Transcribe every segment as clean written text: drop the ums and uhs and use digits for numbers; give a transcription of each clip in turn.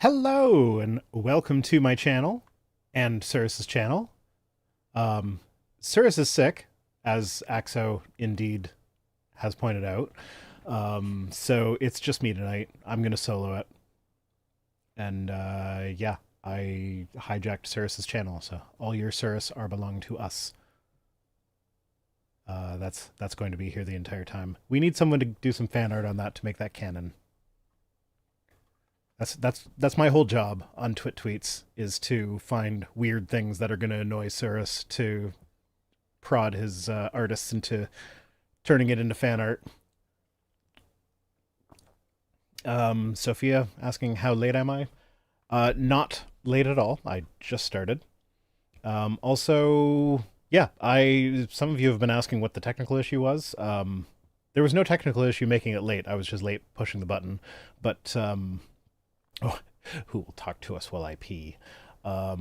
Hello and welcome to my channel and Cirrus's channel. Cirrus is sick, as Axo indeed has pointed out. So it's just me tonight. I'm gonna solo it. And yeah, I hijacked Cirrus's channel, so all your Cirrus are belong to us. That's going to be here the entire time. We need someone to do some fan art on that to make that canon. That's my whole job on Twit tweets, is to find weird things that are going to annoy Cirrus to prod his artists into turning it into fan art. Sophia asking how late am I? Not late at all. I just started. Also, yeah, some of you have been asking what the technical issue was. There was no technical issue making it late. I was just late pushing the button, but oh, who will talk to us while I pee? Yeah,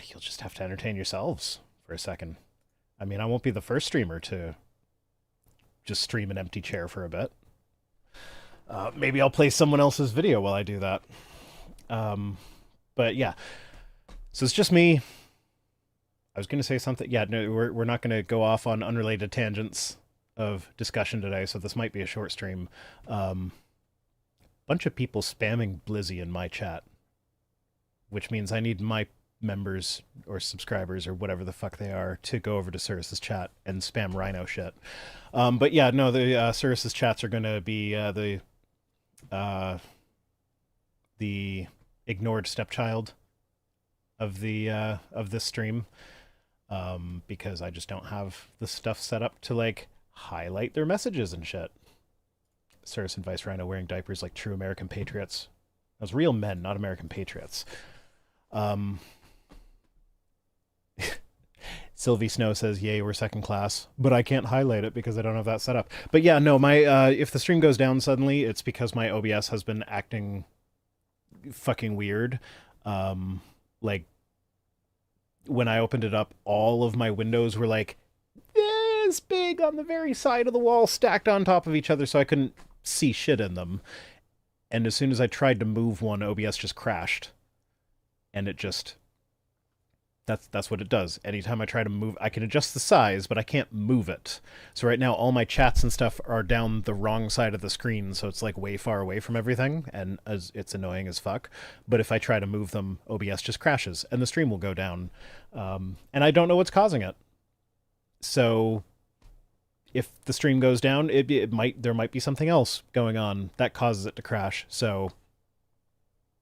you'll just have to entertain yourselves for a second. I mean, I won't be the first streamer to just stream an empty chair for a bit. Maybe I'll play someone else's video while I do that. But yeah, so it's just me. I was going to say something. Yeah, no, we're not going to go off on unrelated tangents of discussion today, so this might be a short stream. Bunch of people spamming Blizzy in my chat, which means I need my members or subscribers or whatever the fuck they are to go over to Cirrus's chat and spam Rhino shit. But yeah, no, the Cirrus's chats are going to be the ignored stepchild of this stream, because I just don't have the stuff set up to like highlight their messages and shit. Cirrus and Vice Rhino wearing diapers like true American patriots. Those real men, not American patriots. Sylvie Snow says, yay, we're second class, but I can't highlight it because I don't have that set up. But yeah, no, my if the stream goes down suddenly, it's because my OBS has been acting fucking weird. Like, when I opened it up, all of my windows were like this big on the very side of the wall, stacked on top of each other, so I couldn't see shit in them. And as soon as I tried to move one, OBS just crashed. And it just... That's what it does. Anytime I try to move, I can adjust the size, but I can't move it. So right now, all my chats and stuff are down the wrong side of the screen, so it's like way far away from everything, and it's annoying as fuck. But if I try to move them, OBS just crashes, and the stream will go down. And I don't know what's causing it. So if the stream goes down, there might be something else going on that causes it to crash. So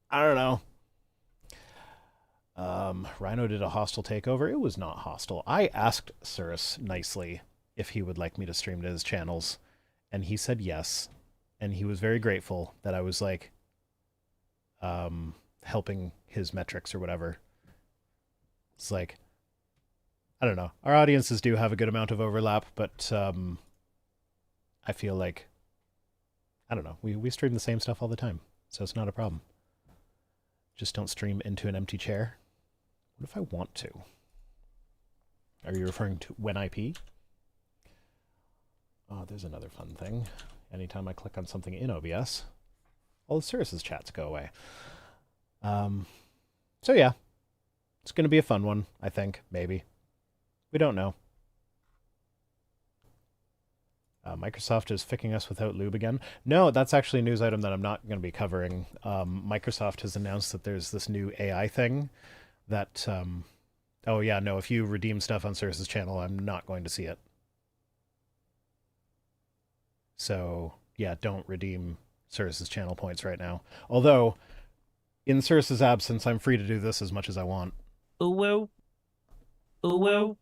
I don't know. Rhino did a hostile takeover. It was not hostile. I asked Cirrus nicely if he would like me to stream to his channels, and he said yes. And he was very grateful that I was like helping his metrics or whatever. It's like, I don't know. Our audiences do have a good amount of overlap, but I feel like, I don't know, we stream the same stuff all the time, so it's not a problem. Just don't stream into an empty chair. What if I want to? Are you referring to when I pee? Oh, there's another fun thing. Anytime I click on something in OBS, all the Cirrus's chats go away. So yeah, it's going to be a fun one, I think, maybe. We don't know. Microsoft is ficking us without lube again. No, that's actually a news item that I'm not going to be covering. Microsoft has announced that there's this new AI thing that, oh yeah, no, if you redeem stuff on Cirrus's channel, I'm not going to see it. So yeah, don't redeem Cirrus's channel points right now. Although, in Cirrus's absence, I'm free to do this as much as I want. Ooh woo. Ooh woo.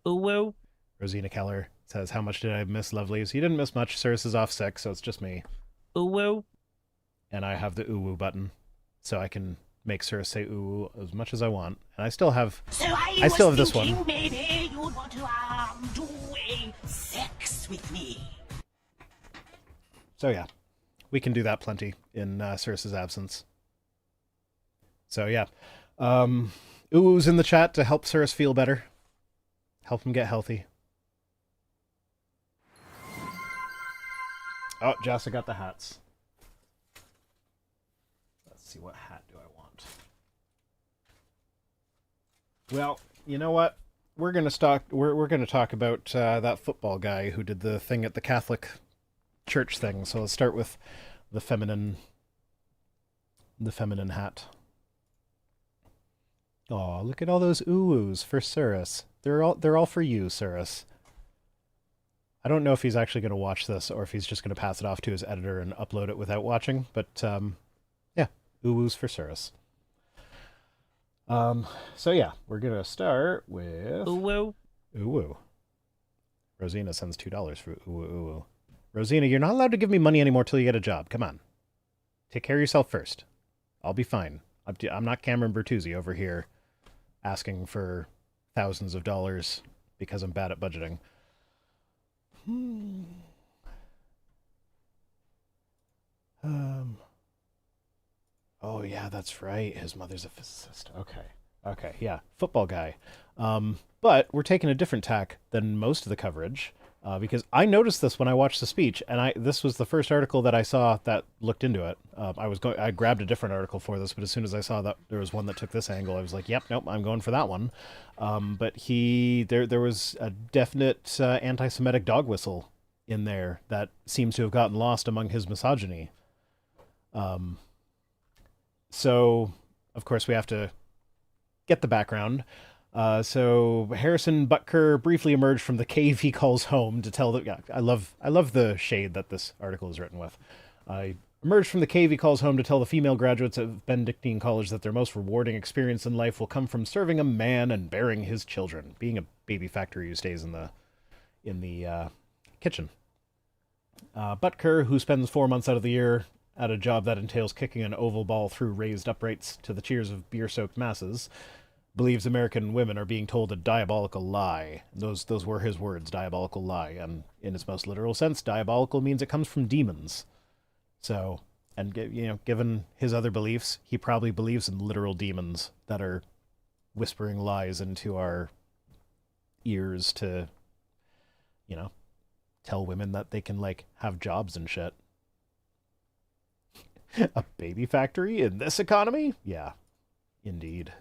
Ooh woo. Rosina Keller says, how much did I miss Lovelies? You didn't miss much. Cirrus is off sick, so it's just me. Ooh woo. And I have the ooh woo button, so I can make Cirrus say ooh woo as much as I want. And I still have I still have this one. Maybe you would want to do a sex with me. So yeah, we can do that plenty in Cirrus's absence. So yeah. Ooh woo's in the chat to help Cirrus feel better. Help him get healthy. Oh, Jassa got the hats. see, what hat do I want? Well, you know what? We're gonna talk about that football guy who did the thing at the Catholic Church thing. So let's start with the feminine hat. Oh, look at all those ooh-oos for Cirrus. They're all for you, Cirrus. I don't know if he's actually going to watch this or if he's just going to pass it off to his editor and upload it without watching, but yeah, ooh-oos for Cirrus. So yeah, we're going to start with Ooh. ooh-oo. Rosina sends $2 for ooh-oo. Rosina, you're not allowed to give me money anymore till you get a job. Come on. Take care of yourself first. I'll be fine. I'm not Cameron Bertuzzi over here asking for thousands of dollars because I'm bad at budgeting. Oh yeah, that's right. His mother's a physicist. Okay, yeah, football guy. But we're taking a different tack than most of the coverage. Because I noticed this when I watched the speech, and this was the first article that I saw that looked into it. I grabbed a different article for this, but as soon as I saw that there was one that took this angle, I was like, "Yep, nope, I'm going for that one." But there was a definite anti-Semitic dog whistle in there that seems to have gotten lost among his misogyny. So of course we have to get the background. So Harrison Butker briefly emerged from the cave he calls home to tell the... Yeah, I love the shade that this article is written with. Emerged from the cave he calls home to tell the female graduates of Benedictine College that their most rewarding experience in life will come from serving a man and bearing his children, being a baby factory who stays in the kitchen. Butker, who spends 4 months out of the year at a job that entails kicking an oval ball through raised uprights to the cheers of beer-soaked masses, believes American women are being told a diabolical lie. Those were his words, diabolical lie. And in its most literal sense, diabolical means it comes from demons. So, and given his other beliefs, he probably believes in literal demons that are whispering lies into our ears to, tell women that they can, have jobs and shit. A baby factory in this economy? Yeah, indeed.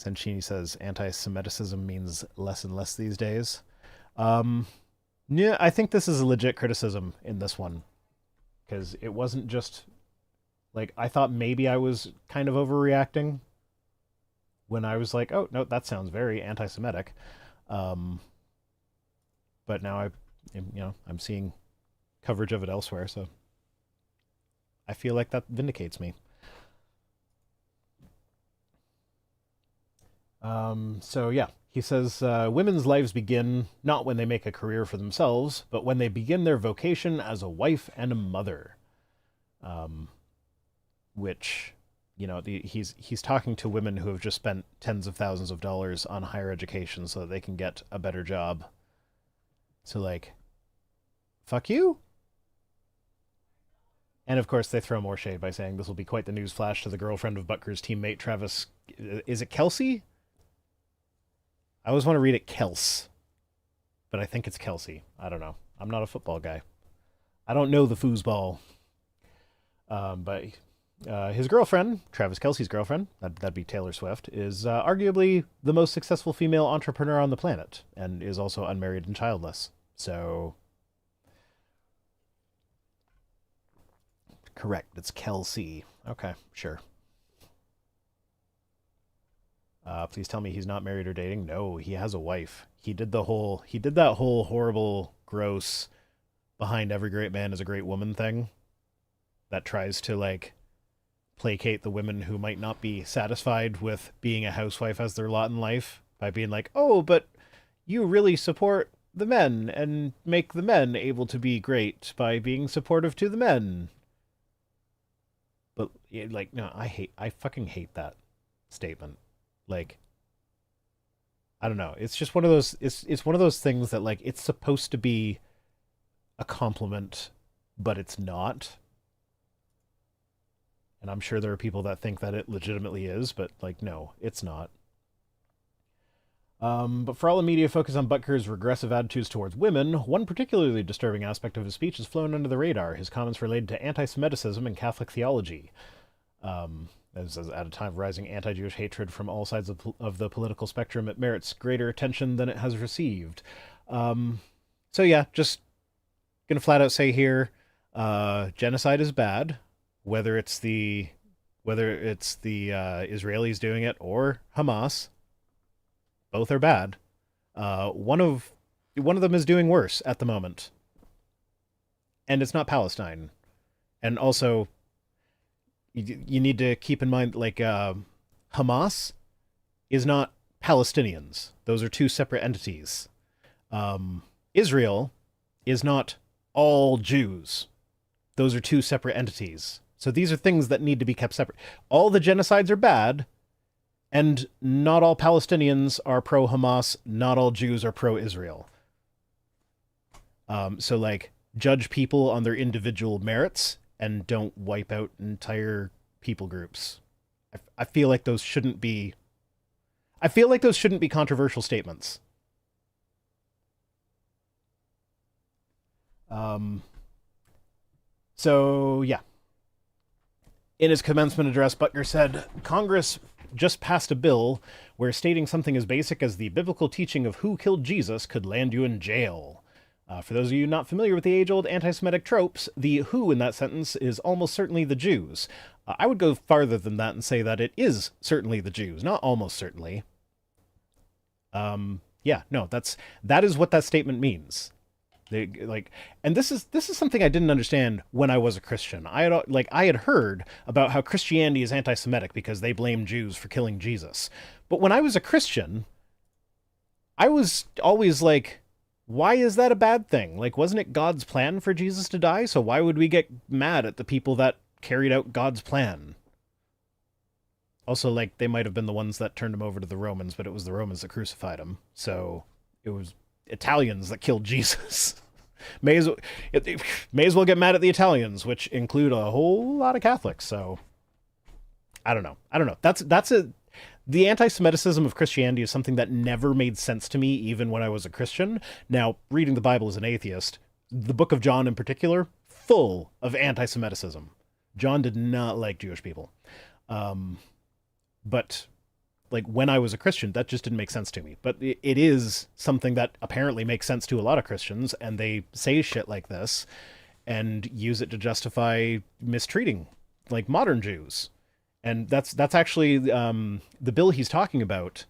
Sanchini says anti-Semiticism means less and less these days. Yeah, I think this is a legit criticism in this one. Because it wasn't just... I thought maybe I was kind of overreacting when I was like, oh, no, that sounds very anti-Semitic. But now I'm seeing coverage of it elsewhere, so... I feel like that vindicates me. So yeah, he says, women's lives begin not when they make a career for themselves, but when they begin their vocation as a wife and a mother. Which, he's talking to women who have just spent tens of thousands of dollars on higher education so that they can get a better job. So fuck you? And of course, they throw more shade by saying this will be quite the newsflash to the girlfriend of Butker's teammate Travis. Is it Kelsey? I always want to read it Kels, but I think it's Kelsey. I don't know. I'm not a football guy. I don't know the foosball. But his girlfriend, Travis Kelsey's girlfriend, that'd be Taylor Swift, is arguably the most successful female entrepreneur on the planet, and is also unmarried and childless. So... Correct. It's Kelsey. Okay, sure. Please tell me he's not married or dating. No, he has a wife. He did that whole horrible, gross, behind every great man is a great woman thing that tries to placate the women who might not be satisfied with being a housewife as their lot in life by being like, oh, but you really support the men and make the men able to be great by being supportive to the men. But no, I fucking hate that statement. I don't know. It's just one of those. It's one of those things that it's supposed to be a compliment, but it's not. And I'm sure there are people that think that it legitimately is, but no, it's not. But for all the media focus on Butker's regressive attitudes towards women, one particularly disturbing aspect of his speech has flown under the radar: his comments related to anti-Semitism and Catholic theology. As at a time of rising anti-Jewish hatred from all sides of the political spectrum, it merits greater attention than it has received. So yeah, just gonna flat out say here, genocide is bad, whether it's the Israelis doing it or Hamas. Both are bad. One of them is doing worse at the moment, and it's not Palestine. And also, you need to keep in mind, like, Hamas is not Palestinians. Those are two separate entities. Israel is not all Jews. Those are two separate entities. So these are things that need to be kept separate. All the genocides are bad, and not all Palestinians are pro-Hamas, not all Jews are pro-Israel. So, like, judge people on their individual merits and don't wipe out entire people groups. I feel like those shouldn't be... controversial statements. So, yeah. In his commencement address, Butker said, Congress just passed a bill where stating something as basic as the biblical teaching of who killed Jesus could land you in jail. For those of you not familiar with the age-old anti-Semitic tropes, the who in that sentence is almost certainly the Jews. I would go farther than that and say that it is certainly the Jews, not almost certainly. Yeah, no, that is what that statement means. And this is something I didn't understand when I was a Christian. I had heard about how Christianity is anti-Semitic because they blame Jews for killing Jesus. But when I was a Christian, I was always like, why is that a bad thing? Like, wasn't it God's plan for Jesus to die? So why would we get mad at the people that carried out God's plan? Also, like, they might have been the ones that turned him over to the Romans, but it was the Romans that crucified him. So it was Italians that killed Jesus. may as well get mad at the Italians, which include a whole lot of Catholics. So I don't know. The anti-Semitism of Christianity is something that never made sense to me, even when I was a Christian. Now, reading the Bible as an atheist, the Book of John in particular, full of anti-Semitism. John did not like Jewish people. But like, when I was a Christian, that just didn't make sense to me. But it is something that apparently makes sense to a lot of Christians, and they say shit like this and use it to justify mistreating, like, modern Jews. And that's actually the bill he's talking about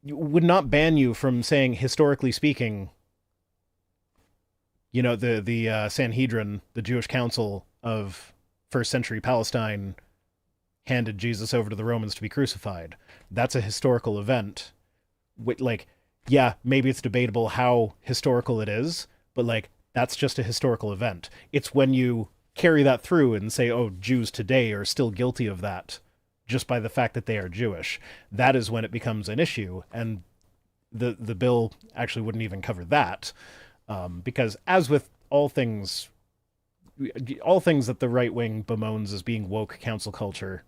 would not ban you from saying, historically speaking, you know, the Sanhedrin, the Jewish council of first century Palestine, handed Jesus over to the Romans to be crucified. That's a historical event. Like, yeah, maybe it's debatable how historical it is, but, like, that's just a historical event. It's when you carry that through and say, oh, Jews today are still guilty of that just by the fact that they are Jewish. That is when it becomes an issue, and the bill actually wouldn't even cover that, because as with all things that the right wing bemoans as being woke council culture,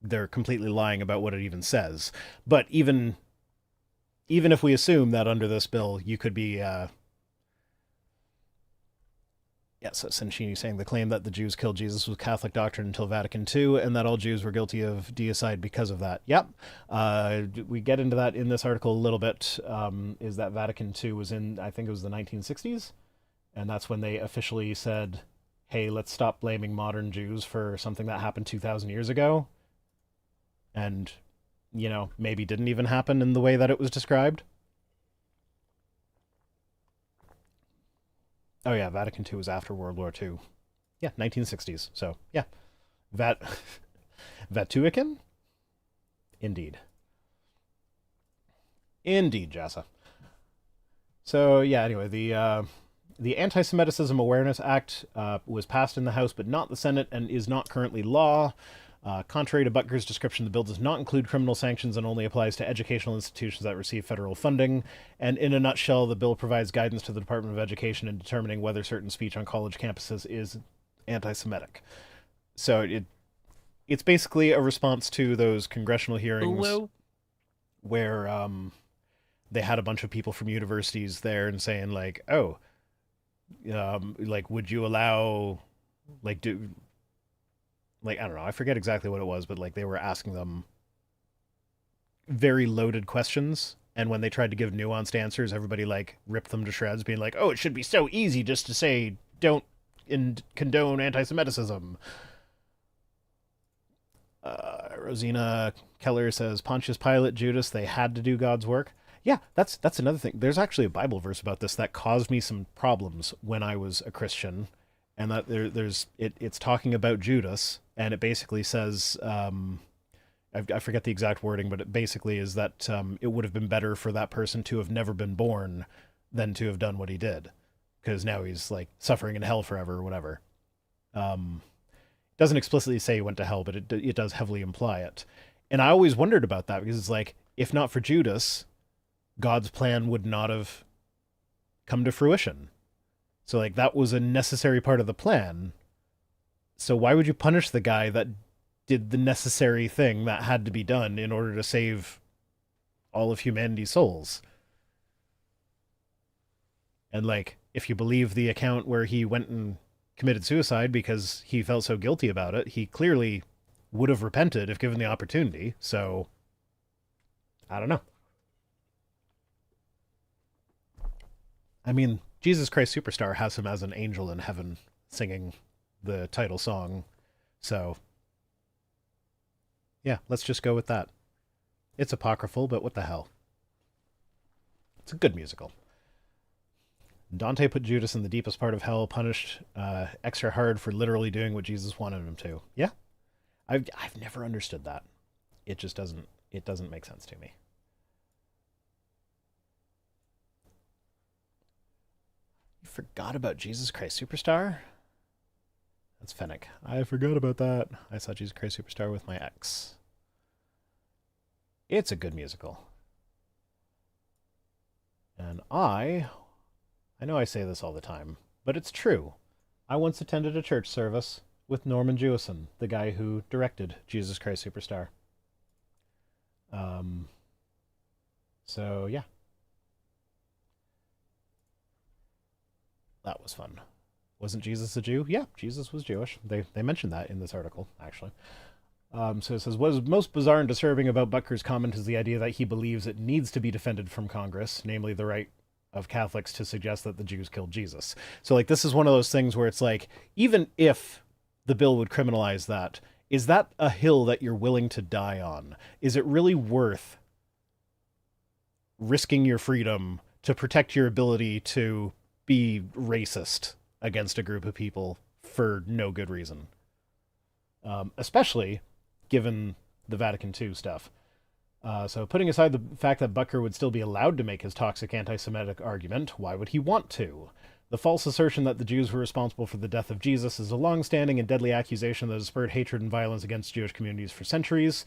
they're completely lying about what it even says. But even if we assume that under this bill you could be so Senshini saying the claim that the Jews killed Jesus was Catholic doctrine until Vatican II, and that all Jews were guilty of deicide because of that. Yep. We get into that in this article a little bit, is that Vatican II was in, I think it was the 1960s, and that's when they officially said, hey, let's stop blaming modern Jews for something that happened 2,000 years ago, and, you know, maybe didn't even happen in the way that it was described. Oh yeah, Vatican II was after World War II. Yeah, 1960s. So, yeah. Vatuican? Indeed. Indeed, Jassa. So, yeah, anyway, the Anti-Semitism Awareness Act was passed in the House but not the Senate and is not currently law. Contrary to Butker's description, the bill does not include criminal sanctions and only applies to educational institutions that receive federal funding. And in a nutshell, the bill provides guidance to the Department of Education in determining whether certain speech on college campuses is anti-Semitic. So it's basically a response to those congressional hearings Ooh, where they had a bunch of people from universities there and saying like, oh, like, would you allow, like, do, like, I don't know, I forget exactly what it was, but like they were asking them very loaded questions. And when they tried to give nuanced answers, everybody like ripped them to shreds, being like, "Oh, it should be so easy just to say don't condone anti-Semitism." Rosina Keller says Pontius Pilate, Judas, they had to do God's work. Yeah, that's another thing. There's actually a Bible verse about this that caused me some problems when I was a Christian, and that it's talking about Judas, and it basically says I forget the exact wording, but it basically is that it would have been better for that person to have never been born than to have done what he did, because now he's like suffering in hell forever or whatever. It doesn't explicitly say he went to hell, but it does heavily imply it. And I always wondered about that because it's like, if not for Judas, God's plan would not have come to fruition. So like that was a necessary part of the plan. So why would you punish the guy that did the necessary thing that had to be done in order to save all of humanity's souls? And like, if you believe the account where he went and committed suicide because he felt so guilty about it, he clearly would have repented if given the opportunity. So I don't know. I mean, Jesus Christ Superstar has him as an angel in heaven singing the title song. So yeah, let's just go with that. It's apocryphal, but what the hell? It's a good musical. Dante put Judas in the deepest part of hell, punished extra hard for literally doing what Jesus wanted him to. Yeah, I've never understood that. It just doesn't make sense to me. You forgot about Jesus Christ Superstar? That's Fennec. I forgot about that. I saw Jesus Christ Superstar with my ex. It's a good musical. And I know I say this all the time, but it's true. I once attended a church service with Norman Jewison, the guy who directed Jesus Christ Superstar. So yeah. That was fun. Wasn't Jesus a Jew? Yeah, Jesus was Jewish. They mentioned that in this article, actually. So it says, what is most bizarre and disturbing about Butker's comment is the idea that he believes it needs to be defended from Congress, namely the right of Catholics to suggest that the Jews killed Jesus. So, like, this is one of those things where it's like, even if the bill would criminalize that, is that a hill that you're willing to die on? Is it really worth risking your freedom to protect your ability to be racist against a group of people for no good reason? Especially given the Vatican II stuff. So putting aside the fact that Butker would still be allowed to make his toxic anti-Semitic argument, why would he want to? The false assertion that the Jews were responsible for the death of Jesus is a long-standing and deadly accusation that has spurred hatred and violence against Jewish communities for centuries.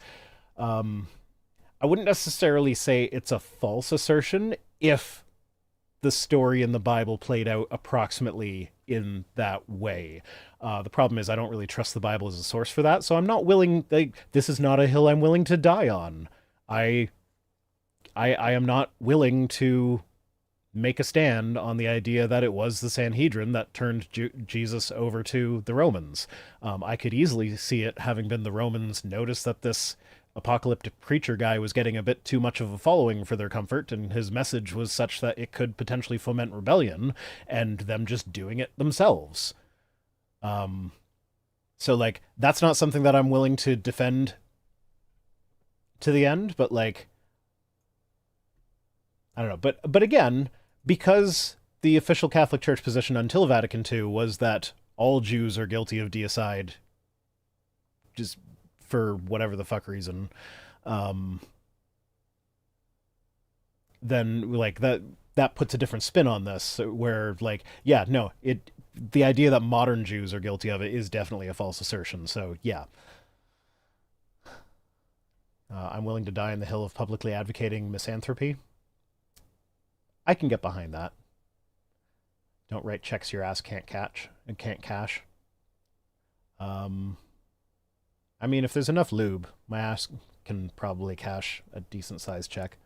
I wouldn't necessarily say it's a false assertion if the story in the Bible played out approximately in that way. The problem is I don't really trust the Bible as a source for that, so I'm not willing. This is not a hill I'm willing to die on. I am not willing to make a stand on the idea that it was the Sanhedrin that turned Jesus over to the Romans. I could easily see it having been the Romans noticed that this apocalyptic preacher guy was getting a bit too much of a following for their comfort, and his message was such that it could potentially foment rebellion, and them just doing it themselves. So like, that's not something that I'm willing to defend to the end, but like, I don't know. But again, because the official Catholic Church position until Vatican II was that all Jews are guilty of deicide, just for whatever the fuck reason, then like that puts a different spin on this, where like, yeah, no, the idea that modern Jews are guilty of it is definitely a false assertion. So yeah, I'm willing to die on the hill of publicly advocating misanthropy. I can get behind that. Don't write checks your ass can't cash. I mean, if there's enough lube, my ass can probably cash a decent-sized check.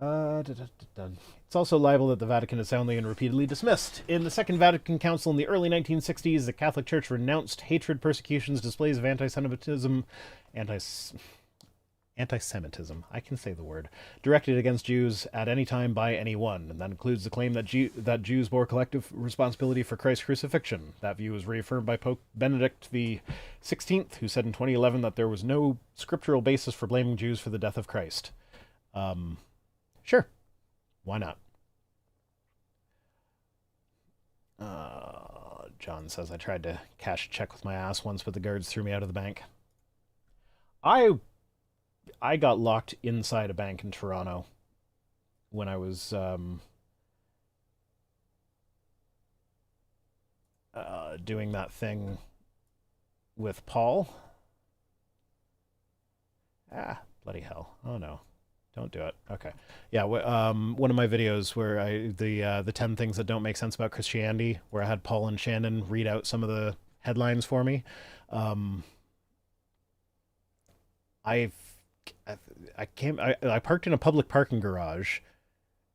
It's also liable that the Vatican is soundly and repeatedly dismissed. In the Second Vatican Council in the early 1960s, the Catholic Church renounced hatred, persecutions, displays of anti-Semitism, anti-Semitism, I can say the word, directed against Jews at any time by anyone, and that includes the claim that that Jews bore collective responsibility for Christ's crucifixion. That view was reaffirmed by Pope Benedict the 16th, who said in 2011 that there was no scriptural basis for blaming Jews for the death of Christ. Sure. Why not? John says, I tried to cash a check with my ass once, but the guards threw me out of the bank. I got locked inside a bank in Toronto when I was doing that thing with Paul. Bloody hell. Oh no. Don't do it. Okay. Yeah, one of my videos where the 10 things that don't make sense about Christianity, where I had Paul and Shannon read out some of the headlines for me. I parked in a public parking garage,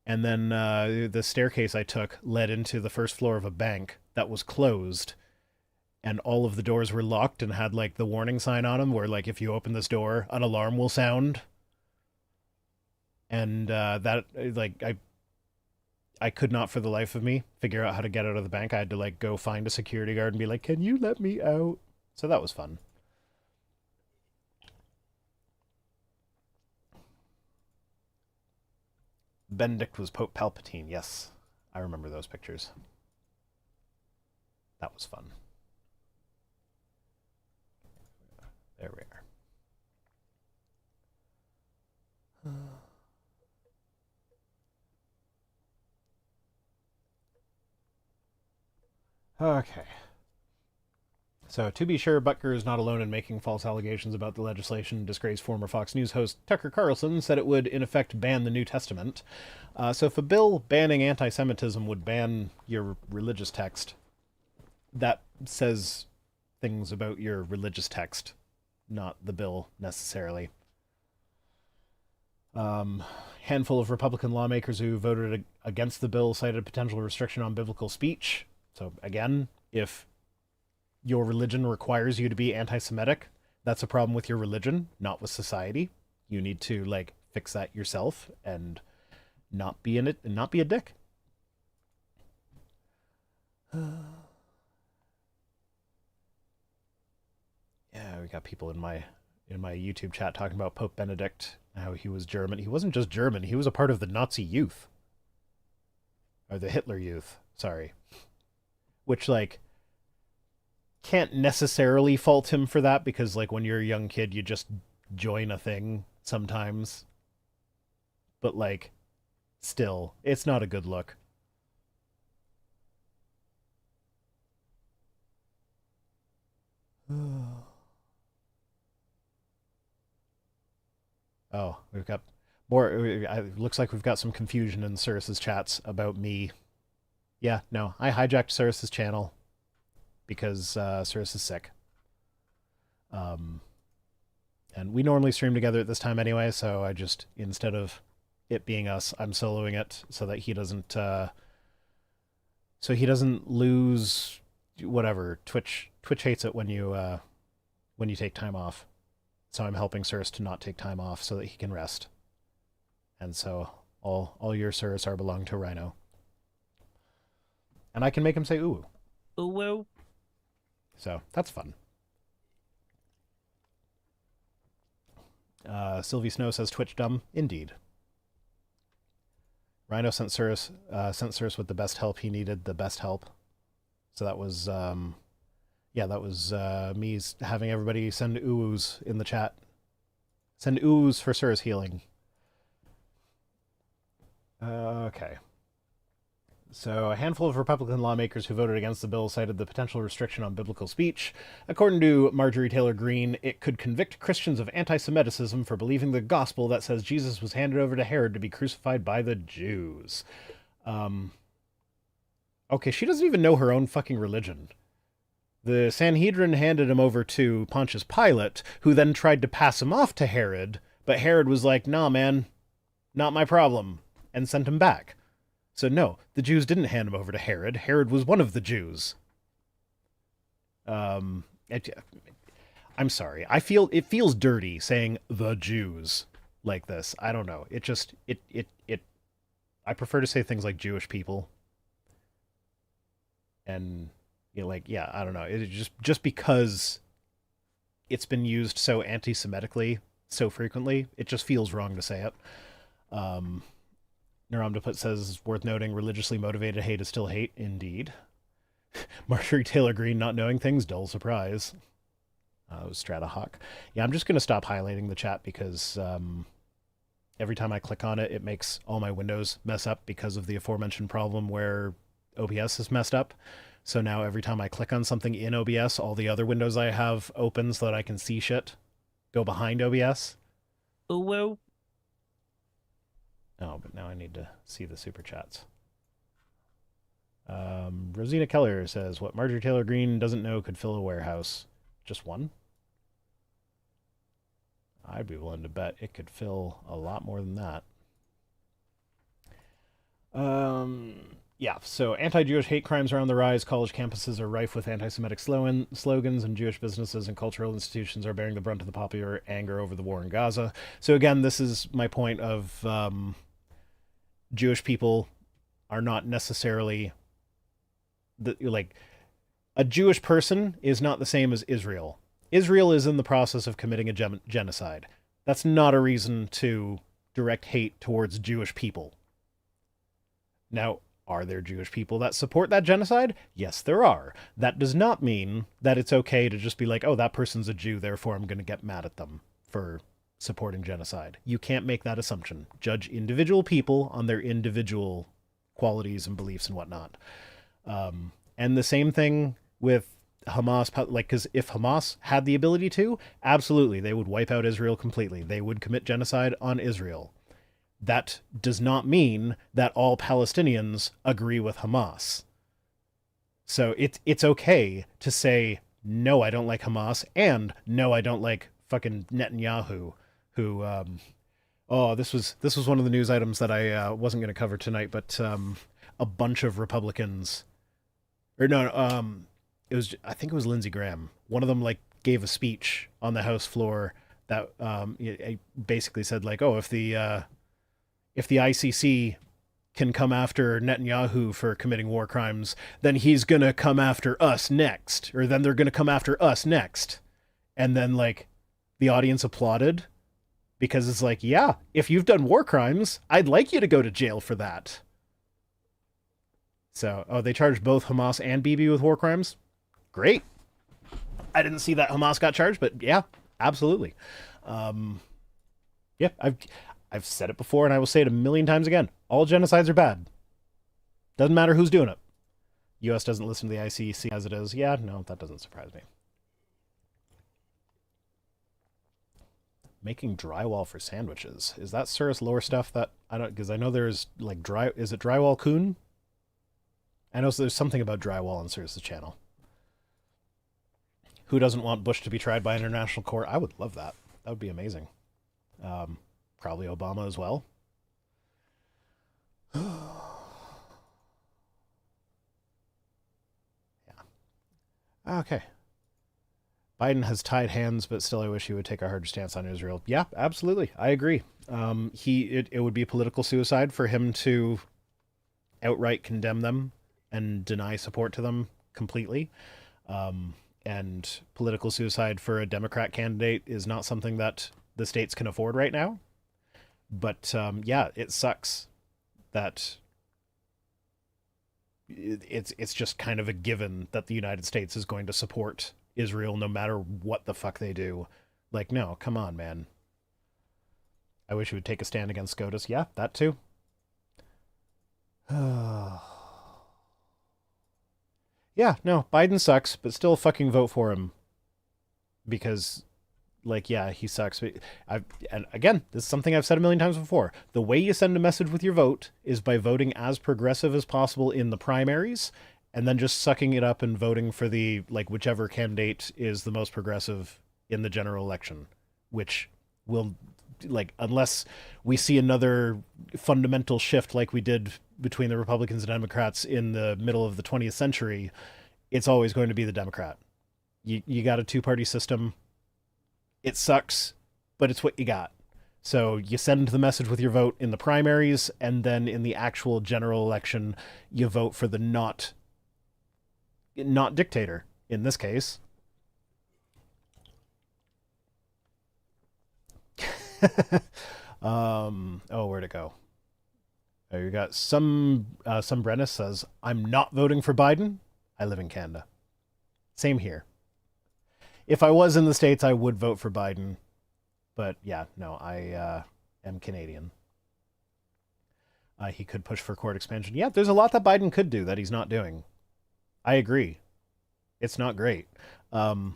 and then the staircase I took led into the first floor of a bank that was closed, and all of the doors were locked and had like the warning sign on them where like if you open this door, an alarm will sound. And that like I could not for the life of me figure out how to get out of the bank. I had to like go find a security guard and be like, "Can you let me out?" So that was fun. Benedict was Pope Palpatine. Yes, I remember those pictures. That was fun. There we are. Okay. So, to be sure, Butker is not alone in making false allegations about the legislation. Disgraced former Fox News host Tucker Carlson said it would, in effect, ban the New Testament. So if a bill banning anti-Semitism would ban your religious text, that says things about your religious text, not the bill, necessarily. Handful of Republican lawmakers who voted against the bill cited a potential restriction on biblical speech. So, again, if your religion requires you to be anti-Semitic, that's a problem with your religion, not with society. You need to, like, fix that yourself and not be in it and not be a dick. Yeah, we got people in my YouTube chat talking about Pope Benedict, how he was German. He wasn't just German, he was a part of the Nazi youth. Or the Hitler youth, sorry. Which, like, can't necessarily fault him for that, because, like, when you're a young kid, you just join a thing sometimes. But, like, still, it's not a good look. Oh, we've got more. It looks like we've got some confusion in Cirrus's chats about me. Yeah, no, I hijacked Cirrus's channel because Cirrus is sick. And we normally stream together at this time anyway, so I just, instead of it being us, I'm soloing it so that he doesn't lose whatever. Twitch hates it when you take time off. So I'm helping Cirrus to not take time off so that he can rest. And so all your Cirrus are belong to Rhino. And I can make him say ooh. Ooh. So that's fun. Sylvie Snow says Twitch dumb. Indeed. Rhino sent Cirrus with the best help he needed, the best help. So that was that was me having everybody send oohs in the chat. Send oohs for Cirrus healing. Okay. So a handful of Republican lawmakers who voted against the bill cited the potential restriction on biblical speech. According to Marjorie Taylor Greene, it could convict Christians of anti-Semitism for believing the gospel that says Jesus was handed over to Herod to be crucified by the Jews. Okay, she doesn't even know her own fucking religion. The Sanhedrin handed him over to Pontius Pilate, who then tried to pass him off to Herod, but Herod was like, nah, man, not my problem, and sent him back. So no, the Jews didn't hand him over to Herod. Herod was one of the Jews. I'm sorry. It feels dirty saying the Jews like this. I don't know. I prefer to say things like Jewish people. And I don't know. It just because it's been used so anti-Semitically so frequently, it just feels wrong to say it. Naramdaput says, worth noting, religiously motivated hate is still hate. Indeed. Marjorie Taylor Greene not knowing things, dull surprise. Stratahawk. Yeah, I'm just going to stop highlighting the chat because every time I click on it, it makes all my windows mess up because of the aforementioned problem where OBS is messed up. So now every time I click on something in OBS, all the other windows I have open so that I can see shit go behind OBS. Oh, well. Oh, but now I need to see the super chats. Rosina Keller says, what Marjorie Taylor Greene doesn't know could fill a warehouse. Just one? I'd be willing to bet it could fill a lot more than that. Yeah, so anti-Jewish hate crimes are on the rise. College campuses are rife with anti-Semitic slogans, and Jewish businesses and cultural institutions are bearing the brunt of the popular anger over the war in Gaza. So again, this is my point of Jewish people are not necessarily... a Jewish person is not the same as Israel. Israel is in the process of committing a genocide. That's not a reason to direct hate towards Jewish people. Now, are there Jewish people that support that genocide? Yes, there are. That does not mean that it's okay to just be like, oh, that person's a Jew, therefore I'm going to get mad at them for supporting genocide. You can't make that assumption. Judge individual people on their individual qualities and beliefs and whatnot. And the same thing with Hamas, because if Hamas had the ability to, absolutely, they would wipe out Israel completely. They would commit genocide on Israel. That does not mean that all Palestinians agree with Hamas. So it's okay to say, no, I don't like Hamas, and no, I don't like fucking Netanyahu, who, this was one of the news items that I wasn't going to cover tonight, but a bunch of Republicans, I think it was Lindsey Graham. One of them gave a speech on the House floor that basically said if the ICC can come after Netanyahu for committing war crimes, then he's going to come after us next. Or then they're going to come after us next. And then, the audience applauded because it's yeah, if you've done war crimes, I'd like you to go to jail for that. So, they charged both Hamas and Bibi with war crimes? Great. I didn't see that Hamas got charged, but yeah, absolutely. Yeah, I've said it before, and I will say it a million times again. All genocides are bad. Doesn't matter who's doing it. U.S. doesn't listen to the ICC as it is. Yeah, no, that doesn't surprise me. Making drywall for sandwiches. Is that Surus lore stuff that I don't... Because I know there's, is it Drywall Coon? I know there's something about drywall on Surus' channel. Who doesn't want Bush to be tried by international court? I would love that. That would be amazing. Probably Obama as well. Yeah. Okay. Biden has tied hands, but still I wish he would take a harder stance on Israel. Yeah, absolutely. I agree. It would be political suicide for him to outright condemn them and deny support to them completely. And political suicide for a Democrat candidate is not something that the states can afford right now. But yeah, it sucks that it's just kind of a given that the United States is going to support Israel no matter what the fuck they do. No, come on, man. I wish he would take a stand against SCOTUS. Yeah, that too. Yeah, no, Biden sucks, but still fucking vote for him. Because... yeah, he sucks. And again, this is something I've said a million times before. The way you send a message with your vote is by voting as progressive as possible in the primaries, and then just sucking it up and voting for the like whichever candidate is the most progressive in the general election, which will like unless we see another fundamental shift like we did between the Republicans and Democrats in the middle of the 20th century, it's always going to be the Democrat. You got a two-party system. It sucks, but it's what you got. So you send the message with your vote in the primaries, and then in the actual general election, you vote for the not dictator in this case. Where'd it go? Oh, you got some Brennis says, I'm not voting for Biden. I live in Canada. Same here. If I was in the States, I would vote for Biden. But yeah, no, I am Canadian. He could push for court expansion. Yeah, there's a lot that Biden could do that he's not doing. I agree. It's not great. I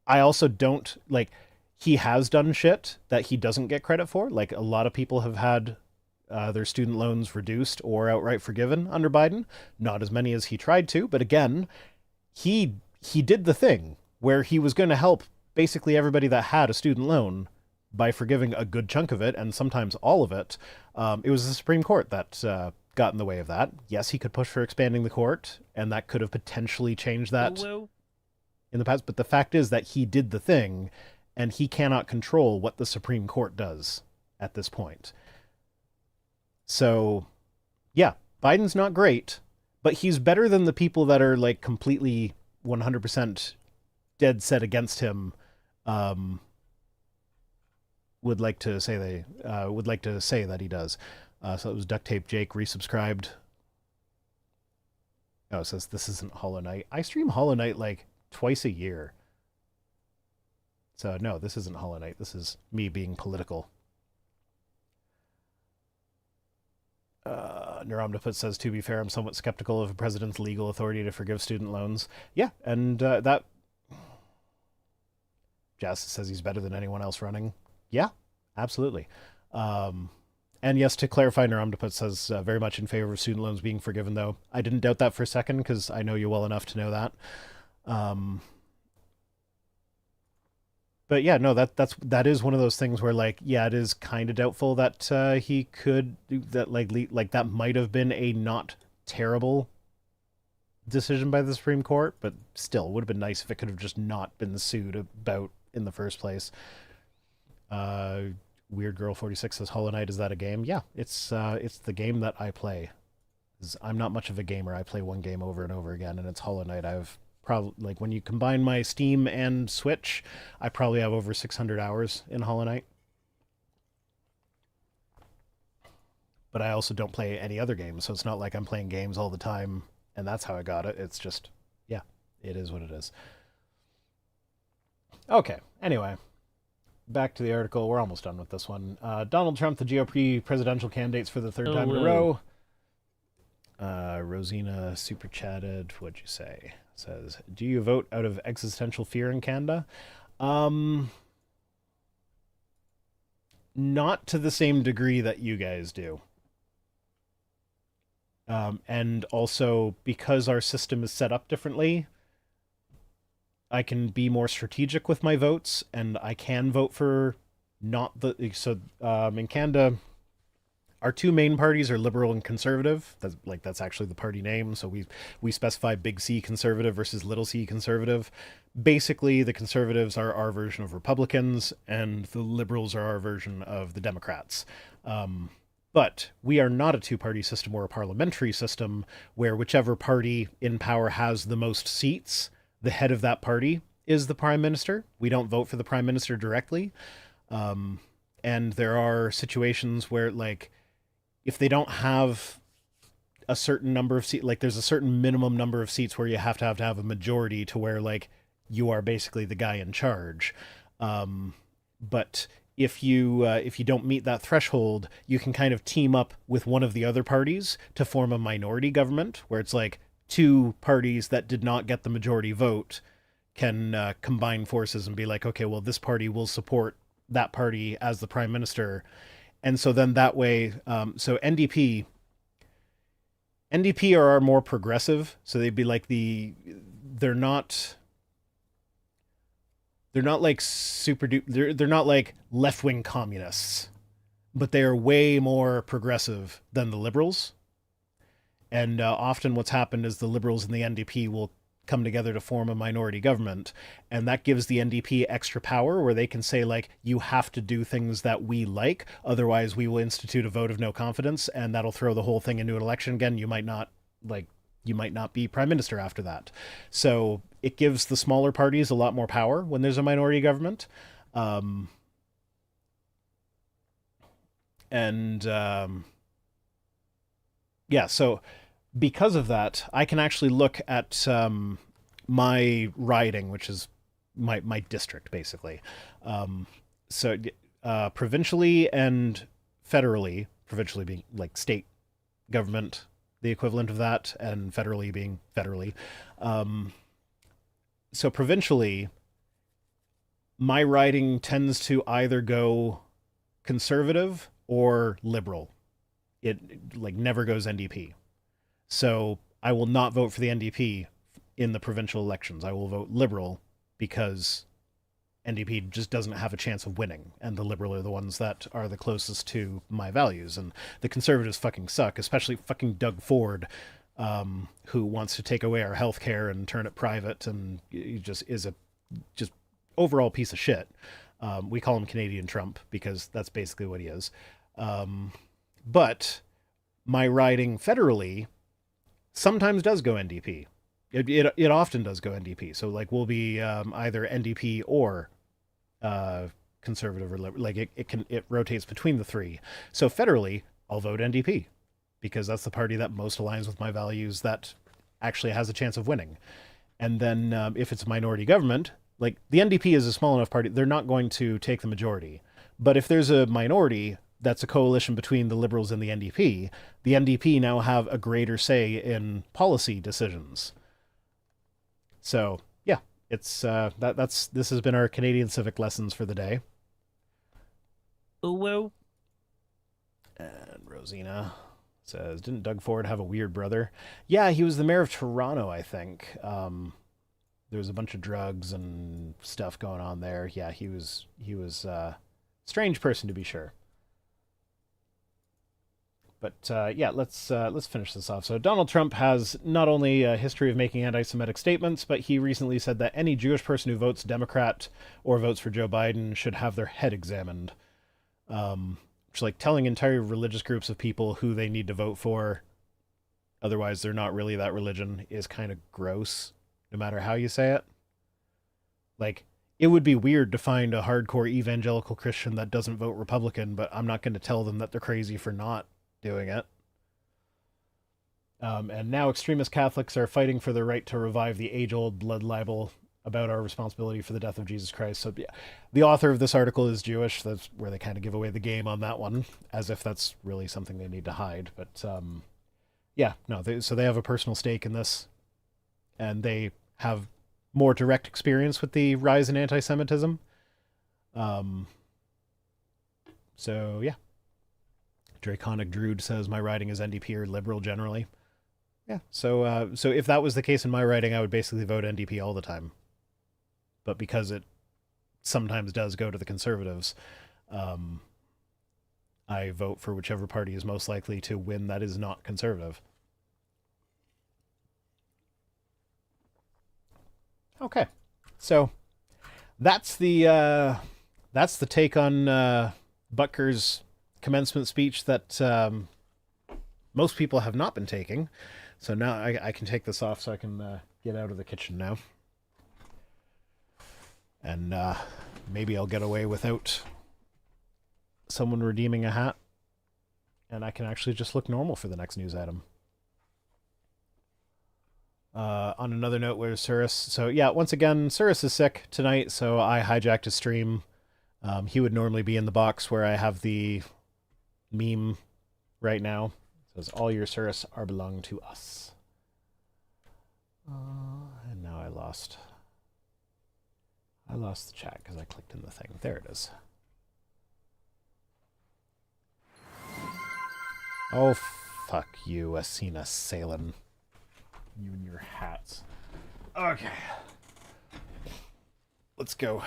also don't, like, he has done shit that he doesn't get credit for. Like, a lot of people have had their student loans reduced or outright forgiven under Biden. Not as many as he tried to, but again, he did the thing where he was going to help basically everybody that had a student loan by forgiving a good chunk of it, and sometimes all of it. It was the Supreme Court that got in the way of that. Yes, he could push for expanding the court, and that could have potentially changed that in the past, but the fact is that he did the thing, and he cannot control what the Supreme Court does at this point. So, yeah, Biden's not great, but he's better than the people that are, like, completely 100% dead set against him, would like to say that he does. So it was Duct Tape Jake resubscribed. Oh, it says this isn't Hollow Knight. I stream Hollow Knight like twice a year. So no, this isn't Hollow Knight. This is me being political. Neuromniput says, to be fair, I'm somewhat skeptical of a president's legal authority to forgive student loans. Yeah, and that... Jazz says he's better than anyone else running. Yeah, absolutely. And yes, to clarify, Neuromniput says very much in favor of student loans being forgiven, though. I didn't doubt that for a second, because I know you well enough to know that. But yeah, no, that is one of those things where, like, yeah, it is kind of doubtful that he could that like that might have been a not terrible decision by the Supreme Court, but still would have been nice if it could have just not been sued about in the first place. Weird Girl 46 says, Hollow Knight, is that a game? Yeah, it's the game that I play. I'm not much of a gamer. I play one game over and over again, and it's Hollow Knight. I've probably, like, when you combine my Steam and Switch, I probably have over 600 hours in Hollow Knight. But I also don't play any other games, so it's not like I'm playing games all the time, and that's how I got it. It's just, yeah, it is what it is. Okay, anyway, back to the article. We're almost done with this one. Donald Trump, the GOP presidential candidates for the third time in a row. Rosina super chatted. What'd you say? Says, do you vote out of existential fear in Canada? Not to the same degree that you guys do. And also, because our system is set up differently, I can be more strategic with my votes, and I can vote for not the... So, in Canada, our two main parties are Liberal and Conservative. That's actually the party name. So we specify Big C Conservative versus Little C Conservative. Basically, the Conservatives are our version of Republicans, and the Liberals are our version of the Democrats. But we are not a two-party system or a parliamentary system where whichever party in power has the most seats, the head of that party is the prime minister. We don't vote for the prime minister directly. And there are situations where, like, if they don't have a certain number of seats, like there's a certain minimum number of seats where you have to have a majority to where, like, you are basically the guy in charge. But if you don't meet that threshold, you can kind of team up with one of the other parties to form a minority government where it's like two parties that did not get the majority vote can combine forces and be like, okay, well, this party will support that party as the prime minister. And so then that way, so NDP NDP are more progressive, so they'd be like they're not like they're not like left-wing communists, but they are way more progressive than the liberals. And often what's happened is the liberals and the NDP will come together to form a minority government, and that gives the NDP extra power where they can say, like, you have to do things that we like, otherwise we will institute a vote of no confidence, and that'll throw the whole thing into an election again. You might not be prime minister after that. So it gives the smaller parties a lot more power when there's a minority government. Yeah, so because of that, I can actually look at my riding, which is my district, basically. So provincially and federally, provincially being like state government, the equivalent of that, and federally being federally. So provincially, my riding tends to either go conservative or liberal. It like never goes NDP. So I will not vote for the NDP in the provincial elections. I will vote Liberal because NDP just doesn't have a chance of winning, and the Liberal are the ones that are the closest to my values. And the Conservatives fucking suck, especially fucking Doug Ford, who wants to take away our health care and turn it private, and he just is a just overall piece of shit. We call him Canadian Trump because that's basically what he is. But my riding federally sometimes does go NDP. It often does go NDP. So like we'll be either NDP or conservative or liberal. Like it rotates between the three. So federally, I'll vote NDP because that's the party that most aligns with my values, that actually has a chance of winning. And then if it's a minority government, like the NDP is a small enough party, they're not going to take the majority. But if there's a minority that's a coalition between the Liberals and the NDP now have a greater say in policy decisions. So yeah, it's this has been our Canadian civic lessons for the day. Oh well. And Rosina says, didn't Doug Ford have a weird brother? Yeah, he was the mayor of Toronto, I think. There was a bunch of drugs and stuff going on there. Yeah, he was a strange person to be sure. But yeah, let's finish this off. So Donald Trump has not only a history of making anti-Semitic statements, but he recently said that any Jewish person who votes Democrat or votes for Joe Biden should have their head examined. Which, like, telling entire religious groups of people who they need to vote for, otherwise they're not really that religion, is kind of gross, no matter how you say it. Like, it would be weird to find a hardcore evangelical Christian that doesn't vote Republican, but I'm not going to tell them that they're crazy for not doing it. And now extremist Catholics are fighting for the right to revive the age-old blood libel about our responsibility for the death of Jesus Christ. So yeah, the author of this article is Jewish. That's where they kind of give away the game on that one, as if that's really something they need to hide. But yeah, no, so they have a personal stake in this, and they have more direct experience with the rise in anti-Semitism. So yeah. Draconic Druid says my writing is NDP or Liberal generally. Yeah, so if that was the case in my writing, I would basically vote NDP all the time. But because it sometimes does go to the Conservatives, I vote for whichever party is most likely to win that is not Conservative. Okay, so that's the take on Butker's commencement speech that most people have not been taking. So now I can take this off so I can get out of the kitchen now. And maybe I'll get away without someone redeeming a hat. And I can actually just look normal for the next news item. On another note, where's Cirrus? So yeah, once again, Cirrus is sick tonight, so I hijacked his stream. He would normally be in the box where I have the meme right now. It says all your Cirrus are belong to us. And now I lost the chat because I clicked in the thing. There it is. Oh, Fuck you, Asina Salen. You and your hats. Okay. Let's go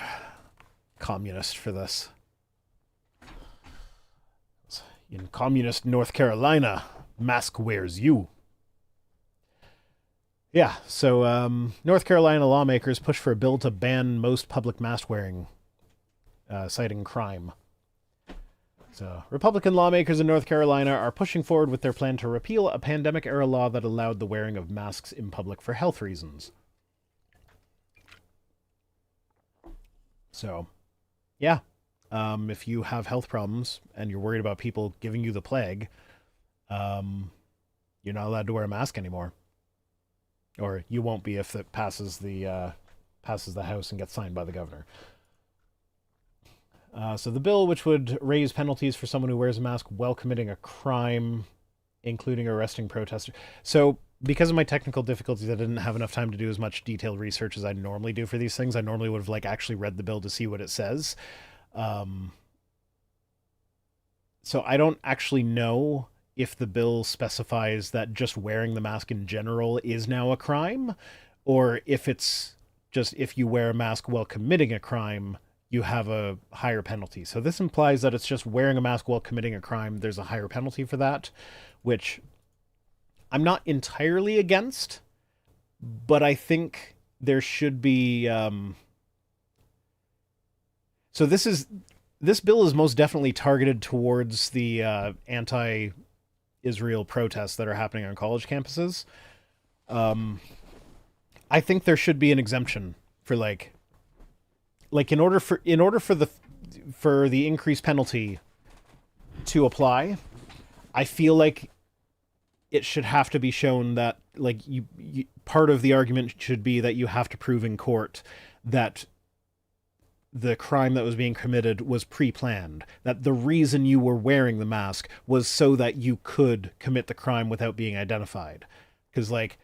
communist for this. In communist North Carolina, mask wears you. Yeah, so North Carolina lawmakers push for a bill to ban most public mask wearing, citing crime. So, Republican lawmakers in North Carolina are pushing forward with their plan to repeal a pandemic-era law that allowed the wearing of masks in public for health reasons. So, yeah. If you have health problems and you're worried about people giving you the plague, you're not allowed to wear a mask anymore. Or you won't be if it passes the House and gets signed by the governor. So the bill, which would raise penalties for someone who wears a mask while committing a crime, including arresting protesters. So because of my technical difficulties, I didn't have enough time to do as much detailed research as I normally do for these things. I normally would have actually read the bill to see what it says. So I don't actually know if the bill specifies that just wearing the mask in general is now a crime, or if it's just if you wear a mask while committing a crime, you have a higher penalty. So this implies that it's just wearing a mask while committing a crime. There's a higher penalty for that, which I'm not entirely against, but I think there should be... So this bill is most definitely targeted towards the anti-Israel protests that are happening on college campuses. I think there should be an exemption for like in order for the increased penalty to apply. I feel like it should have to be shown that like you part of the argument should be that you have to prove in court that the crime that was being committed was pre-planned, that the reason you were wearing the mask was so that you could commit the crime without being identified. Because, like,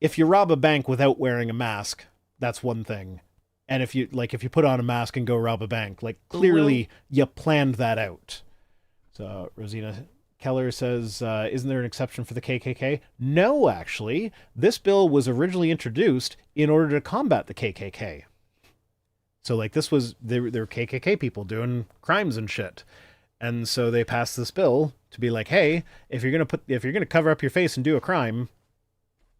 if you rob a bank without wearing a mask, that's one thing. And if you put on a mask and go rob a bank, like, clearly you planned that out. So, Rosina Keller says, isn't there an exception for the KKK? No, actually. This bill was originally introduced in order to combat the KKK. So, like, this was, they were KKK people doing crimes and shit. And so they passed this bill to be like, hey, if you're going to cover up your face and do a crime,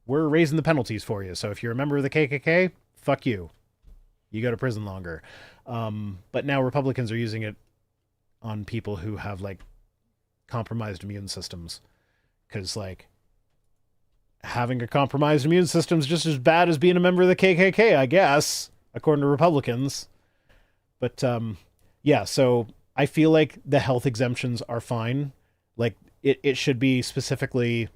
we're raising the penalties for you. So if you're a member of the KKK, fuck you. You go to prison longer. But now Republicans are using it on people who have, like, compromised immune systems. Because, like, having a compromised immune system is just as bad as being a member of the KKK, I guess, according to Republicans. But, yeah, so I feel like the health exemptions are fine. Like, it should be specifically...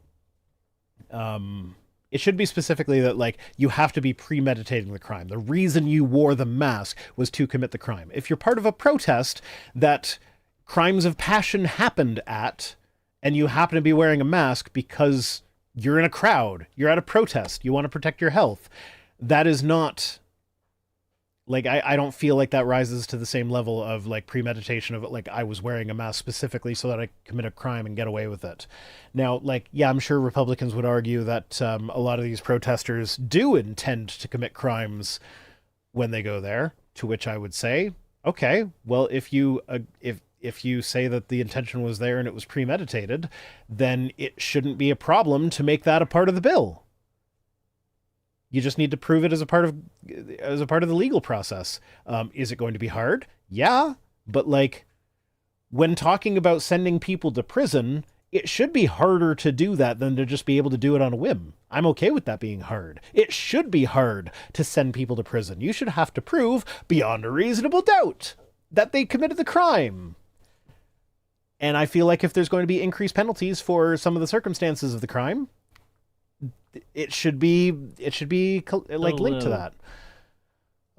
it should be specifically that, like, you have to be premeditating the crime. The reason you wore the mask was to commit the crime. If you're part of a protest that crimes of passion happened at, and you happen to be wearing a mask because you're in a crowd, you're at a protest, you want to protect your health, that is not... Like, I don't feel like that rises to the same level of, like, premeditation of, like, I was wearing a mask specifically so that I commit a crime and get away with it. Now, like, yeah, I'm sure Republicans would argue that a lot of these protesters do intend to commit crimes when they go there, to which I would say, okay, well, if you say that the intention was there and it was premeditated, then it shouldn't be a problem to make that a part of the bill. You just need to prove it as a part of the legal process. Is it going to be hard? Yeah, but, like, when talking about sending people to prison, it should be harder to do that than to just be able to do it on a whim. I'm okay with that being hard. It should be hard to send people to prison. You should have to prove beyond a reasonable doubt that they committed the crime. And I feel like if there's going to be increased penalties for some of the circumstances of the crime, it should be linked to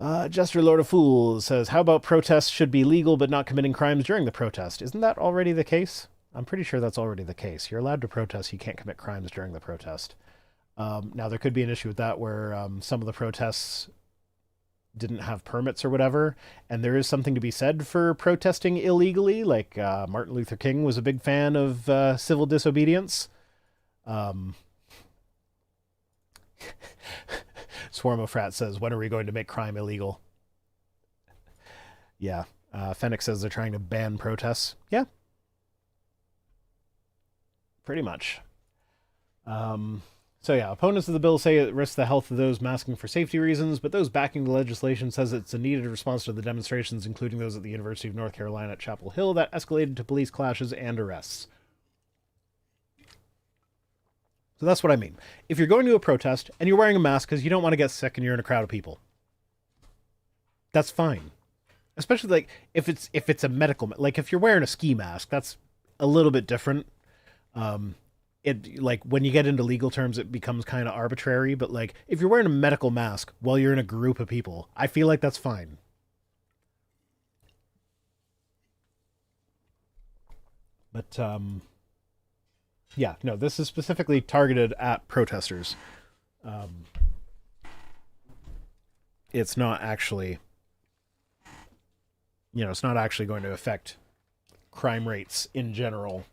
that. Jester Lord of Fools says, how about protests should be legal but not committing crimes during the protest? Isn't that already the case? I'm pretty sure that's already the case. You're allowed to protest, you can't commit crimes during the protest. Now, there could be an issue with that where some of the protests didn't have permits or whatever, and there is something to be said for protesting illegally. Like, Martin Luther King was a big fan of civil disobedience. Um, Swarmofrat says, when are we going to make crime illegal? Yeah. Fennec says they're trying to ban protests. Yeah. Pretty much. So yeah, opponents of the bill say it risks the health of those masking for safety reasons, but those backing the legislation says it's a needed response to the demonstrations, including those at the University of North Carolina at Chapel Hill, that escalated to police clashes and arrests. So that's what I mean. If you're going to a protest and you're wearing a mask because you don't want to get sick and you're in a crowd of people, that's fine. Especially like if it's a medical, like if you're wearing a ski mask, that's a little bit different. It like when you get into legal terms, it becomes kind of arbitrary. But like if you're wearing a medical mask while you're in a group of people, I feel like that's fine. But yeah, no, this is specifically targeted at protesters. It's not actually, it's not actually going to affect crime rates in general.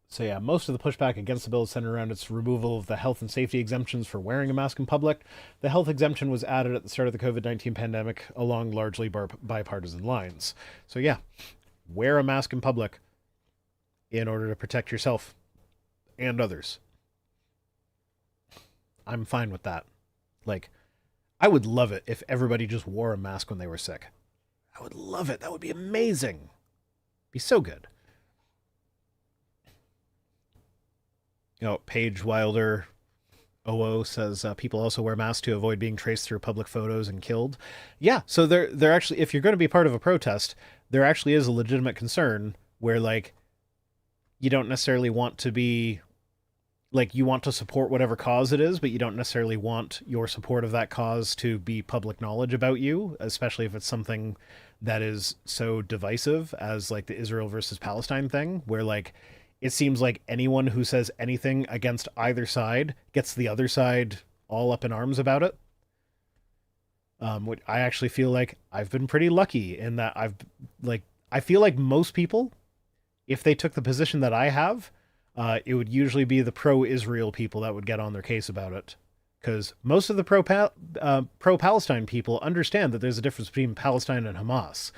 So yeah, most of the pushback against the bill is centered around its removal of the health and safety exemptions for wearing a mask in public. The health exemption was added at the start of the COVID-19 pandemic along largely bipartisan lines. So yeah, wear a mask in public in order to protect yourself and others. I'm fine with that. Like, I would love it if everybody just wore a mask when they were sick. I would love it. That would be amazing. Be so good. Paige Wilder 00 says people also wear masks to avoid being traced through public photos and killed. Yeah, so they're actually, if you're going to be part of a protest, there actually is a legitimate concern where like you don't necessarily want to be like, you want to support whatever cause it is, but you don't necessarily want your support of that cause to be public knowledge about you, especially if it's something that is so divisive as like the Israel versus Palestine thing, where like it seems like anyone who says anything against either side gets the other side all up in arms about it. Which I actually feel like I've been pretty lucky in that I feel like most people, if they took the position that I have, it would usually be the pro-Israel people that would get on their case about it. Because most of the pro-Palestine people understand that there's a difference between Palestine and Hamas.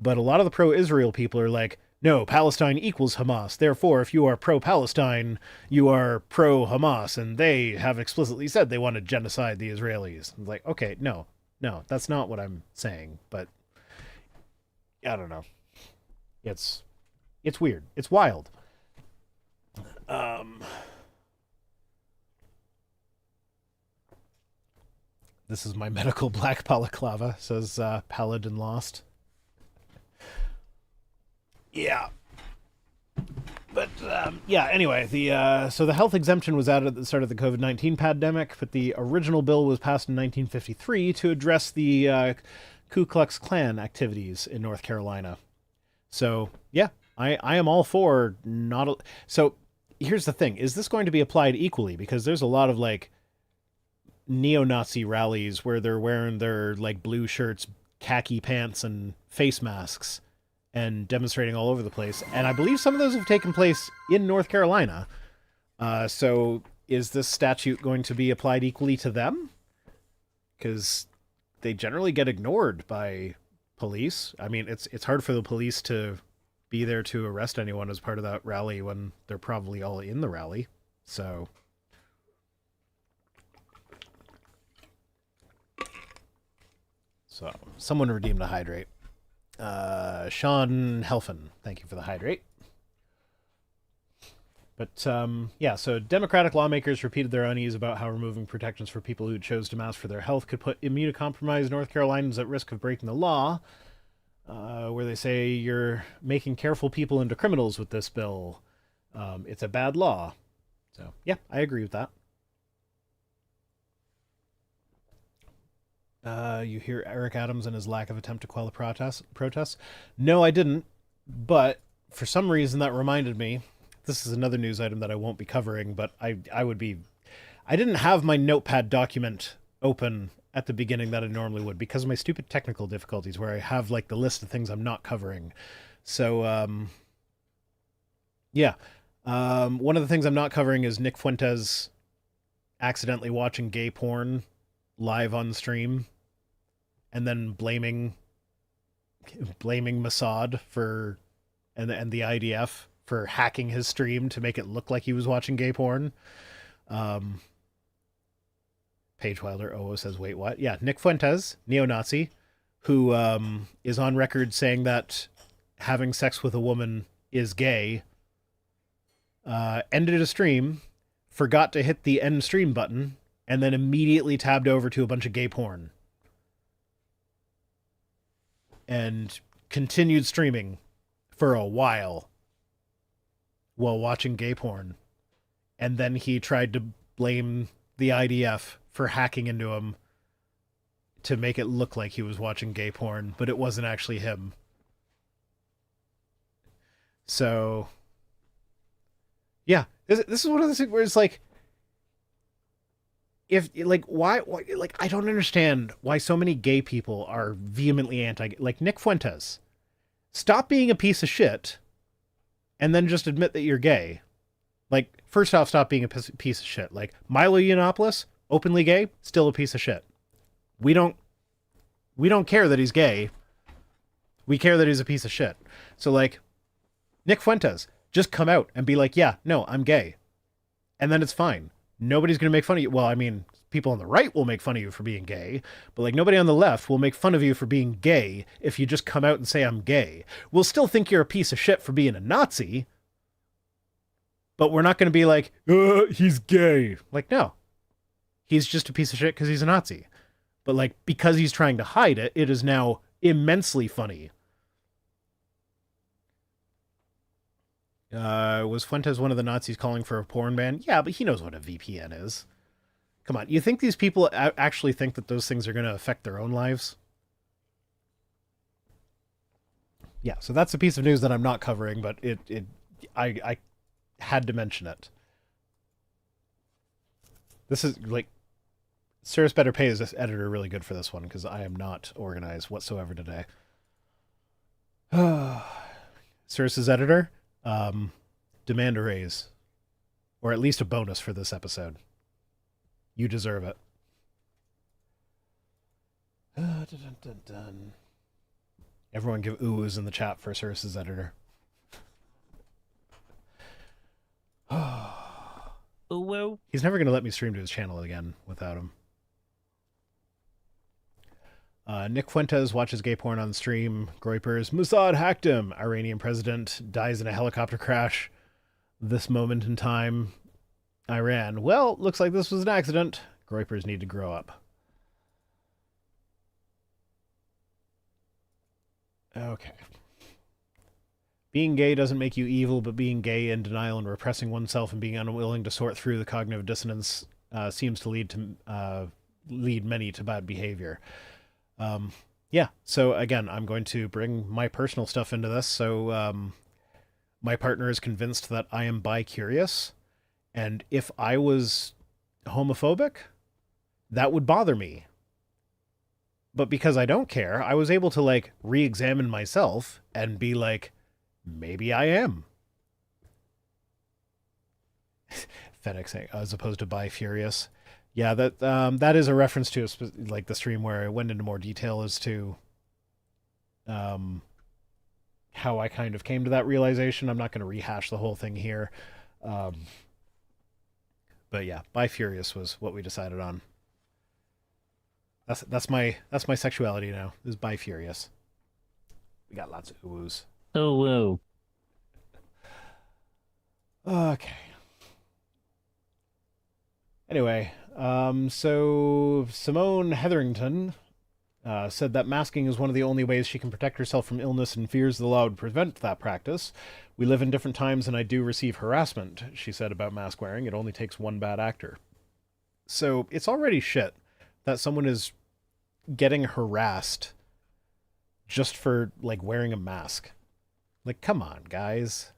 But a lot of the pro-Israel people are like, no, Palestine equals Hamas. Therefore, if you are pro-Palestine, you are pro-Hamas. And they have explicitly said they want to genocide the Israelis. I'm like, okay, no, that's not what I'm saying. But I don't know. It's weird. It's wild. This is my medical black balaclava, says Paladin Lost. Yeah. But yeah, anyway, so the health exemption was added at the start of the COVID-19 pandemic, but the original bill was passed in 1953 to address the Ku Klux Klan activities in North Carolina. So yeah, I am all for not. So here's the thing: is this going to be applied equally? Because there's a lot of like neo-Nazi rallies where they're wearing their like blue shirts, khaki pants, and face masks, and demonstrating all over the place. And I believe some of those have taken place in North Carolina. So is this statute going to be applied equally to them? Because they generally get ignored by police. I mean, it's hard for the police to be there to arrest anyone as part of that rally when they're probably all in the rally. So someone redeemed a hydrate. Sean Helfen, thank you for the hydrate. But yeah, so Democratic lawmakers repeated their unease about how removing protections for people who chose to mask for their health could put immunocompromised North Carolinians at risk of breaking the law, where they say you're making careful people into criminals with this bill. It's a bad law. So yeah, I agree with that. You hear Eric Adams and his lack of attempt to quell the protests? No, I didn't. But for some reason that reminded me, this is another news item that I won't be covering, but I didn't have my notepad document open at the beginning that I normally would because of my stupid technical difficulties where I have like the list of things I'm not covering. So Yeah. One of the things I'm not covering is Nick Fuentes accidentally watching gay porn live on stream and then blaming Mossad for and the IDF for hacking his stream to make it look like he was watching gay porn. Um, Paige Wilder says, "Wait, what?" Yeah, Nick Fuentes, neo-Nazi, who is on record saying that having sex with a woman is gay. Ended a stream, forgot to hit the end stream button, and then immediately tabbed over to a bunch of gay porn. And continued streaming for a while watching gay porn. And then he tried to blame the IDF for hacking into him to make it look like he was watching gay porn, but it wasn't actually him. So, yeah, this is one of those things where it's like, if like why like I don't understand why so many gay people are vehemently anti, like Nick Fuentes. Stop being a piece of shit and then just admit that you're gay. Like, first off, stop being a piece of shit. Like, Milo Yiannopoulos, openly gay, still a piece of shit. We don't care that he's gay. We care that he's a piece of shit. So, like, Nick Fuentes, just come out and be like, yeah, no, I'm gay. And then it's fine. Nobody's going to make fun of you. Well, I mean, people on the right will make fun of you for being gay, but like nobody on the left will make fun of you for being gay if you just come out and say I'm gay. We'll still think you're a piece of shit for being a Nazi, but we're not going to be like, he's gay. Like, no. He's just a piece of shit because he's a Nazi. But like, because he's trying to hide it, it is now immensely funny. Was Fuentes one of the Nazis calling for a porn ban? Yeah, but he knows what a VPN is. Come on, you think these people actually think that those things are going to affect their own lives? Yeah, so that's a piece of news that I'm not covering, but I had to mention it. This is like, Cyrus better pay his editor really good for this one, because I am not organized whatsoever today. Cyrus's editor, demand a raise. Or at least a bonus for this episode. You deserve it. Dun, dun, dun. Everyone give oohs in the chat for Cyrus's editor. Well, He's never going to let me stream to his channel again without him. Nick Fuentes watches gay porn on stream. Groypers, Mossad hacked him. Iranian president dies in a helicopter crash. This moment in time. Iran. Well, looks like this was an accident. Groypers need to grow up. Okay. Being gay doesn't make you evil, but being gay in denial and repressing oneself and being unwilling to sort through the cognitive dissonance seems to lead many to bad behavior. Yeah, so again, I'm going to bring my personal stuff into this. So my partner is convinced that I am bi-curious, and if I was homophobic, that would bother me. But because I don't care, I was able to like re-examine myself and be like, maybe I am. Fennec saying, as opposed to bi-furious. Yeah, that is a reference to like the stream where I went into more detail as to how I kind of came to that realization. I'm not going to rehash the whole thing here. But yeah, bi-furious was what we decided on. That's my sexuality now, is bi-furious. We got lots of oohs. oh well. Okay. Anyway, so Simone Hetherington said that masking is one of the only ways she can protect herself from illness and fears the law would prevent that practice. We live in different times and I do receive harassment, she said about mask wearing. It only takes one bad actor. So it's already shit that someone is getting harassed just for like wearing a mask. Like, come on, guys.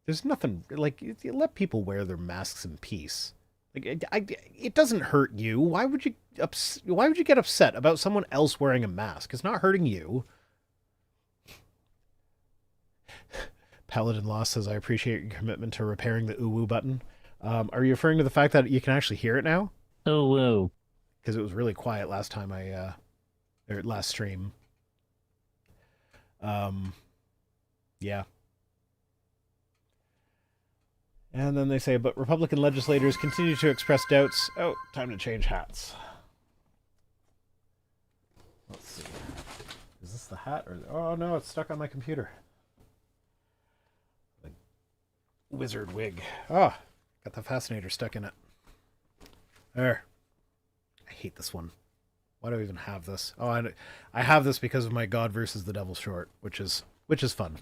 There's nothing, like, let people wear their masks in peace. Like, it doesn't hurt you. Why would you get upset about someone else wearing a mask? It's not hurting you. Paladin Lost says, I appreciate your commitment to repairing the uwu button. Are you referring to the fact that you can actually hear it now? Oh, whoa. Because it was really quiet last time or last stream. Yeah. And then they say, but Republican legislators continue to express doubts. Oh, time to change hats. Let's see. Is this the hat? Or oh no, it's stuck on my computer. The wizard wig. Oh, got the fascinator stuck in it. There. I hate this one. Why do I even have this? Oh, I have this because of my God versus the Devil short, which is fun.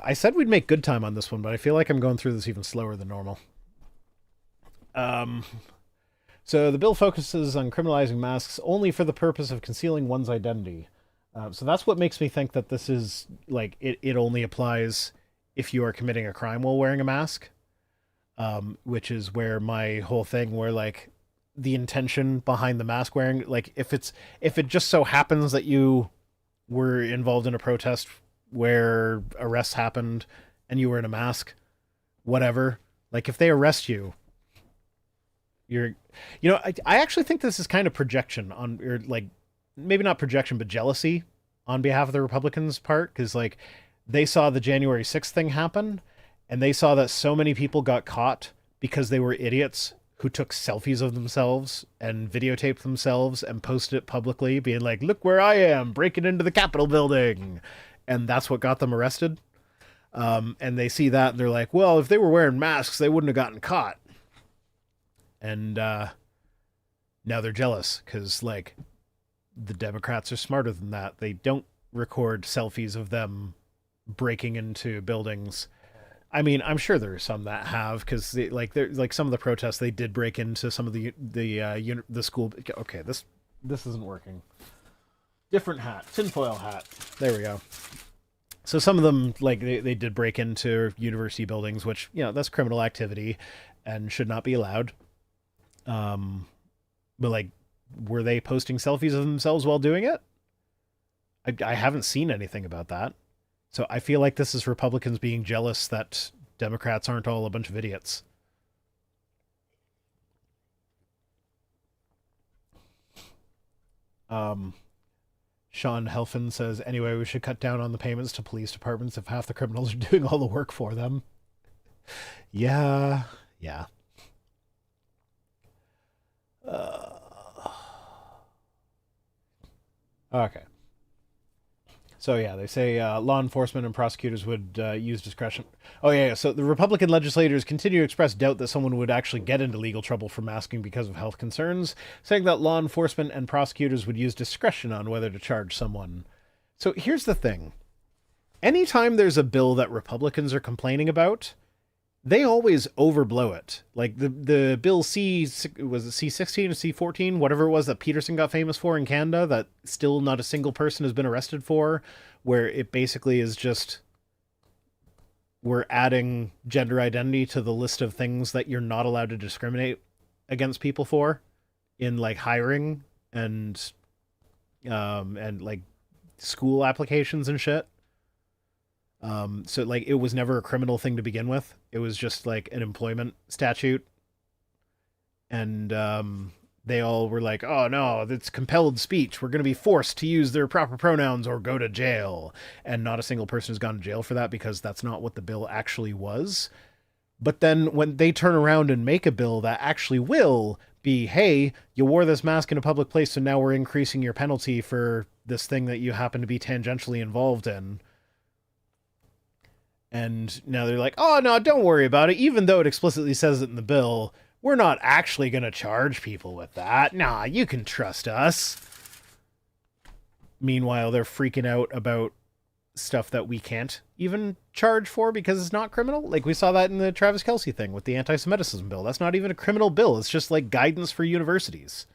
I said we'd make good time on this one, but I feel like I'm going through this even slower than normal. So the bill focuses on criminalizing masks only for the purpose of concealing one's identity. So that's what makes me think that this is, like, it only applies if you are committing a crime while wearing a mask. Which is where my whole thing where, like, the intention behind the mask wearing, like, if it just so happens that you were involved in a protest where arrests happened and you were in a mask, whatever, like, if they arrest you, I actually think this is kind of projection on, or like, maybe not projection, but jealousy on behalf of the Republicans' part, because, like, they saw the January 6th thing happen, and they saw that so many people got caught because they were idiots who took selfies of themselves and videotaped themselves and posted it publicly, being like, look where I am, breaking into the Capitol building. And that's what got them arrested. And they see that, and they're like, well, if they were wearing masks, they wouldn't have gotten caught. And now they're jealous because, like, the Democrats are smarter than that. They don't record selfies of them breaking into buildings. I mean, I'm sure there are some that have, because like some of the protests, they did break into some of the school. Okay, this isn't working. Different hat, tinfoil hat. There we go. So some of them, like, they did break into university buildings, which, that's criminal activity and should not be allowed. But, like, were they posting selfies of themselves while doing it? I haven't seen anything about that. So I feel like this is Republicans being jealous that Democrats aren't all a bunch of idiots. Sean Helfin says, anyway, we should cut down on the payments to police departments if half the criminals are doing all the work for them. Yeah. Okay. So, yeah, they say law enforcement and prosecutors would use discretion. Oh, yeah. So the Republican legislators continue to express doubt that someone would actually get into legal trouble for masking because of health concerns, saying that law enforcement and prosecutors would use discretion on whether to charge someone. So here's the thing. Anytime there's a bill that Republicans are complaining about, they always overblow it. Like the bill was it C16 or C14, whatever it was that Peterson got famous for in Canada, that still not a single person has been arrested for, where it basically is just, we're adding gender identity to the list of things that you're not allowed to discriminate against people for in, like, hiring and like school applications and shit. So, like, it was never a criminal thing to begin with. It was just, like, an employment statute. And they all were like, oh, no, it's compelled speech. We're going to be forced to use their proper pronouns or go to jail. And not a single person has gone to jail for that, because that's not what the bill actually was. But then when they turn around and make a bill that actually will be, hey, you wore this mask in a public place, so now we're increasing your penalty for this thing that you happen to be tangentially involved in. And now they're like, oh, no, don't worry about it. Even though it explicitly says it in the bill, we're not actually going to charge people with that. Nah, you can trust us. Meanwhile, they're freaking out about stuff that we can't even charge for because it's not criminal. Like, we saw that in the Travis Kelce thing with the anti-Semitism bill. That's not even a criminal bill. It's just, like, guidance for universities.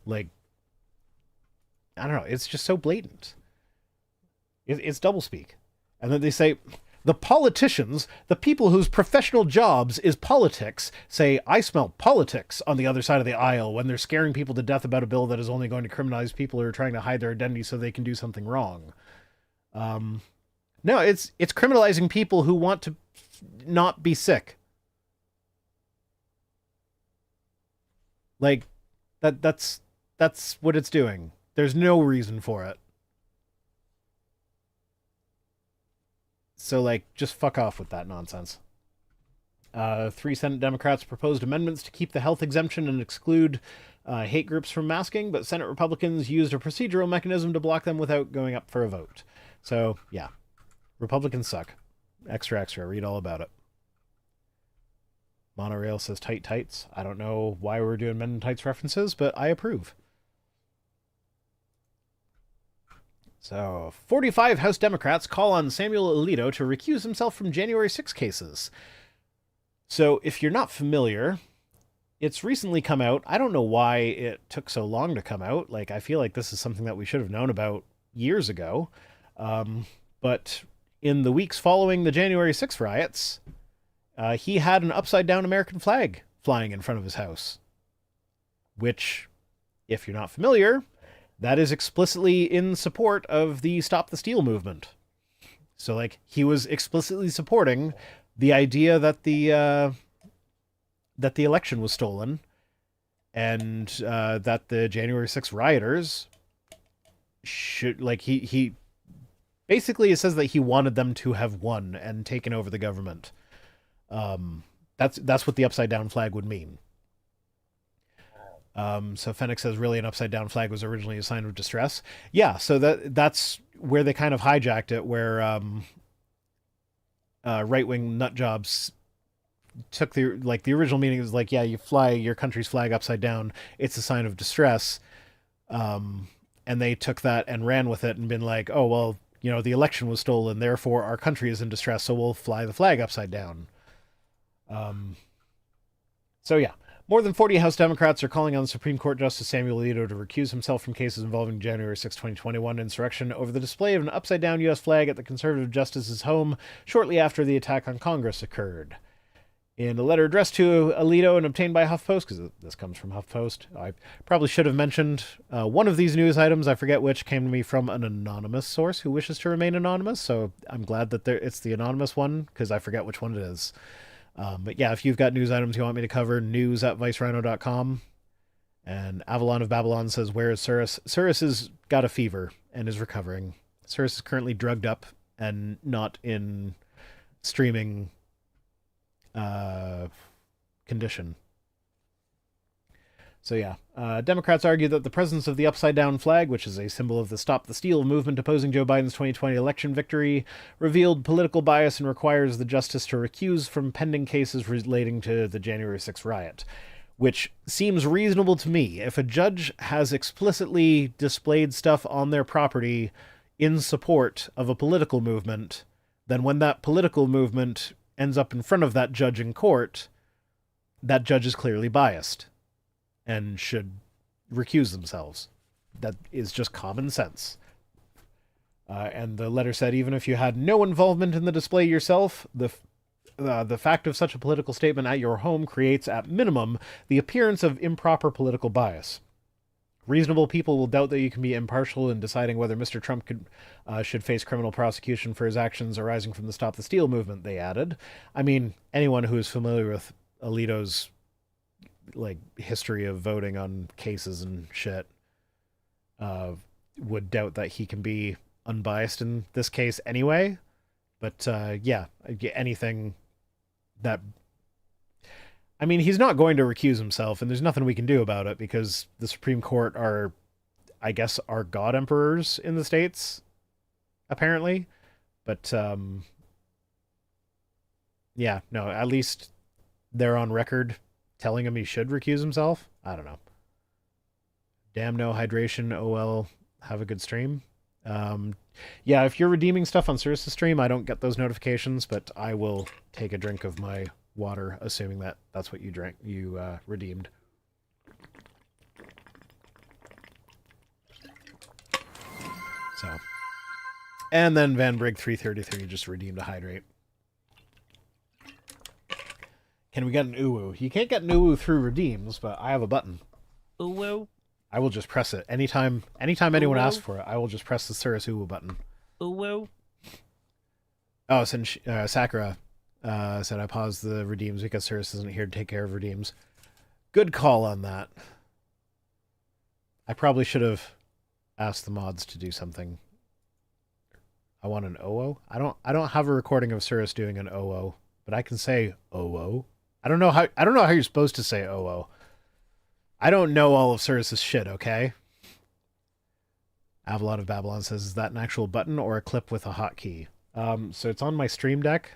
Like, I don't know. It's just so blatant. It's doublespeak. And then they say, the politicians, the people whose professional jobs is politics, say, I smell politics on the other side of the aisle when they're scaring people to death about a bill that is only going to criminalize people who are trying to hide their identity so they can do something wrong. No, it's criminalizing people who want to not be sick. Like that's what it's doing. There's no reason for it. So like just fuck off with that nonsense. 3 Senate Democrats proposed amendments to keep the health exemption and exclude hate groups from masking, but Senate Republicans used a procedural mechanism to block them without going up for a vote. So, yeah. Republicans suck. Extra, extra. Read all about it. Monorail says tight tights. I don't know why we're doing men in tights references, but I approve. So, 45 House Democrats call on Samuel Alito to recuse himself from January 6 cases. So, if you're not familiar, it's recently come out. I don't know why it took so long to come out. Like, I feel like this is something that we should have known about years ago. But in the weeks following the January 6 riots, he had an upside-down American flag flying in front of his house. Which, if you're not familiar, that is explicitly in support of the Stop the Steal movement. So, like, he was explicitly supporting the idea that the election was stolen, and that the January 6 rioters should, like, he basically, it says that he wanted them to have won and taken over the government. That's what the upside down flag would mean. So Fennec says, really, an upside down flag was originally a sign of distress. Yeah, so that's where they kind of hijacked it, where right-wing nut jobs took the original meaning is like, yeah, you fly your country's flag upside down, it's a sign of distress. And they took that and ran with it and been like, oh, well, you know, the election was stolen, therefore our country is in distress, so we'll fly the flag upside down. So yeah, more than 40 House Democrats are calling on Supreme Court Justice Samuel Alito to recuse himself from cases involving January 6, 2021 insurrection over the display of an upside-down U.S. flag at the conservative justice's home shortly after the attack on Congress occurred. In a letter addressed to Alito and obtained by HuffPost, because this comes from HuffPost, I probably should have mentioned one of these news items, I forget which, came to me from an anonymous source who wishes to remain anonymous, so I'm glad that it's the anonymous one, because I forget which one it is. But yeah, if you've got news items you want me to cover, news@vicerhino.com. And Avalon of Babylon says, where is Cyrus? Cyrus has got a fever and is recovering. Cyrus is currently drugged up and not in streaming condition. So yeah, Democrats argue that the presence of the upside-down flag, which is a symbol of the Stop the Steal movement opposing Joe Biden's 2020 election victory, revealed political bias and requires the justice to recuse from pending cases relating to the January 6 riot, which seems reasonable to me. If a judge has explicitly displayed stuff on their property in support of a political movement, then when that political movement ends up in front of that judge in court, that judge is clearly biased and should recuse themselves. That is just common sense. And the letter said, even if you had no involvement in the display yourself, the fact of such a political statement at your home creates, at minimum, the appearance of improper political bias. Reasonable people will doubt that you can be impartial in deciding whether Mr. Trump should face criminal prosecution for his actions arising from the Stop the Steal movement, they added. I mean, anyone who is familiar with Alito's history of voting on cases and shit would doubt that he can be unbiased in this case anyway. But yeah, anything that... I mean, he's not going to recuse himself, and there's nothing we can do about it because the Supreme Court are god emperors in the States, apparently. But yeah, no, at least they're on record telling him he should recuse himself. I don't know. Damn no hydration. Oh well, have a good stream. Yeah, if you're redeeming stuff on Cirrus' stream, I don't get those notifications, but I will take a drink of my water, assuming that that's what you redeemed. So, and then Van Brig 333 just redeemed a hydrate. Can we get an uwu? You can't get an uwu through redeems, but I have a button. Uwu. I will just press it anytime anyone asks for it. I will just press the Cirrus uwu button. Uwu. Oh, since Sakura said I paused the redeems because Cirrus isn't here to take care of redeems. Good call on that. I probably should have asked the mods to do something. I want an OO. I don't have a recording of Cirrus doing an OO, but I can say OO. I don't know how you're supposed to say OO. I don't know all of Cirrus's shit, okay? Avalon of Babylon says, is that an actual button or a clip with a hotkey? So it's on my stream deck.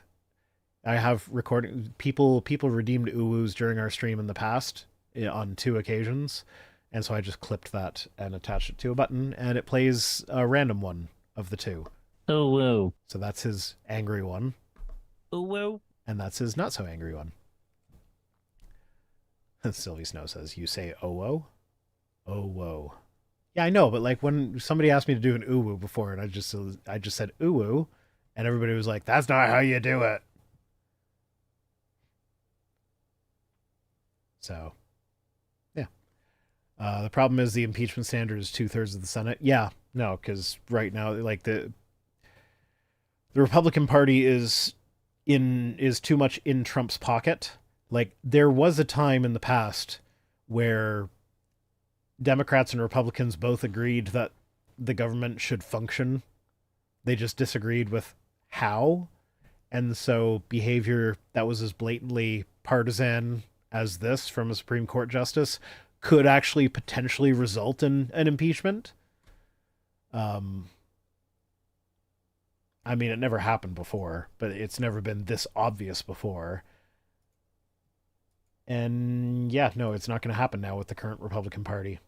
I have recording people redeemed uwus during our stream in the past on 2 occasions, and so I just clipped that and attached it to a button, and it plays a random one of the 2. Oh, whoa. So that's his angry one. Oh, whoa. And that's his not so angry one. Sylvie Snow says, you say oh whoa? Oh whoa. Yeah, I know, but like when somebody asked me to do an uwu before, and I just said uwu, and everybody was like, that's not how you do it. So, yeah. The problem is the impeachment standard is 2/3 of the Senate. Yeah, no, because right now, like the Republican Party is too much in Trump's pocket. Like there was a time in the past where Democrats and Republicans both agreed that the government should function. They just disagreed with how. And so behavior that was as blatantly partisan as this from a Supreme Court justice could actually potentially result in an impeachment. I mean, it never happened before, but it's never been this obvious before. And yeah, no, it's not going to happen now with the current Republican Party.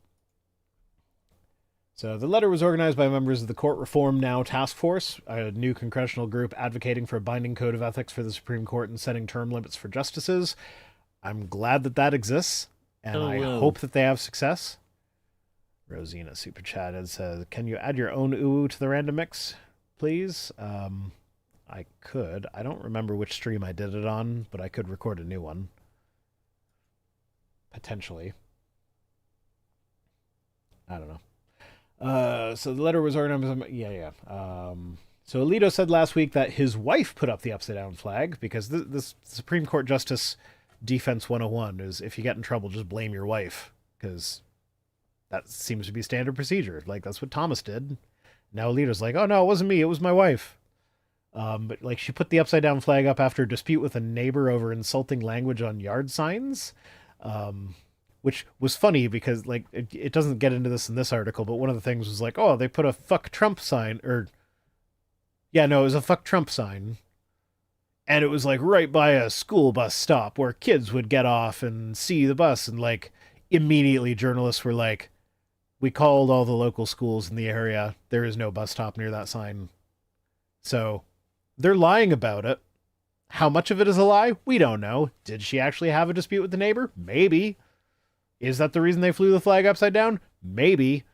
So the letter was organized by members of the Court Reform Now Task Force, a new congressional group advocating for a binding code of ethics for the Supreme Court and setting term limits for justices. I'm glad that that exists, and I hope that they have success. Rosina Super Chatted says, can you add your own uwu to the random mix, please? I could. I don't remember which stream I did it on, but I could record a new one. Potentially. I don't know. So the letter was organized. Yeah. So Alito said last week that his wife put up the upside down flag because this Supreme Court Justice Defense 101 is if you get in trouble, just blame your wife because that seems to be standard procedure. Like that's what Thomas did. Now Alito's like, oh no, it wasn't me, it was my wife. But like she put the upside down flag up after a dispute with a neighbor over insulting language on yard signs. Which was funny because like it doesn't get into this in this article, but one of the things was like, oh, they put a fuck Trump sign it was a fuck Trump sign. And it was like right by a school bus stop where kids would get off and see the bus. And like immediately journalists were like, we called all the local schools in the area. There is no bus stop near that sign. So they're lying about it. How much of it is a lie? We don't know. Did she actually have a dispute with the neighbor? Maybe. Is that the reason they flew the flag upside down? Maybe.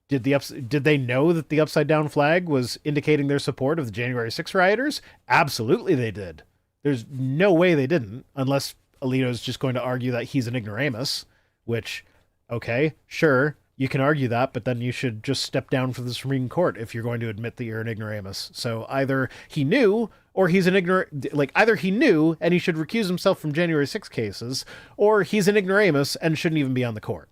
Did they know that the upside down flag was indicating their support of the January 6th rioters? Absolutely they did. There's no way they didn't, unless Alito's just going to argue that he's an ignoramus, which, okay, sure, you can argue that, but then you should just step down from the Supreme Court if you're going to admit that you're an ignoramus. So either he knew, or he's an either he knew and he should recuse himself from January 6 cases, or he's an ignoramus and shouldn't even be on the court.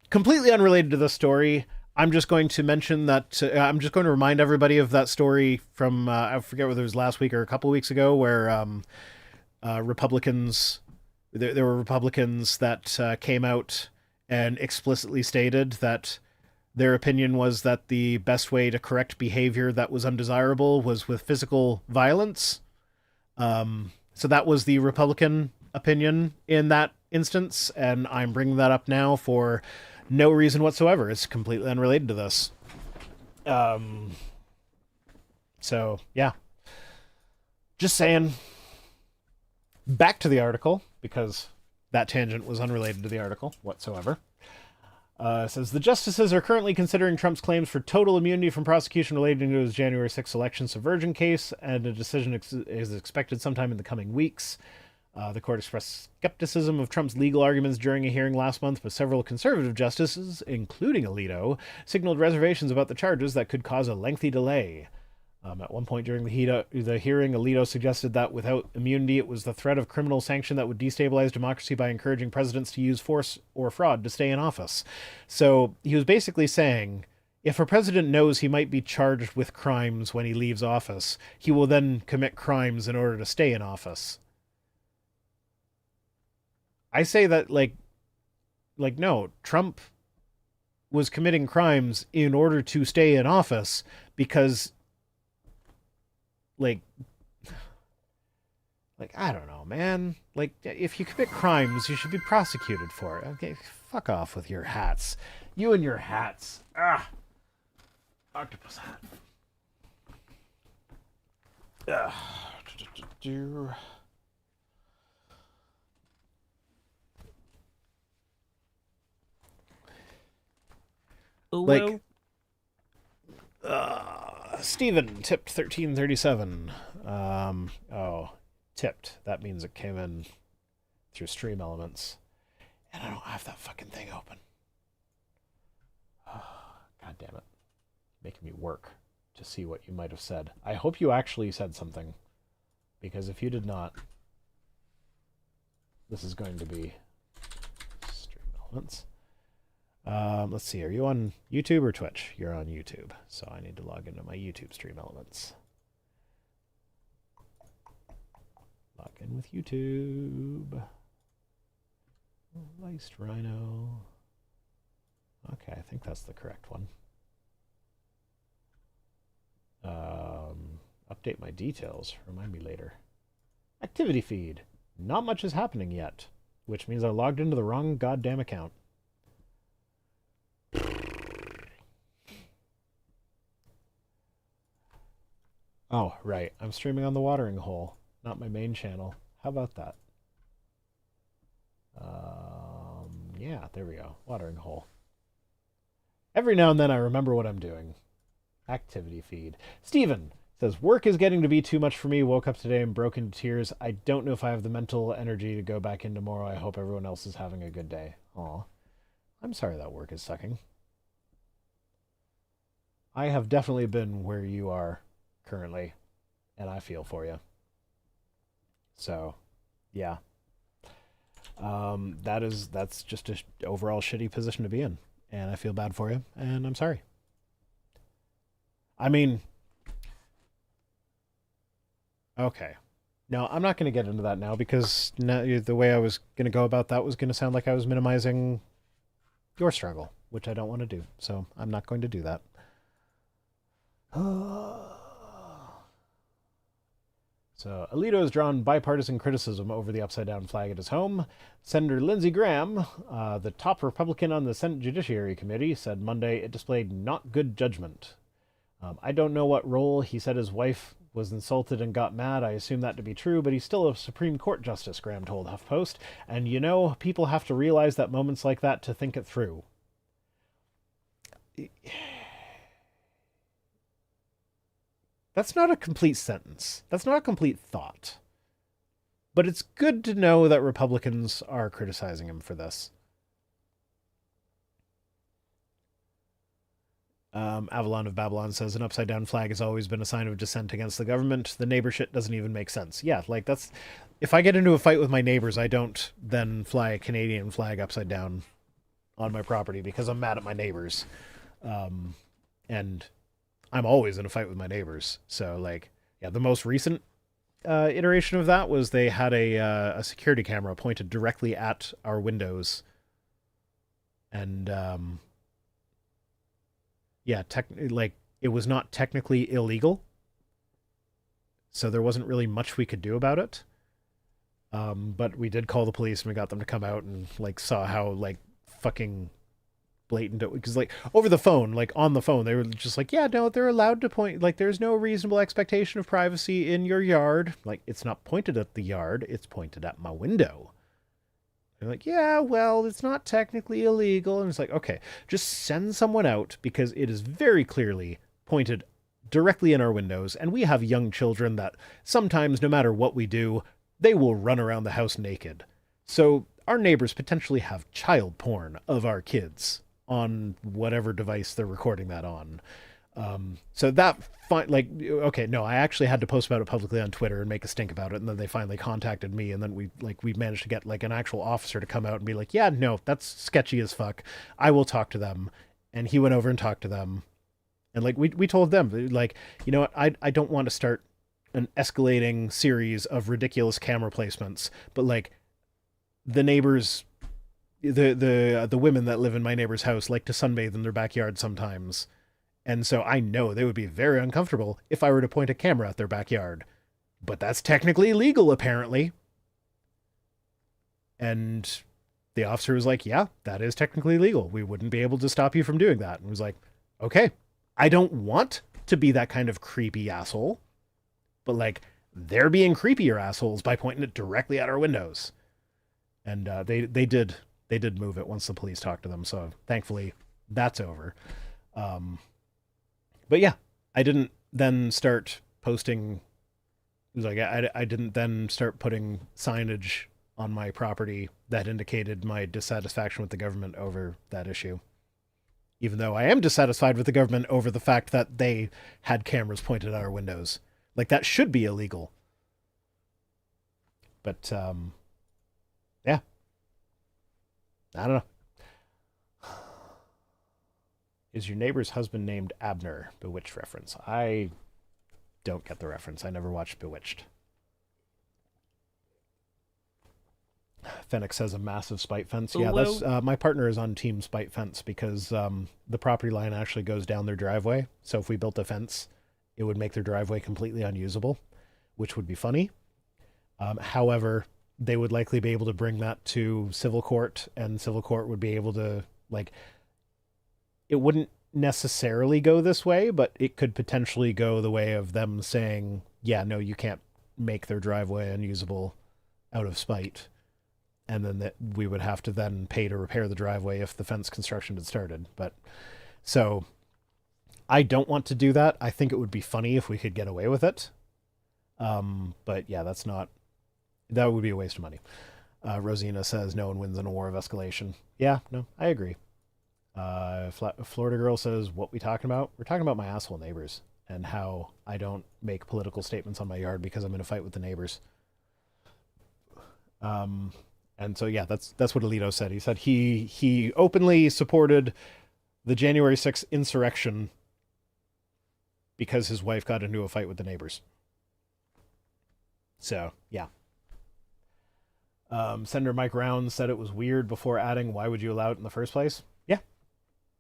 Completely unrelated to this story, I'm just going to mention that, I'm just going to remind everybody of that story from, I forget whether it was last week or a couple of weeks ago, where Republicans, there were Republicans that came out and explicitly stated that their opinion was that the best way to correct behavior that was undesirable was with physical violence. So that was the Republican opinion in that instance, and I'm bringing that up now for no reason whatsoever. It's completely unrelated to this. So, yeah. Just saying. Back to the article, because that tangent was unrelated to the article whatsoever. It says, the justices are currently considering Trump's claims for total immunity from prosecution relating to his January 6th election subversion case, and a decision is expected sometime in the coming weeks. The court expressed skepticism of Trump's legal arguments during a hearing last month, but several conservative justices, including Alito, signaled reservations about the charges that could cause a lengthy delay. At one point during the hearing, Alito suggested that without immunity, it was the threat of criminal sanction that would destabilize democracy by encouraging presidents to use force or fraud to stay in office. So he was basically saying, if a president knows he might be charged with crimes when he leaves office, he will then commit crimes in order to stay in office. I say that no, Trump was committing crimes in order to stay in office because like I don't know, man. Like, if you commit crimes, you should be prosecuted for it. Okay, fuck off with your hats. You and your hats. Ah, octopus hat. Like, Steven tipped 1337. Tipped. That means it came in through Stream Elements. And I don't have that fucking thing open. God damn it. Making me work to see what you might have said. I hope you actually said something. Because if you did not, this is going to be Stream Elements. Let's see. Are you on YouTube or Twitch? You're on YouTube. So I need to log into my YouTube Stream Elements. Log in with YouTube. Laced Rhino. Okay, I think that's the correct one. Update my details. Remind me later. Activity feed. Not much is happening yet, which means I logged into the wrong goddamn account. Oh, right. I'm streaming on the watering hole, not my main channel. How about that? Yeah, there we go. Watering hole. Every now and then I remember what I'm doing. Activity feed. Steven says, work is getting to be too much for me. Woke up today and broke into tears. I don't know if I have the mental energy to go back in tomorrow. I hope everyone else is having a good day. Aw. I'm sorry that work is sucking. I have definitely been where you are currently, and I feel for you. So, yeah. That's just a overall shitty position to be in, and I feel bad for you, and I'm sorry. I mean, okay. No, I'm not going to get into that now because the way I was going to go about that was going to sound like I was minimizing your struggle, which I don't want to do. So I'm not going to do that. So Alito has drawn bipartisan criticism over the upside-down flag at his home. Senator Lindsey Graham, the top Republican on the Senate Judiciary Committee, said Monday it displayed not good judgment. I don't know what role. He said his wife was insulted and got mad. I assume that to be true, but he's still a Supreme Court justice, Graham told HuffPost. And you know, people have to realize that moments like that to think it through. That's not a complete sentence. That's not a complete thought. But it's good to know that Republicans are criticizing him for this. Avalon of Babylon says an upside-down flag has always been a sign of dissent against the government. The neighbor shit doesn't even make sense. Yeah, like that's... If I get into a fight with my neighbors, I don't then fly a Canadian flag upside down on my property because I'm mad at my neighbors. And I'm always in a fight with my neighbors. So, like, yeah, the most recent iteration of that was they had a security camera pointed directly at our windows. And, yeah, it was not technically illegal. So there wasn't really much we could do about it. But we did call the police and we got them to come out and, like, saw how, like, fucking blatant it was. Because, like, over the phone, like, on the phone, they were just like, yeah, no, they're allowed to point, like, there's no reasonable expectation of privacy in your yard. Like, it's not pointed at the yard, it's pointed at my window. They're like, yeah, well, it's not technically illegal. And it's like, okay, just send someone out because it is very clearly pointed directly in our windows. And we have young children that sometimes, no matter what we do, they will run around the house naked. So our neighbors potentially have child porn of our kids on whatever device they're recording that on. So that like, okay, no, I actually had to post about it publicly on Twitter and make a stink about it, and then they finally contacted me, and then we managed to get like an actual officer to come out and be like, yeah, no, that's sketchy as fuck. I will talk to them. And he went over and talked to them, and like we told them, like, you know what, I don't want to start an escalating series of ridiculous camera placements, but like the neighbors, the women that live in my neighbor's house like to sunbathe in their backyard sometimes. And so I know they would be very uncomfortable if I were to point a camera at their backyard. But that's technically illegal, apparently. And the officer was like, yeah, that is technically legal. We wouldn't be able to stop you from doing that. And was like, okay, I don't want to be that kind of creepy asshole. But like, they're being creepier assholes by pointing it directly at our windows. And they did move it once the police talked to them. So thankfully, that's over. But yeah, I didn't then start posting, like I didn't then start putting signage on my property that indicated my dissatisfaction with the government over that issue. Even though I am dissatisfied with the government over the fact that they had cameras pointed at our windows. Like, that should be illegal. But, yeah. I don't know. Is your neighbor's husband named Abner? Bewitched reference. I don't get the reference. I never watched Bewitched. Fennec says a massive spite fence. Yeah, that's my partner is on team spite fence because the property line actually goes down their driveway. So if we built a fence, it would make their driveway completely unusable, which would be funny. However, they would likely be able to bring that to civil court, and civil court would be able to, like, it wouldn't necessarily go this way, but it could potentially go the way of them saying, yeah, no, you can't make their driveway unusable out of spite. And then that we would have to then pay to repair the driveway if the fence construction had started. But so I don't want to do that. I think it would be funny if we could get away with it. But yeah, that would be a waste of money. Rosina says no one wins in a war of escalation. Yeah, no, I agree. Florida Girl says, what we talking about? We're talking about my asshole neighbors and how I don't make political statements on my yard because I'm in a fight with the neighbors. And so, yeah, that's what Alito said. He said he openly supported the January 6th insurrection because his wife got into a fight with the neighbors. So, yeah. Senator Mike Rounds said it was weird before adding, why would you allow it in the first place? Yeah.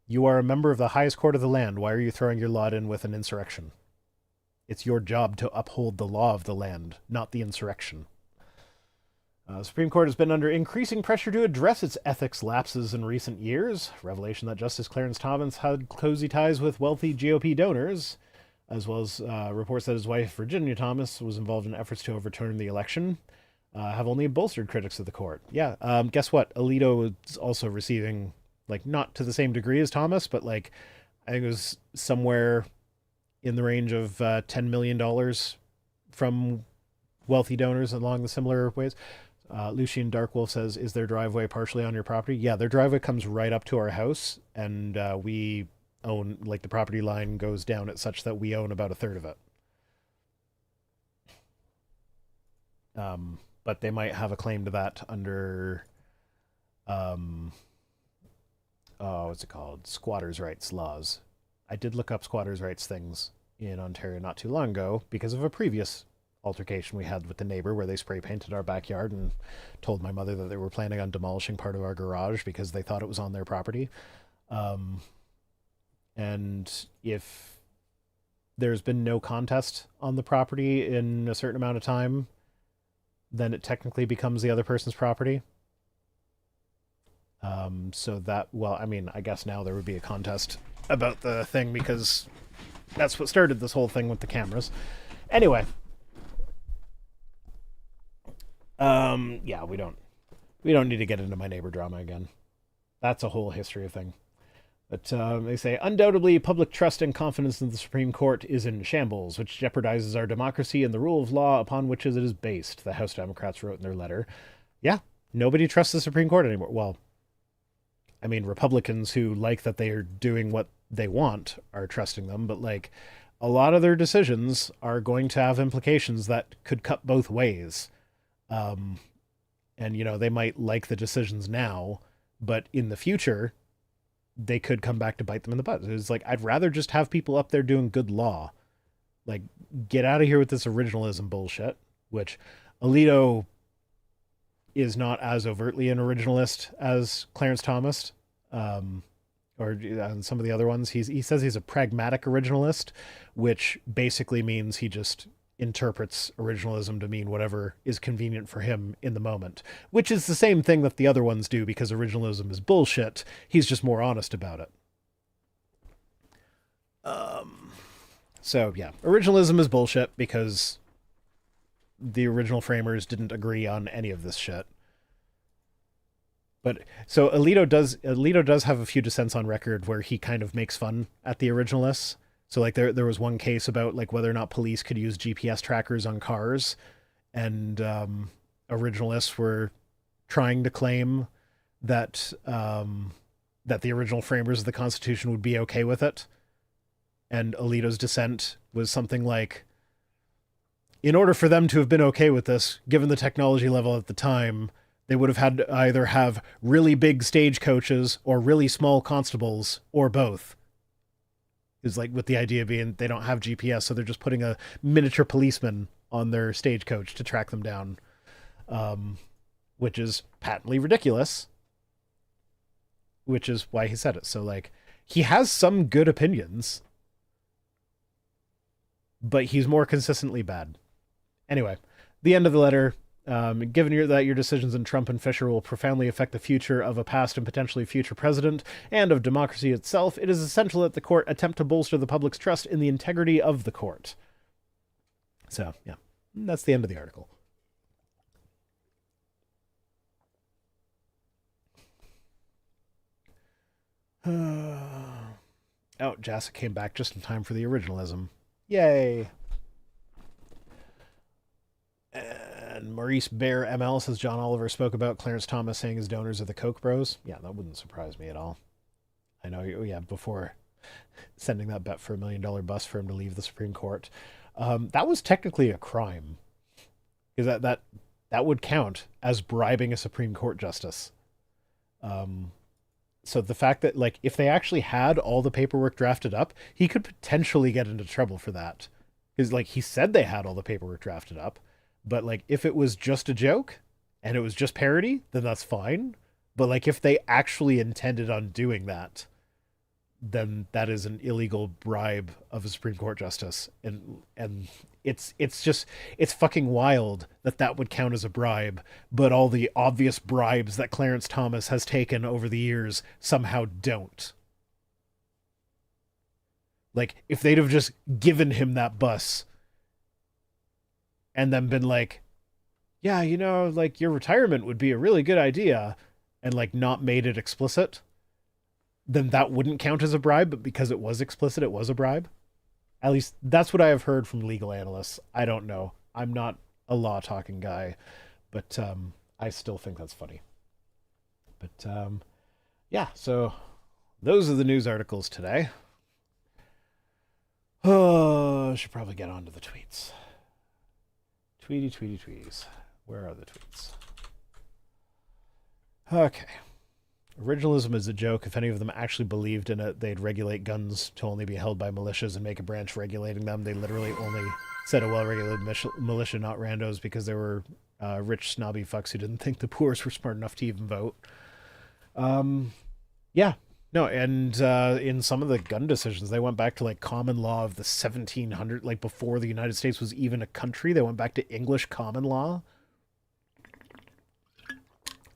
You are a member of the highest court of the land. Why are you throwing your lot in with an insurrection? It's your job to uphold the law of the land, not the insurrection. The Supreme Court has been under increasing pressure to address its ethics lapses in recent years. Revelation that Justice Clarence Thomas had cozy ties with wealthy GOP donors, as well as reports that his wife, Virginia Thomas, was involved in efforts to overturn the election, have only bolstered critics of the court. Yeah, guess what? Alito is also receiving, like, not to the same degree as Thomas, but, like, I think it was somewhere in the range of $10 million from wealthy donors along the similar ways. Lucian Darkwolf says, is their driveway partially on your property? Yeah, their driveway comes right up to our house, and we own, like, the property line goes down at such that we own about a third of it. But they might have a claim to that under, what's it called? Squatters' rights laws. I did look up squatters' rights things in Ontario not too long ago because of a previous altercation we had with the neighbor where they spray painted our backyard and told my mother that they were planning on demolishing part of our garage because they thought it was on their property. And if there's been no contest on the property in a certain amount of time, then it technically becomes the other person's property. So that, well, I mean, I guess now there would be a contest about the thing because that's what started this whole thing with the cameras. Anyway. Yeah, we don't need to get into my neighbor drama again. That's a whole history of thing. But they say, undoubtedly, public trust and confidence in the Supreme Court is in shambles, which jeopardizes our democracy and the rule of law upon which it is based, the House Democrats wrote in their letter. Yeah, nobody trusts the Supreme Court anymore. Well, I mean, Republicans who like that they are doing what they want are trusting them, but like a lot of their decisions are going to have implications that could cut both ways. And you know, they might like the decisions now, but in the future they could come back to bite them in the butt. It's like, I'd rather just have people up there doing good law. Like, get out of here with this originalism bullshit, which Alito is not as overtly an originalist as Clarence Thomas, or some of the other ones. He says he's a pragmatic originalist, which basically means he just interprets originalism to mean whatever is convenient for him in the moment, which is the same thing that the other ones do, because originalism is bullshit. He's just more honest about it. So yeah, originalism is bullshit because the original framers didn't agree on any of this shit. But so Alito does have a few dissents on record where he kind of makes fun at the originalists. So like there was one case about like whether or not police could use GPS trackers on cars, and originalists were trying to claim that that the original framers of the Constitution would be okay with it. And Alito's dissent was something like, in order for them to have been okay with this, given the technology level at the time, they would have had to either have really big stagecoaches or really small constables, or both. Is like, with the idea being they don't have GPS, so they're just putting a miniature policeman on their stagecoach to track them down, which is patently ridiculous, which is why he said it. So like, he has some good opinions, but he's more consistently bad. Anyway, the end of the letter. Given that your decisions in Trump and Fisher will profoundly affect the future of a past and potentially future president and of democracy itself, it is essential that the court attempt to bolster the public's trust in the integrity of the court. So, yeah, that's the end of the article. Oh, Jassa came back just in time for the originalism. Yay! And Maurice Bear ML says John Oliver spoke about Clarence Thomas saying his donors are the Koch bros. Yeah, that wouldn't surprise me at all. I know, yeah, before sending that bet for $1 million bus for him to leave the Supreme Court. That was technically a crime. Because that would count as bribing a Supreme Court justice. So the fact that, like, if they actually had all the paperwork drafted up, he could potentially get into trouble for that. Because, like, he said they had all the paperwork drafted up. But, like, if it was just a joke and it was just parody, then that's fine. But, like, if they actually intended on doing that, then that is an illegal bribe of a Supreme Court justice. And it's fucking wild that would count as a bribe, but all the obvious bribes that Clarence Thomas has taken over the years somehow don't. Like, if they'd have just given him that bus and then been like, yeah, you know, like, your retirement would be a really good idea, and, like, not made it explicit, then that wouldn't count as a bribe, but because it was explicit, it was a bribe. At least that's what I have heard from legal analysts. I don't know. I'm not a law talking guy, but I still think that's funny. But yeah, so those are the news articles today. Oh, I should probably get on to the tweets. Tweeties. Where are the tweets? Okay. Originalism is a joke. If any of them actually believed in it, they'd regulate guns to only be held by militias and make a branch regulating them. They literally only said a well-regulated militia, not randos, because they were rich, snobby fucks who didn't think the poors were smart enough to even vote. Yeah. No, and in some of the gun decisions, they went back to, like, common law of the 1700s, like, before the United States was even a country. They went back to English common law.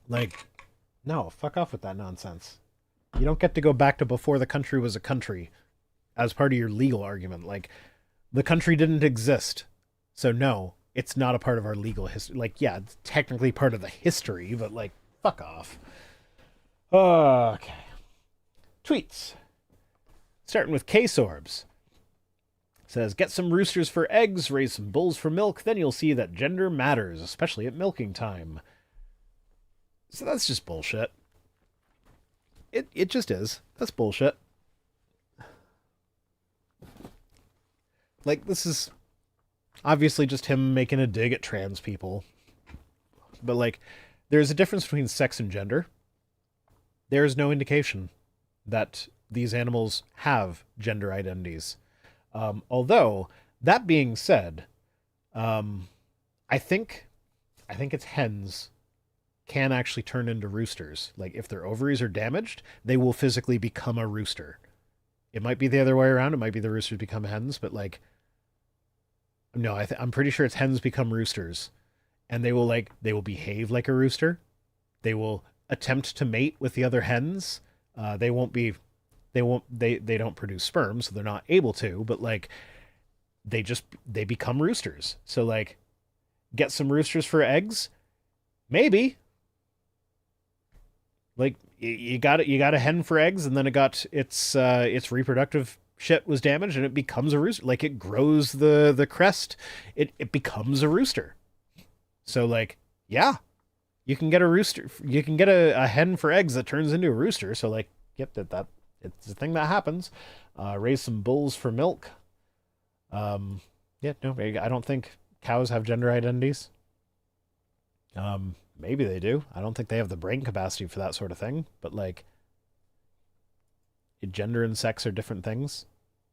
Like, no, fuck off with that nonsense. You don't get to go back to before the country was a country as part of your legal argument. Like, the country didn't exist. So no, it's not a part of our legal history. Like, yeah, it's technically part of the history, but, like, fuck off. Okay. Tweets. Starting with K-Sorbs. Says, get some roosters for eggs, raise some bulls for milk, then you'll see that gender matters, especially at milking time. So that's just bullshit. It just is. That's bullshit. Like, this is obviously just him making a dig at trans people. But, like, there's a difference between sex and gender. There is no indication that these animals have gender identities. Although, that being said, I think it's hens can actually turn into roosters. Like, if their ovaries are damaged, they will physically become a rooster. It might be the other way around. It might be the roosters become hens, but like, no, I'm pretty sure it's hens become roosters, and they will behave like a rooster. They will attempt to mate with the other hens. They won't be, they don't produce sperm, so they're not able to. But like, they become roosters. So like, get some roosters for eggs, maybe. Like you got a hen for eggs, and then it got its reproductive shit was damaged, and it becomes a rooster. Like it grows the crest, it becomes a rooster. So like, yeah, you can get a rooster. You can get a hen for eggs that turns into a rooster. So like, yep, that it's a thing that happens. Raise some bulls for milk. Yeah, no, I don't think cows have gender identities. Maybe they do. I don't think they have the brain capacity for that sort of thing. But like, gender and sex are different things.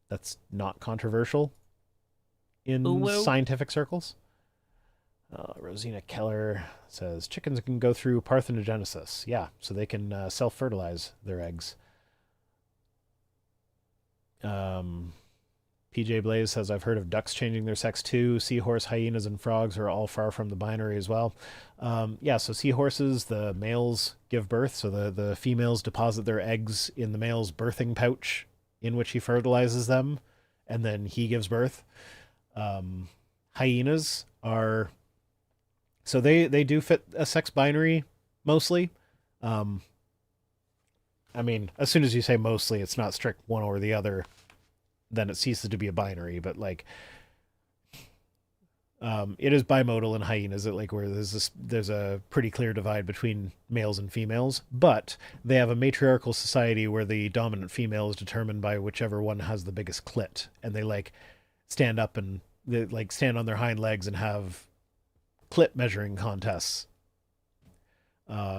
That's not controversial in scientific circles. Rosina Keller says chickens can go through parthenogenesis. Yeah, so they can self-fertilize their eggs. PJ Blaze says, I've heard of ducks changing their sex too. Seahorse, hyenas, and frogs are all far from the binary as well. Yeah, so seahorses, the males give birth, so the females deposit their eggs in the male's birthing pouch in which he fertilizes them, and then he gives birth. Hyenas are... So they do fit a sex binary, mostly. I mean, as soon as you say mostly, it's not strict one or the other, then it ceases to be a binary. But like, it is bimodal in hyenas, like where there's a pretty clear divide between males and females. But they have a matriarchal society where the dominant female is determined by whichever one has the biggest clit, and they like stand up and they like stand on their hind legs and have clit measuring contests.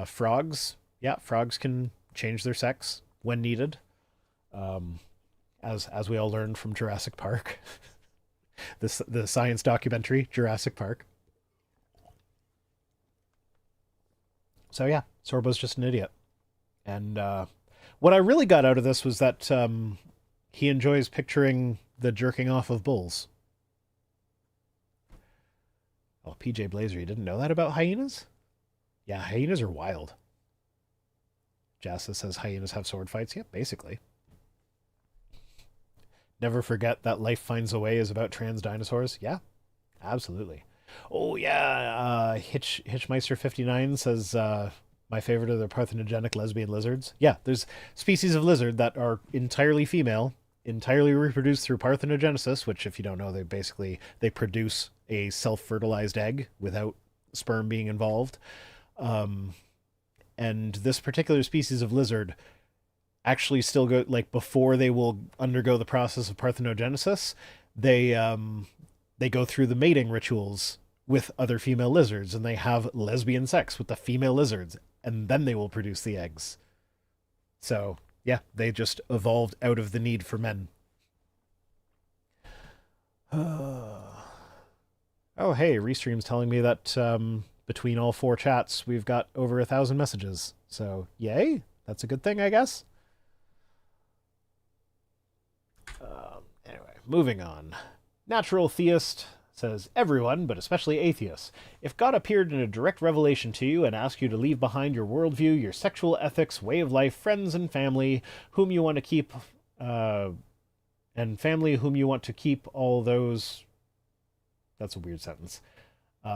Frogs, yeah, frogs can change their sex when needed. As we all learned from Jurassic Park, the science documentary Jurassic Park. So yeah, Sorbo's just an idiot. And what I really got out of this was that he enjoys picturing the jerking off of bulls. Oh, PJ Blazer, you didn't know that about hyenas? Yeah, hyenas are wild. Jassa says hyenas have sword fights. Yep, basically. Never forget that Life Finds a Way is about trans dinosaurs. Yeah, absolutely. Oh, yeah. Hitchmeister59 says, my favorite are the parthenogenetic lesbian lizards. Yeah, there's species of lizard that are entirely female, entirely reproduced through parthenogenesis, which, if you don't know, they produce a self-fertilized egg without sperm being involved. And this particular species of lizard actually still go, like, before they will undergo the process of parthenogenesis, they go through the mating rituals with other female lizards, and they have lesbian sex with the female lizards, and then they will produce the eggs. So yeah, they just evolved out of the need for men. Oh, hey, Restream's telling me that between all 4 chats, we've got over 1,000 messages. So, yay. That's a good thing, I guess. Anyway, moving on. Natural Theist says, everyone, but especially atheists, if God appeared in a direct revelation to you and asked you to leave behind your worldview, your sexual ethics, way of life, friends and family, whom you want to keep, and family whom you want to keep all those... That's a weird sentence.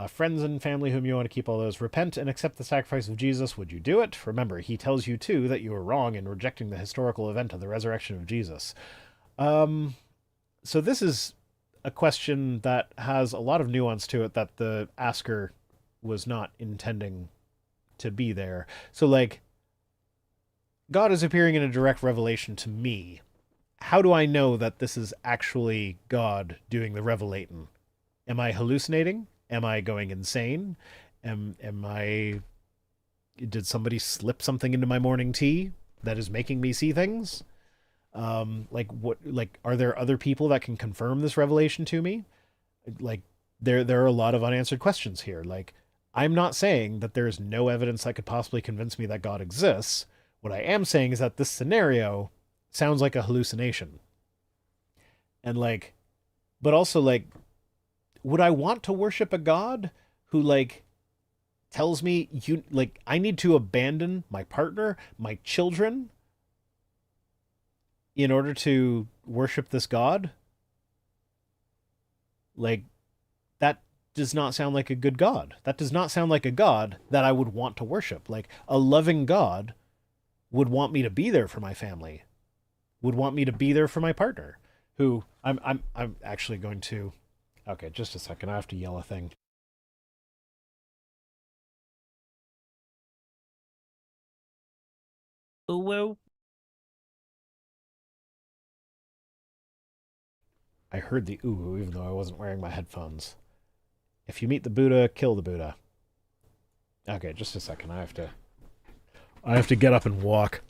Friends and family whom you want to keep all those, repent and accept the sacrifice of Jesus, would you do it? Remember, he tells you, too, that you are wrong in rejecting the historical event of the resurrection of Jesus. So this is a question that has a lot of nuance to it that the asker was not intending to be there. So, like, God is appearing in a direct revelation to me. how do I know that this is actually God doing the revelating? Am I hallucinating? Am I going insane? Am I did somebody slip something into my morning tea that is making me see things? Like what like are there other people that can confirm this revelation to me? Like there are a lot of unanswered questions here. Like I'm not saying that there's no evidence that could possibly convince me that God exists. What I am saying is that this scenario sounds like a hallucination. And like but also like would I want to worship a god who like tells me you like I need to abandon my partner, my children in order to worship this god? Like that does not sound like a good god. That does not sound like a god that I would want to worship. Like a loving god would want me to be there for my family, would want me to be there for my partner, who I'm actually going to. Okay, just a second. I have to yell a thing. Oh, well. I heard the ooh even though I wasn't wearing my headphones. If you meet the Buddha, kill the Buddha. Okay, just a second. I have to get up and walk.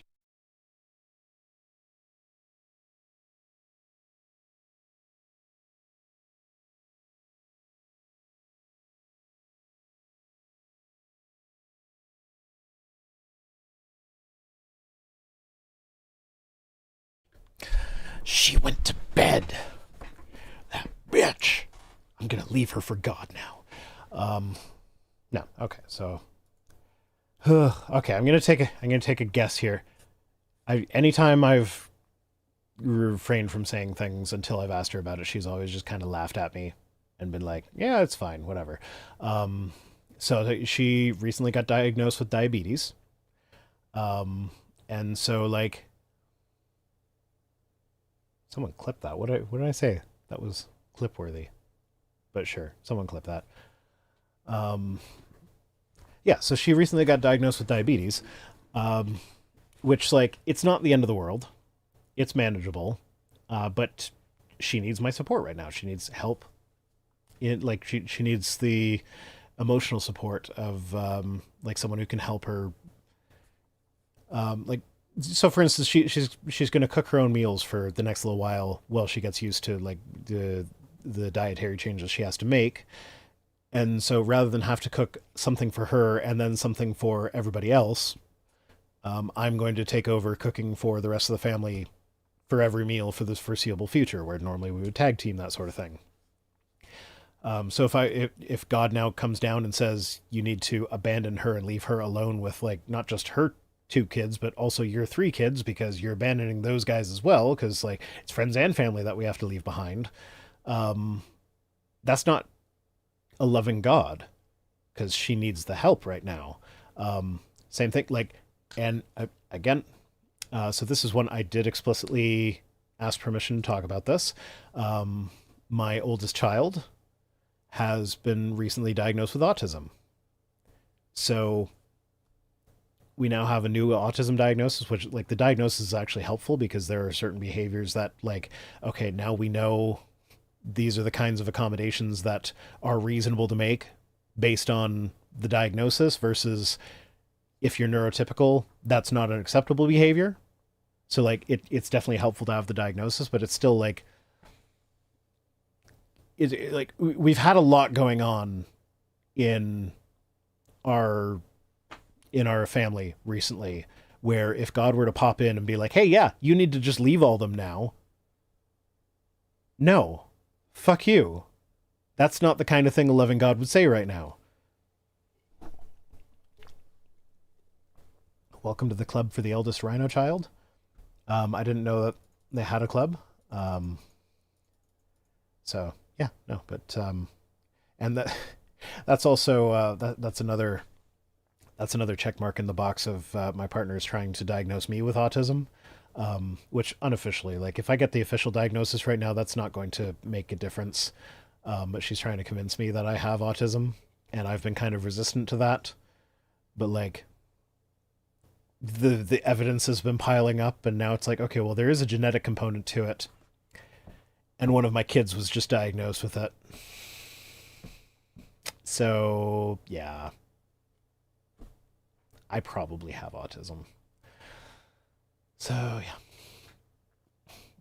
She went to bed. That bitch. I'm gonna leave her for God now. No. Okay, so okay, I'm gonna take a guess here. Anytime I've refrained from saying things until I've asked her about it, she's always just kind of laughed at me and been like, "Yeah, it's fine, whatever." Um, so she recently got diagnosed with diabetes. And so like someone clipped that. What did I say? That was clip worthy. But sure, someone clip that. Um, yeah, so she recently got diagnosed with diabetes, um, which like it's not the end of the world. It's manageable, but she needs my support right now. She needs help. She needs the emotional support of like someone who can help her. Like so, for instance, she's going to cook her own meals for the next little while she gets used to like the dietary changes she has to make. And so rather than have to cook something for her and then something for everybody else, I'm going to take over cooking for the rest of the family for every meal for this foreseeable future, where normally we would tag team that sort of thing. So if God now comes down and says you need to abandon her and leave her alone with like not just her two kids but also your three kids because you're abandoning those guys as well because like it's friends and family that we have to leave behind. Um, that's not a loving God because she needs the help right now. Same thing, like, and again, so this is one I did explicitly ask permission to talk about this. My oldest child has been recently diagnosed with autism. So we now have a new autism diagnosis, which like the diagnosis is actually helpful because there are certain behaviors that like, okay, now we know these are the kinds of accommodations that are reasonable to make based on the diagnosis versus if you're neurotypical, that's not an acceptable behavior. So like it's definitely helpful to have the diagnosis, but it's still like like we've had a lot going on in our in our family recently where if God were to pop in and be like, "Hey, yeah, you need to just leave all them now." No. Fuck you. That's not the kind of thing a loving God would say right now. Welcome to the club for the eldest rhino child. I didn't know that they had a club. So yeah, no, but and that's also that's another check mark in the box of my partner is trying to diagnose me with autism, which unofficially, like if I get the official diagnosis right now, that's not going to make a difference. But she's trying to convince me that I have autism, and I've been kind of resistant to that. But like, the evidence has been piling up, and now it's like, okay, well, there is a genetic component to it, and one of my kids was just diagnosed with it. So yeah, I probably have autism. So yeah.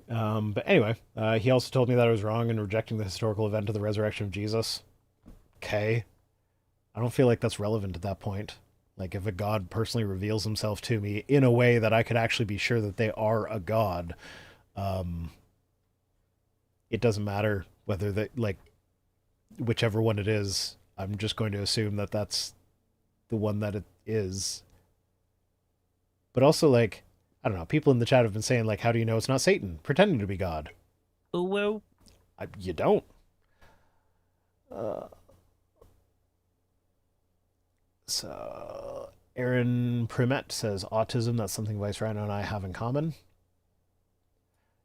But anyway, he also told me that I was wrong in rejecting the historical event of the resurrection of Jesus. Okay. I don't feel like that's relevant at that point. Like, if a god personally reveals himself to me in a way that I could actually be sure that they are a god, it doesn't matter whether they, like, whichever one it is, I'm just going to assume that that's the one that it is. But also, like, I don't know, people in the chat have been saying, like, how do you know it's not Satan pretending to be God? Well, You don't. So, Aaron Primet says, autism, that's something Vice Rhino and I have in common.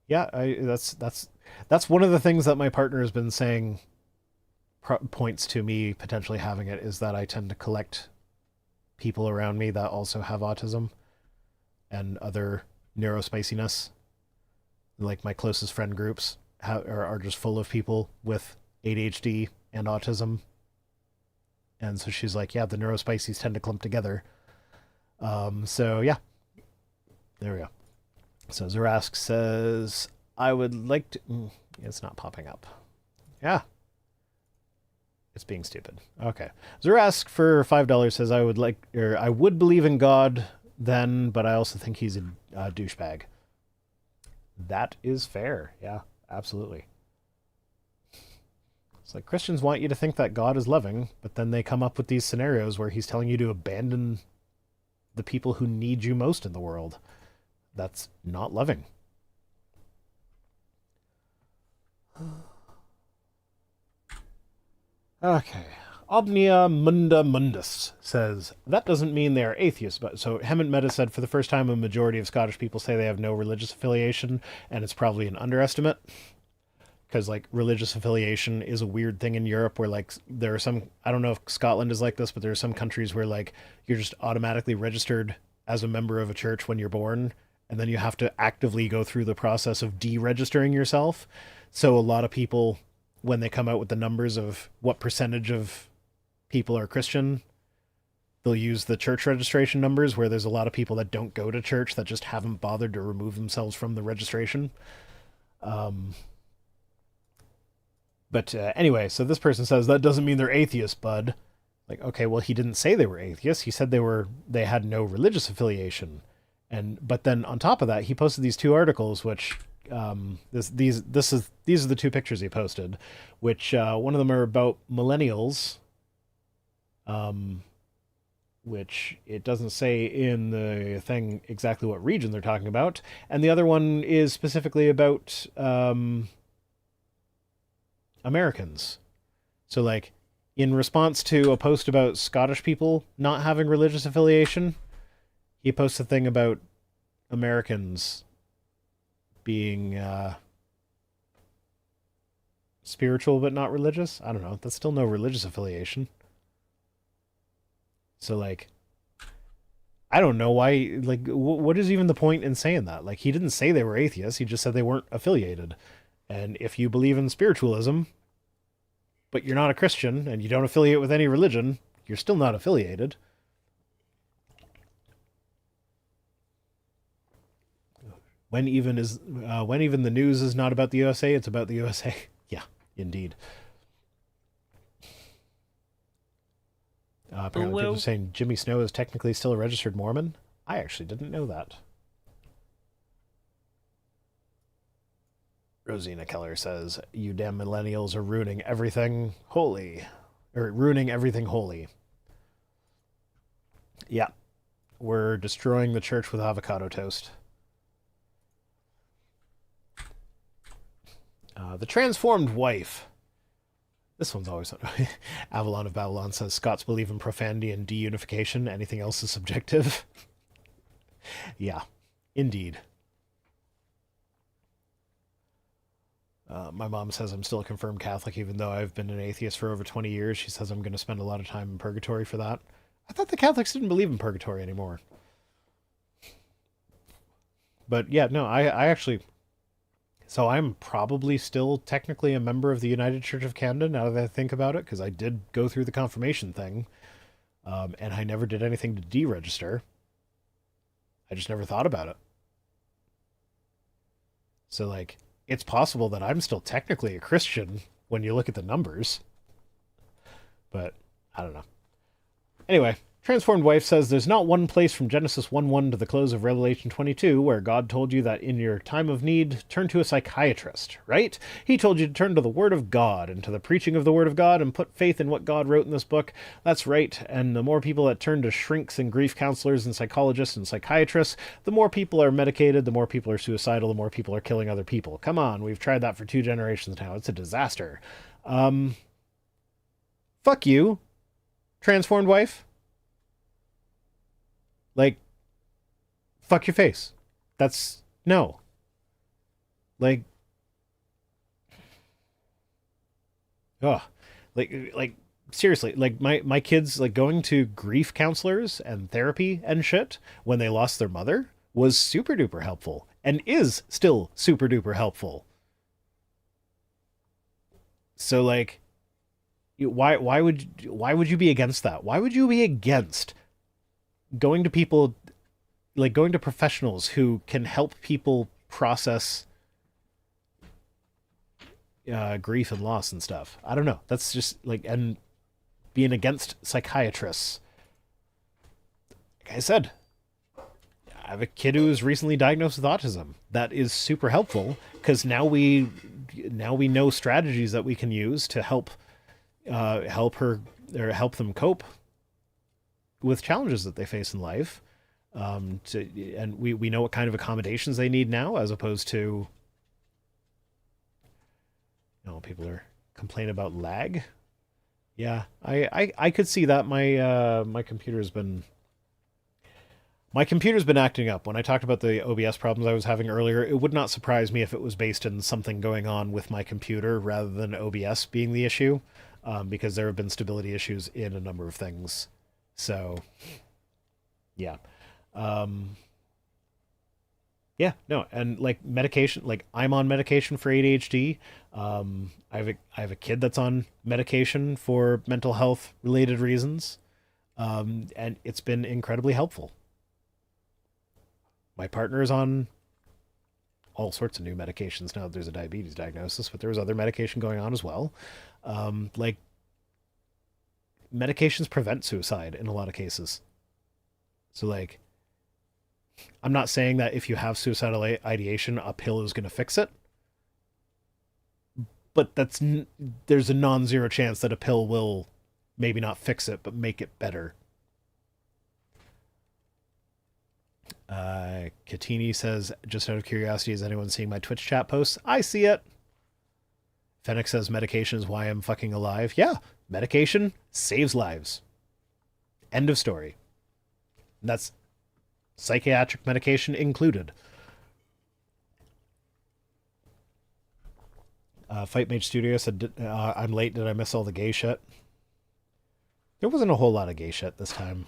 Yeah, that's one of the things that my partner has been saying points to me potentially having it, is that I tend to collect people around me that also have autism and other neurospiciness. Like, my closest friend groups are just full of people with ADHD and autism. And so she's like, yeah, the neurospicies tend to clump together. So yeah, there we go. So Zarask says, I would like to... it's not popping up. Yeah. It's being stupid. Okay. Zarask for $5 says, I would believe in God then, but I also think he's a douchebag. That is fair. Yeah, absolutely. It's like, Christians want you to think that God is loving, but then they come up with these scenarios where he's telling you to abandon the people who need you most in the world. That's not loving. Okay. Omnia Munda Mundus says, that doesn't mean they are atheists. But so Hemant Meta said, for the first time, a majority of Scottish people say they have no religious affiliation, and it's probably an underestimate. Because, like, religious affiliation is a weird thing in Europe where, like, there are some... I don't know if Scotland is like this, but there are some countries where, like, you're just automatically registered as a member of a church when you're born, and then you have to actively go through the process of deregistering yourself. So a lot of people, when they come out with the numbers of what percentage of people are Christian, they'll use the church registration numbers, where there's a lot of people that don't go to church that just haven't bothered to remove themselves from the registration. But anyway, so this person says, that doesn't mean they're atheists, bud. Like, okay, well, he didn't say they were atheists. He said they had no religious affiliation. But then on top of that, he posted these two articles, which these are the two pictures he posted, which one of them are about millennials, which it doesn't say in the thing exactly what region they're talking about, and the other one is specifically about Americans. So, like, in response to a post about Scottish people not having religious affiliation, he posts a thing about Americans being spiritual but not religious. I don't know. That's still no religious affiliation. So, like, I don't know why, like, what is even the point in saying that? Like, he didn't say they were atheists. He just said they weren't affiliated. And if you believe in spiritualism, but you're not a Christian, and you don't affiliate with any religion, you're still not affiliated. When even the news is not about the USA, it's about the USA. Yeah, indeed. Apparently people are saying Jimmy Snow is technically still a registered Mormon. I actually didn't know that. Rosina Keller says, you damn millennials are ruining everything holy. Or ruining everything holy. Yeah. We're destroying the church with avocado toast. The transformed wife. This one's always... Avalon of Babylon says, Scots believe in profanity and deunification. Anything else is subjective. Yeah, indeed. My mom says I'm still a confirmed Catholic, even though I've been an atheist for over 20 years. She says I'm going to spend a lot of time in purgatory for that. I thought the Catholics didn't believe in purgatory anymore. But yeah, no, I actually. So I'm probably still technically a member of the United Church of Canada now that I think about it, because I did go through the confirmation thing, and I never did anything to deregister. I just never thought about it. So, like, it's possible that I'm still technically a Christian when you look at the numbers. But I don't know. Anyway, Transformed Wife says there's not one place from Genesis 1:1 to the close of Revelation 22 where God told you that in your time of need, turn to a psychiatrist, right? He told you to turn to the Word of God and to the preaching of the Word of God and put faith in what God wrote in this book. That's right. And the more people that turn to shrinks and grief counselors and psychologists and psychiatrists, the more people are medicated, the more people are suicidal, the more people are killing other people. Come on, we've tried that for 2 generations now. It's a disaster. Fuck you, Transformed Wife. Like, fuck your face. That's no. Like, oh, like seriously, like my kids, like, going to grief counselors and therapy and shit when they lost their mother was super duper helpful and is still super duper helpful. So, like, why would you be against that? Why would you be against going to people, like going to professionals who can help people process grief and loss and stuff? I don't know. That's just like, and being against psychiatrists. Like I said, I have a kid who was recently diagnosed with autism. That is super helpful because now we know strategies that we can use to help her or help them cope with challenges that they face in life. And we know what kind of accommodations they need now, as opposed to, people are complaining about lag. Yeah, I could see that. My computer's been acting up. When I talked about the OBS problems I was having earlier, it would not surprise me if it was based in something going on with my computer rather than OBS being the issue, because there have been stability issues in a number of things. So, yeah. Yeah, no, and like medication, like I'm on medication for ADHD. I have a kid that's on medication for mental health related reasons. And it's been incredibly helpful. My partner is on all sorts of new medications now that there's a diabetes diagnosis, but there was other medication going on as well. Like, medications prevent suicide in a lot of cases. So, like, I'm not saying that if you have suicidal ideation, a pill is going to fix it. But there's a non-zero chance that a pill will maybe not fix it, but make it better. Katini says, just out of curiosity, is anyone seeing my Twitch chat posts? I see it. Fennec says, medication is why I'm fucking alive. Yeah, medication saves lives. End of story. And that's psychiatric medication included. Fight Mage Studio said, I'm late. Did I miss all the gay shit? There wasn't a whole lot of gay shit this time.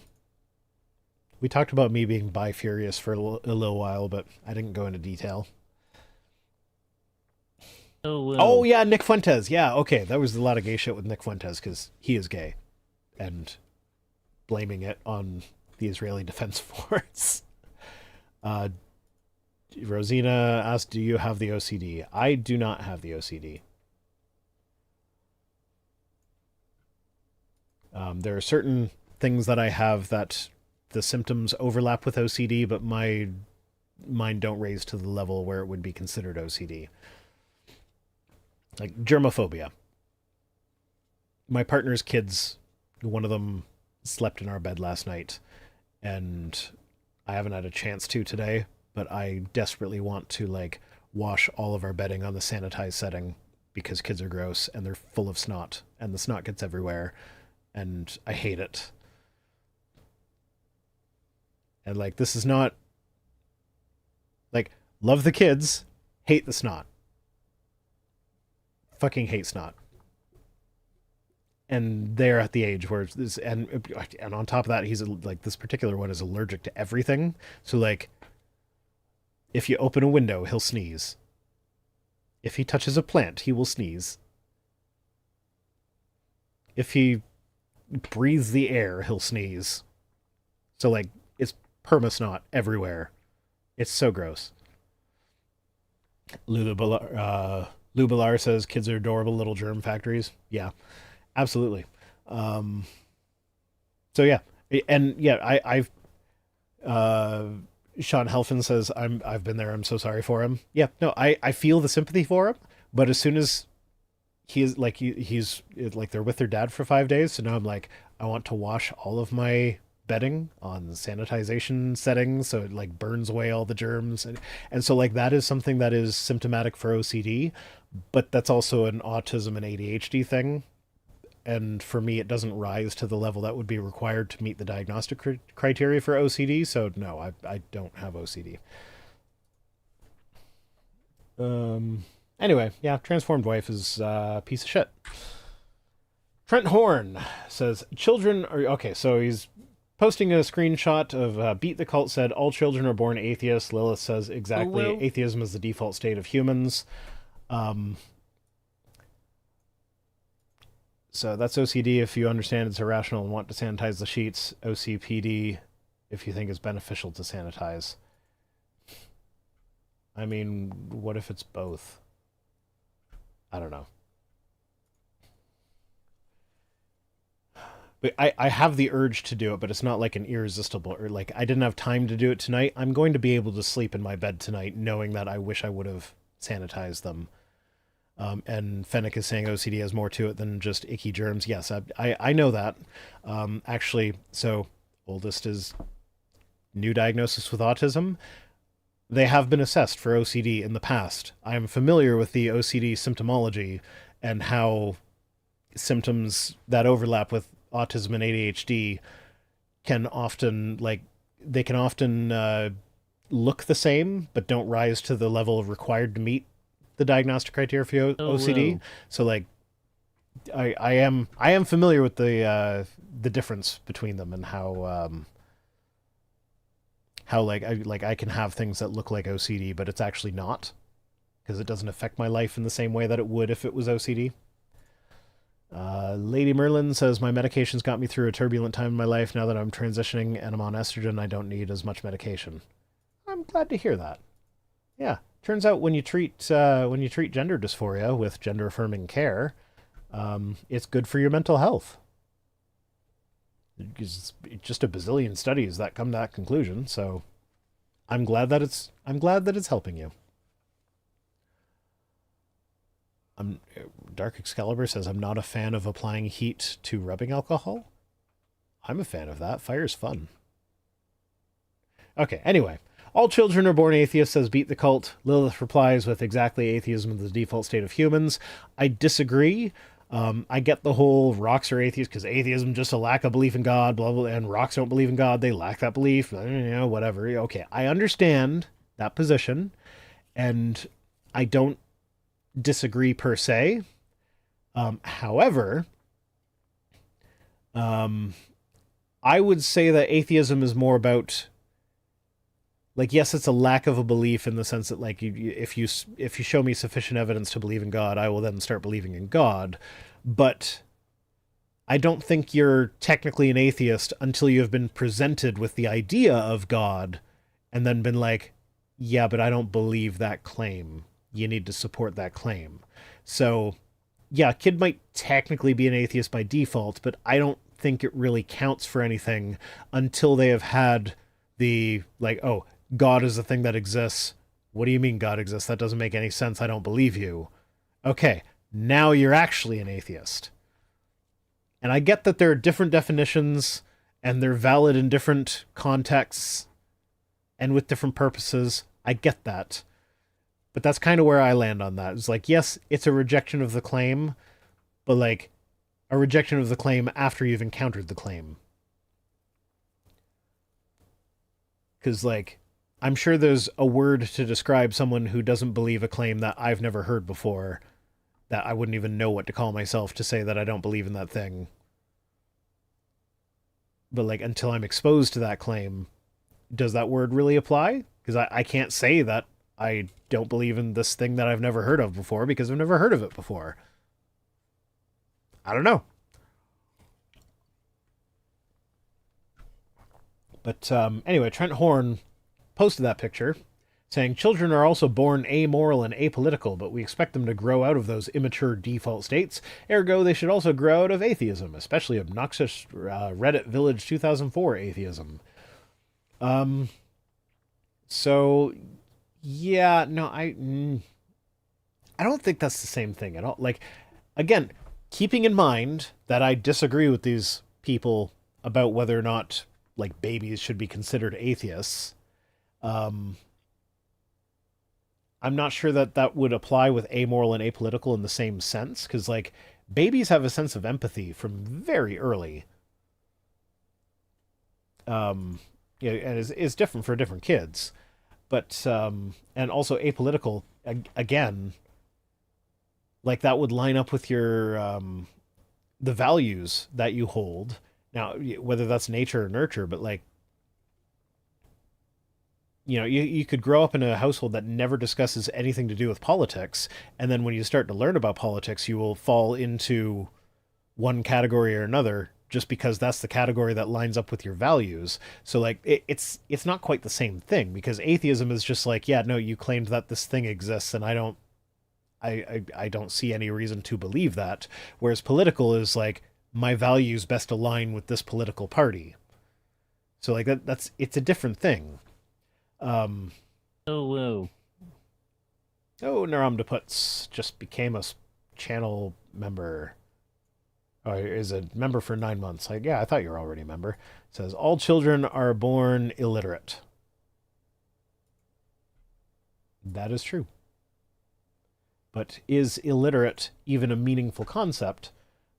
We talked about me being bi-furious for a little while, but I didn't go into detail. Oh, well. Oh, yeah, Nick Fuentes. Yeah, okay. That was a lot of gay shit with Nick Fuentes because he is gay. And blaming it on the Israeli Defense Force. Rosina asked, do you have the OCD? I do not have the OCD. There are certain things that I have that the symptoms overlap with OCD, but mine don't raise to the level where it would be considered OCD. Like germophobia. My partner's kids, one of them slept in our bed last night, and I haven't had a chance to today, but I desperately want to, like, wash all of our bedding on the sanitized setting because kids are gross and they're full of snot and the snot gets everywhere and I hate it. And, like, this is not, like, love the kids, hate the snot. Fucking hate snot. And they're at the age where it's, and on top of that, he's like, this particular one is allergic to everything. So, like, If you open a window, he'll sneeze. If he touches a plant, he will sneeze. If he breathes the air, he'll sneeze. So, like, it's perma-snot everywhere. It's so gross. Lubalar says kids are adorable little germ factories. Yeah, absolutely. So yeah, and yeah, I've Sean Helfin says I've been there. I'm so sorry for him. Yeah, no, I feel the sympathy for him, but as soon as he's like he's like they're with their dad for 5 days, so now I'm like I want to wash all of my bedding on sanitization settings so it like burns away all the germs and so like that is something that is symptomatic for OCD, but that's also an autism and ADHD thing. And for me, it doesn't rise to the level that would be required to meet the diagnostic criteria for OCD. So no, I don't have OCD. Anyway, yeah, transformed wife is a piece of shit. Trent Horn says children are okay. So he's posting a screenshot of Beat the Cult said all children are born atheists. Lilith says exactly. Oh, well. Atheism is the default state of humans. So that's OCD if you understand it's irrational and want to sanitize the sheets. OCPD if you think it's beneficial to sanitize. I mean, what if it's both? I don't know. But I have the urge to do it, but it's not like an irresistible or like I didn't have time to do it tonight. I'm going to be able to sleep in my bed tonight knowing that I wish I would have sanitized them. And Fennec is saying OCD has more to it than just icky germs. Yes, I know that. Actually, so oldest is new diagnosis with autism. They have been assessed for OCD in the past. I am familiar with the OCD symptomology and how symptoms that overlap with autism and ADHD can often look the same, but don't rise to the level required to meet the diagnostic criteria for OCD. Whoa. So like I am familiar with the difference between them and how I can have things that look like OCD but it's actually not because it doesn't affect my life in the same way that it would if it was OCD. Lady Merlin says my medications got me through a turbulent time in my life. Now that I'm transitioning and I'm on estrogen, I don't need as much medication. I'm glad to hear that. Yeah. Turns out when you treat gender dysphoria with gender affirming care, it's good for your mental health. It's just a bazillion studies that come to that conclusion. So I'm glad that it's helping you. Dark Excalibur says I'm not a fan of applying heat to rubbing alcohol. I'm a fan of that. Fire's fun. Okay. Anyway. All children are born atheists, says Beat the Cult. Lilith replies with exactly atheism is the default state of humans. I disagree. I get the whole rocks are atheists because atheism just a lack of belief in God, blah, blah, and rocks don't believe in God. They lack that belief, whatever. Okay, I understand that position, and I don't disagree per se. However, I would say that atheism is more about like, yes, it's a lack of a belief in the sense that, like, if you show me sufficient evidence to believe in God, I will then start believing in God. But I don't think you're technically an atheist until you have been presented with the idea of God and then been like, yeah, but I don't believe that claim. You need to support that claim. So, yeah, a kid might technically be an atheist by default, but I don't think it really counts for anything until they have had the, like, oh, God is a thing that exists. What do you mean God exists? That doesn't make any sense. I don't believe you. Okay, now you're actually an atheist. And I get that there are different definitions and they're valid in different contexts and with different purposes. I get that. But that's kind of where I land on that. It's like, yes, it's a rejection of the claim, but like a rejection of the claim after you've encountered the claim. Because, like, I'm sure there's a word to describe someone who doesn't believe a claim that I've never heard before, that I wouldn't even know what to call myself to say that I don't believe in that thing. But, like, until I'm exposed to that claim, does that word really apply? Because I can't say that I don't believe in this thing that I've never heard of before because I've never heard of it before. I don't know. But anyway, Trent Horn posted that picture saying, children are also born amoral and apolitical, but we expect them to grow out of those immature default states. Ergo, they should also grow out of atheism, especially obnoxious Reddit Village 2004 atheism. So, yeah, no, I don't think that's the same thing at all. Like, again, keeping in mind that I disagree with these people about whether or not, like, babies should be considered atheists, I'm not sure that that would apply with amoral and apolitical in the same sense, because, like, babies have a sense of empathy from very early. Yeah, and it's different for different kids. But, and also apolitical, again, like, that would line up with your, the values that you hold. Now, whether that's nature or nurture, but, like, you know, you could grow up in a household that never discusses anything to do with politics, and then when you start to learn about politics, you will fall into one category or another just because that's the category that lines up with your values. So, like, it's not quite the same thing, because atheism is just like, yeah, no, you claimed that this thing exists, and I don't see any reason to believe that. Whereas political is like, my values best align with this political party. So, like, it's a different thing. Oh, whoa. Oh, Naramdaputs just became a channel member. Oh, is a member for 9 months. Like, yeah, I thought you were already a member. It says, all children are born illiterate. That is true. But is illiterate even a meaningful concept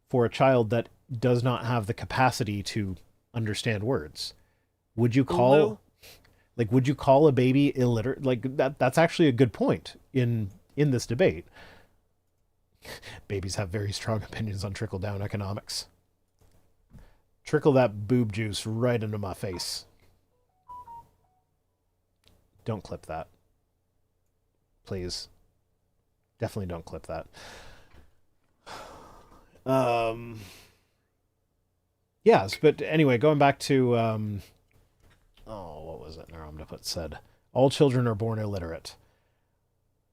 for a child that does not have the capacity to understand words? Would you call... no. Like, would you call a baby illiterate? Like, that's actually a good point in this debate. Babies have very strong opinions on trickle-down economics. Trickle that boob juice right into my face. Don't clip that. Please. Definitely don't clip that. Yes, but anyway, going back to... what was it Naramdaput said? All children are born illiterate.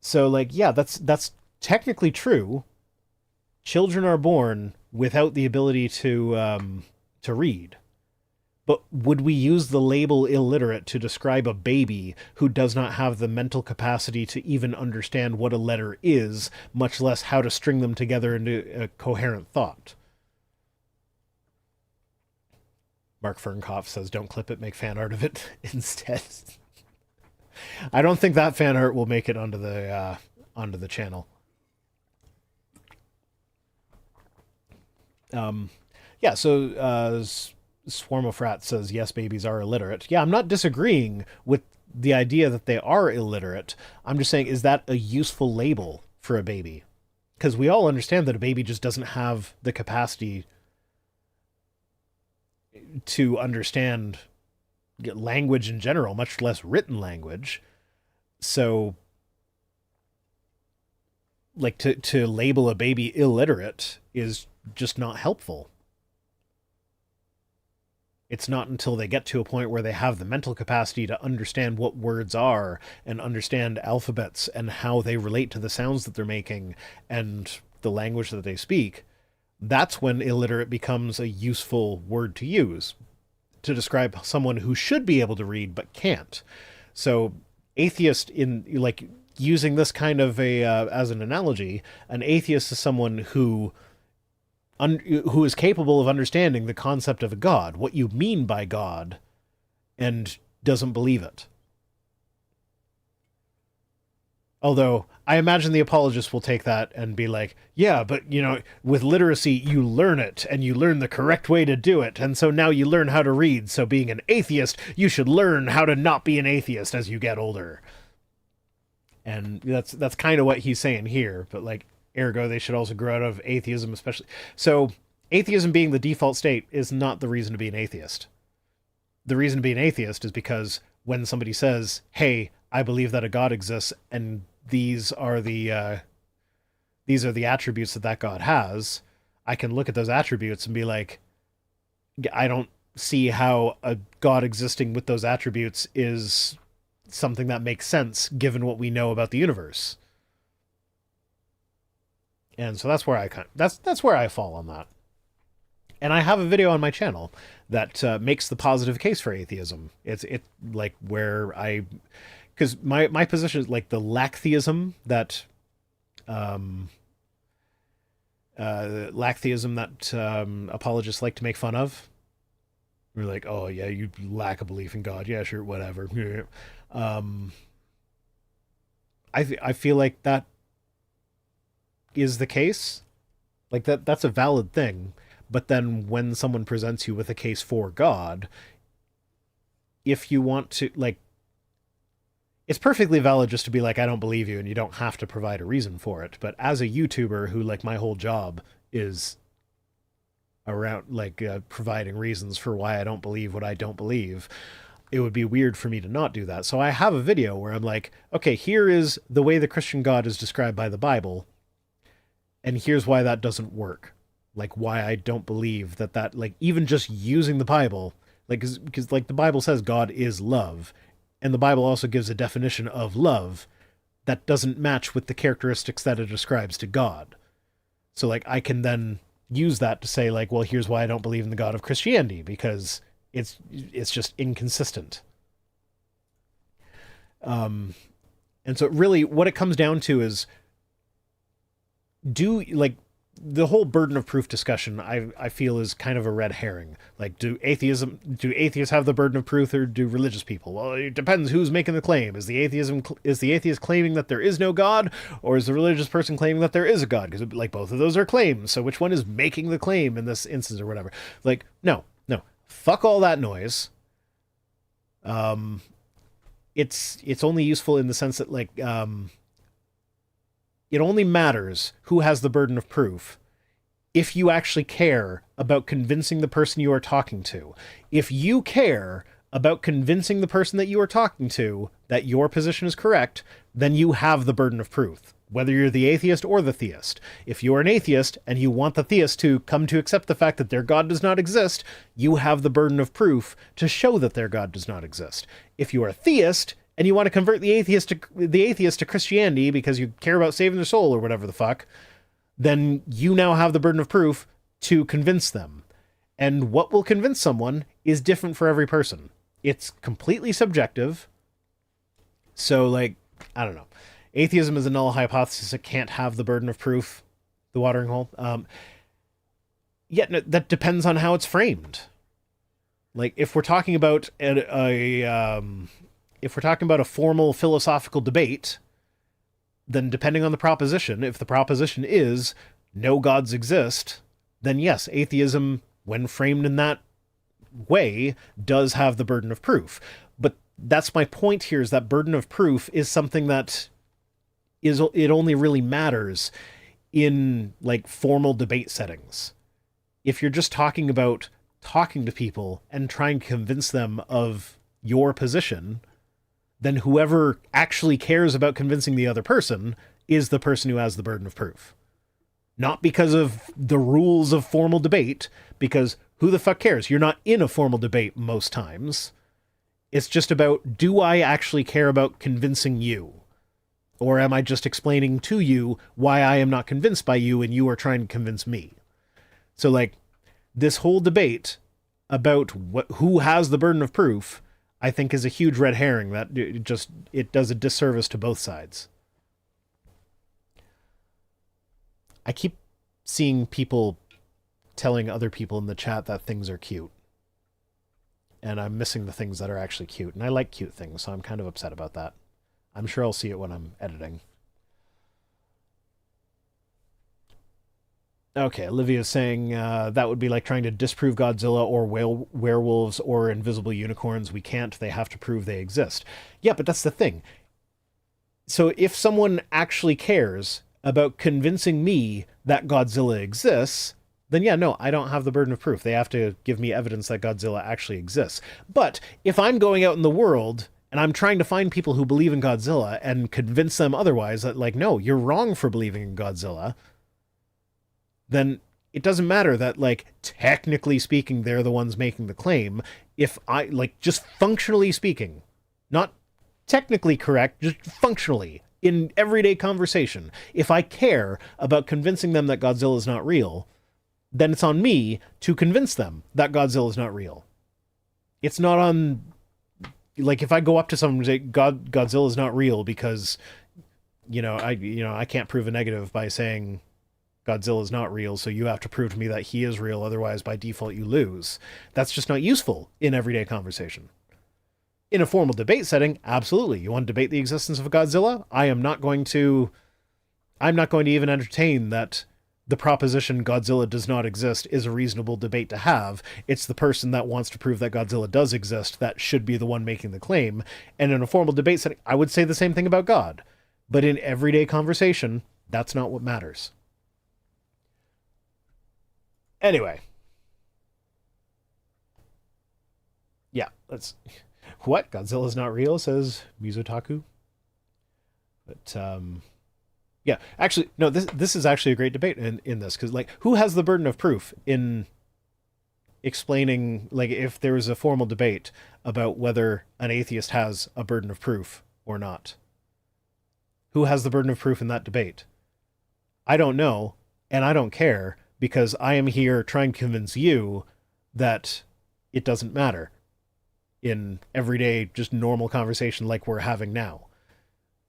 So, like, yeah, that's technically true. Children are born without the ability to read. But would we use the label illiterate to describe a baby who does not have the mental capacity to even understand what a letter is, much less how to string them together into a coherent thought? Mark Fernkopf says, don't clip it, make fan art of it instead. I don't think that fan art will make it onto the channel. Yeah, so Swarmofrat says, yes, babies are illiterate. Yeah, I'm not disagreeing with the idea that they are illiterate. I'm just saying, is that a useful label for a baby? Because we all understand that a baby just doesn't have the capacity to understand language in general, much less written language. So, like, to label a baby illiterate is just not helpful. It's not until they get to a point where they have the mental capacity to understand what words are and understand alphabets and how they relate to the sounds that they're making and the language that they speak. That's when illiterate becomes a useful word to use to describe someone who should be able to read but can't. So atheist, in, like, using this kind of a as an analogy, an atheist is someone who is capable of understanding the concept of a God, what you mean by God, and doesn't believe it. Although, I imagine the apologists will take that and be like, yeah, but, you know, with literacy, you learn it, and you learn the correct way to do it, and so now you learn how to read, so being an atheist, you should learn how to not be an atheist as you get older. And that's kind of what he's saying here, but, like, ergo, they should also grow out of atheism, especially. So, atheism being the default state is not the reason to be an atheist. The reason to be an atheist is because when somebody says, hey, I believe that a God exists, and these are the attributes that God has, I can look at those attributes and be like, I don't see how a God existing with those attributes is something that makes sense given what we know about the universe. And so that's where that's where I fall on that. And I have a video on my channel that makes the positive case for atheism. It's like where because my position is like the lacktheism that apologists like to make fun of. We're like, oh yeah, you lack a belief in God. Yeah, sure, whatever. I feel like that is the case. Like that's a valid thing. But then when someone presents you with a case for God, if you want to, like, it's perfectly valid just to be like, I don't believe you, and you don't have to provide a reason for it. But as a YouTuber who, like, my whole job is around, like, providing reasons for why I don't believe what I don't believe, it would be weird for me to not do that. So I have a video where I'm like, okay, here is the way the Christian God is described by the Bible, and here's why that doesn't work. Like, why I don't believe that, like, even just using the Bible, like, because like the Bible says God is love, and the Bible also gives a definition of love that doesn't match with the characteristics that it ascribes to God. So, like, I can then use that to say, like, well, here's why I don't believe in the God of Christianity, because it's just inconsistent. And so really what it comes down to is, the whole burden of proof discussion, I feel, is kind of a red herring. Like, do atheists have the burden of proof, or do religious people? Well, it depends who's making the claim. Is the atheist claiming that there is no God, or is the religious person claiming that there is a God? Because, like, both of those are claims. So which one is making the claim in this instance, or whatever? Like, no, fuck all that noise. It's only useful in the sense that, like, it only matters who has the burden of proof if you actually care about convincing the person you are talking to. If you care about convincing the person that you are talking to that your position is correct, then you have the burden of proof, whether you're the atheist or the theist. If you're an atheist and you want the theist to come to accept the fact that their God does not exist, you have the burden of proof to show that their God does not exist. If you are a theist and you want to convert the atheist to Christianity because you care about saving their soul or whatever the fuck, then you now have the burden of proof to convince them. And what will convince someone is different for every person. It's completely subjective. So, like, I don't know. Atheism is a null hypothesis. It can't have the burden of proof, the watering hole. Yet that depends on how it's framed. Like, if we're talking about if we're talking about a formal philosophical debate, then depending on the proposition, if the proposition is no gods exist, then yes, atheism, when framed in that way, does have the burden of proof. But that's my point here, is that burden of proof is something that it only really matters in, like, formal debate settings. If you're just talking about talking to people and trying to convince them of your position, then whoever actually cares about convincing the other person is the person who has the burden of proof. Not because of the rules of formal debate, because who the fuck cares? You're not in a formal debate most times. It's just about, do I actually care about convincing you? Or am I just explaining to you why I am not convinced by you and you are trying to convince me? So, like, this whole debate about who has the burden of proof, I think, is a huge red herring that it does a disservice to both sides. I keep seeing people telling other people in the chat that things are cute. And I'm missing the things that are actually cute. And I like cute things, so I'm kind of upset about that. I'm sure I'll see it when I'm editing. Okay, Olivia's saying that would be like trying to disprove Godzilla or werewolves or invisible unicorns. We can't. They have to prove they exist. Yeah, but that's the thing. So if someone actually cares about convincing me that Godzilla exists, then yeah, no, I don't have the burden of proof. They have to give me evidence that Godzilla actually exists. But if I'm going out in the world and I'm trying to find people who believe in Godzilla and convince them otherwise, that like, no, you're wrong for believing in Godzilla, then it doesn't matter that, like, technically speaking, they're the ones making the claim. If I, like, just functionally speaking, not technically correct, just functionally, in everyday conversation, if I care about convincing them that Godzilla is not real, then it's on me to convince them that Godzilla is not real. It's not on, like, if I go up to someone and say, Godzilla is not real because, I can't prove a negative by saying Godzilla is not real, so you have to prove to me that he is real, otherwise by default you lose. That's just not useful in everyday conversation. In a formal debate setting, absolutely. You want to debate the existence of a Godzilla? I'm not going to even entertain that the proposition Godzilla does not exist is a reasonable debate to have. It's the person that wants to prove that Godzilla does exist that should be the one making the claim. And in a formal debate setting, I would say the same thing about God. But in everyday conversation, that's not what matters. Anyway. Yeah, that's... What? Godzilla's not real, says Mizotaku. But, yeah, actually, no, this is actually a great debate in this, because, like, who has the burden of proof in explaining, like, if there was a formal debate about whether an atheist has a burden of proof or not? Who has the burden of proof in that debate? I don't know, and I don't care, because I am here trying to convince you that it doesn't matter in everyday, just normal conversation like we're having now.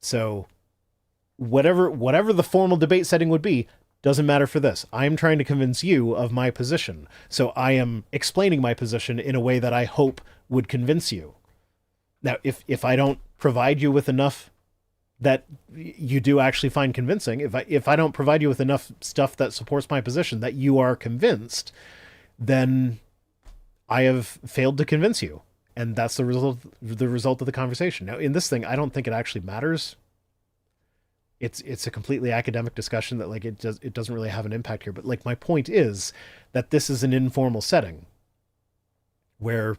So whatever the formal debate setting would be, doesn't matter for this. I am trying to convince you of my position. So I am explaining my position in a way that I hope would convince you. Now, if I don't provide you with enough that you do actually find convincing, if I don't provide you with enough stuff that supports my position that you are convinced, then I have failed to convince you. And that's the result of the conversation. Now, in this thing, I don't think it actually matters. It's a completely academic discussion that, like, it doesn't really have an impact here. But, like, my point is that this is an informal setting where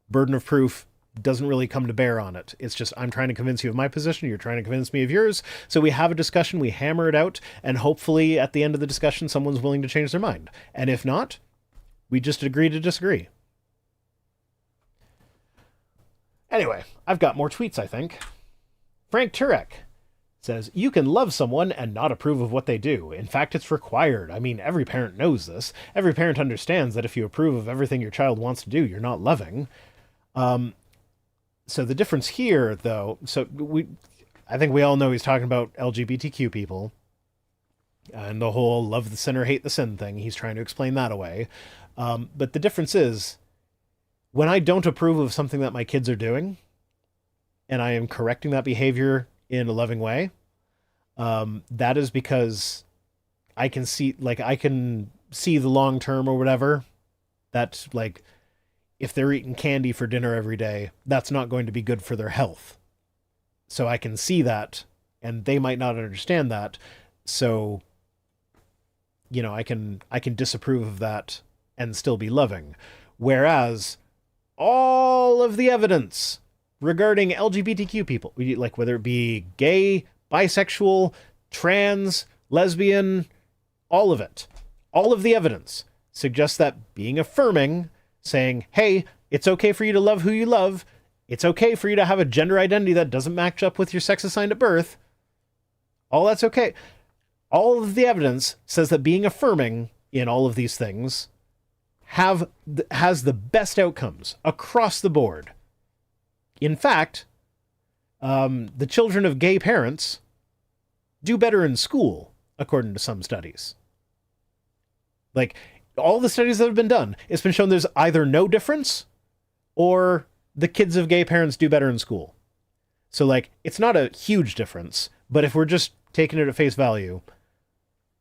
burden of proof doesn't really come to bear on it. It's just, I'm trying to convince you of my position, you're trying to convince me of yours. So we have a discussion, we hammer it out, and hopefully at the end of the discussion, someone's willing to change their mind. And if not, we just agree to disagree. Anyway, I've got more tweets, I think. Frank Turek says, you can love someone and not approve of what they do. In fact, it's required. I mean, every parent knows this. Every parent understands that if you approve of everything your child wants to do, you're not loving. So the difference here, though, I think we all know he's talking about LGBTQ people and the whole love the sinner, hate the sin thing. He's trying to explain that away. But the difference is, when I don't approve of something that my kids are doing, and I am correcting that behavior in a loving way, that is because I can see the long term or whatever. That, like, if they're eating candy for dinner every day, that's not going to be good for their health. So I can see that, and they might not understand that. So, I can disapprove of that and still be loving. Whereas all of the evidence regarding LGBTQ people, like whether it be gay, bisexual, trans, lesbian, all of it, all of the evidence suggests that being affirming, saying, hey, it's okay for you to love who you love, it's okay for you to have a gender identity that doesn't match up with your sex assigned at birth, all that's okay. All of the evidence says that being affirming in all of these things has the best outcomes across the board. In fact, the children of gay parents do better in school, according to some studies. Like, all the studies that have been done, it's been shown there's either no difference or the kids of gay parents do better in school. So, like, it's not a huge difference, but if we're just taking it at face value,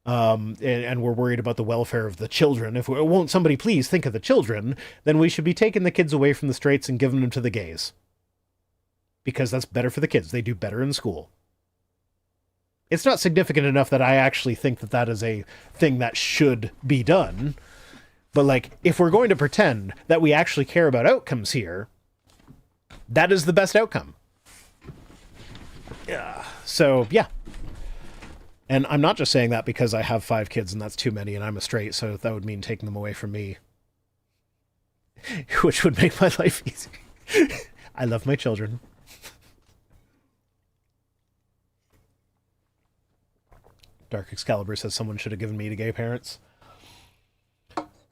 and we're worried about the welfare of the children, won't somebody please think of the children, then we should be taking the kids away from the straights and giving them to the gays. Because that's better for the kids. They do better in school. It's not significant enough that I actually think that that is a thing that should be done. But, like, if we're going to pretend that we actually care about outcomes here, that is the best outcome. So, yeah. And I'm not just saying that because I have 5 kids and that's too many and I'm a straight, so that would mean taking them away from me. Which would make my life easy. I love my children. Dark Excalibur says someone should have given me to gay parents.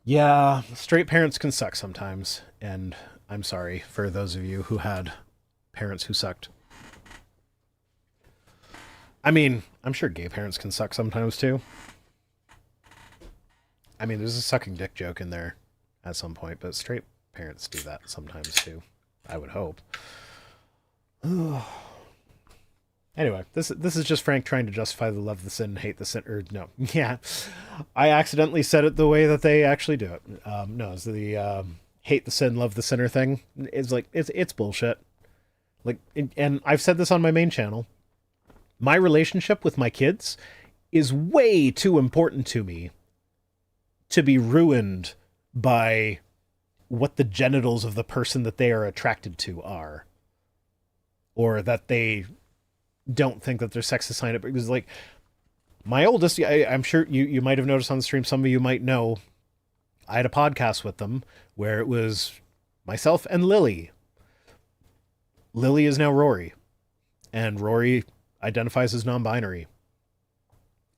Yeah, straight parents can suck sometimes, and I'm sorry for those of you who had parents who sucked. I mean, I'm sure gay parents can suck sometimes too. I mean, there's a sucking dick joke in there at some point, but straight parents do that sometimes too. I would hope. Anyway, this is just Frank trying to justify the love the sin, hate the sin, or no, yeah. I accidentally said it the way that they actually do it. No, it's the hate the sin, love the sinner thing. It's like, it's bullshit. Like, and I've said this on my main channel. My relationship with my kids is way too important to me to be ruined by what the genitals of the person that they are attracted to are. Or that they don't think that their sex assigned it. Because, like, my oldest, I'm sure you might have noticed on the stream, some of you might know, I had a podcast with them where it was myself and Lily. Lily is now Rory. And Rory identifies as non-binary.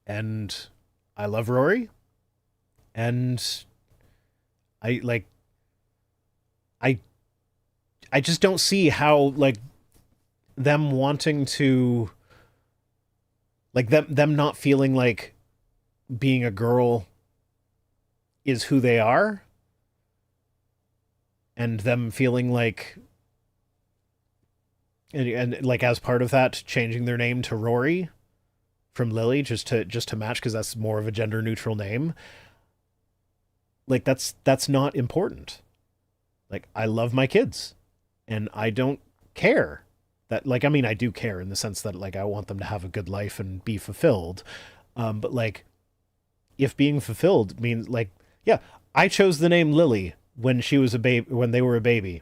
And I love Rory. And I just don't see how, like, them wanting to, like, them not feeling like being a girl is who they are, and them feeling like, and like as part of that, changing their name to Rory from Lily just to match, because that's more of a gender neutral name. Like, that's not important. Like, I love my kids, and I don't care. That, like, I mean, I do care in the sense that, like, I want them to have a good life and be fulfilled. But, like, if being fulfilled means, like, yeah, I chose the name Lily when she was a baby, when they were a baby,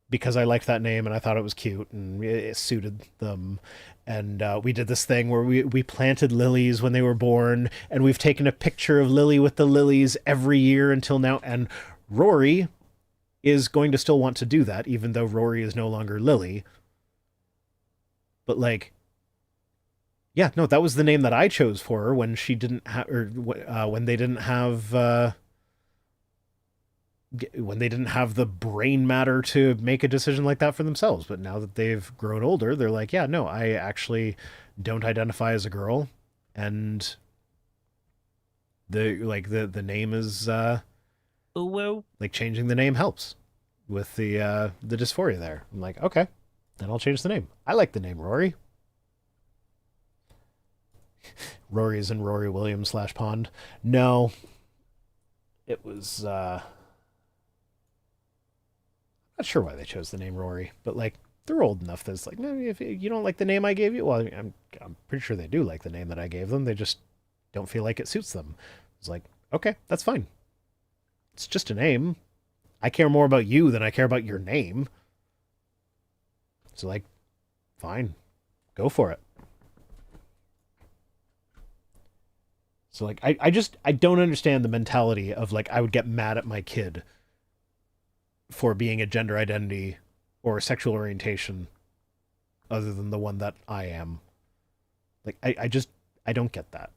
because I liked that name and I thought it was cute and it suited them. And we did this thing where we planted lilies when they were born, and we've taken a picture of Lily with the lilies every year until now. And Rory is going to still want to do that, even though Rory is no longer Lily. But, like, yeah, no, that was the name that I chose for her when she didn't have, or when they didn't have, when they didn't have the brain matter to make a decision like that for themselves. But now that they've grown older, they're like, yeah, no, I actually don't identify as a girl, and the name is like, changing the name helps with the dysphoria there. I'm like, okay. Then I'll change the name. I like the name Rory. Rory is in Rory Williams /Pond. No. It was, not sure why they chose the name Rory, but, like, they're old enough that it's like, no, if you don't like the name I gave you, well, I'm pretty sure they do like the name that I gave them. They just don't feel like it suits them. It's like, okay, that's fine. It's just a name. I care more about you than I care about your name. So, like, fine, go for it. So, like, I don't understand the mentality of, like, I would get mad at my kid for being a gender identity or a sexual orientation other than the one that I am. Like, I don't get that.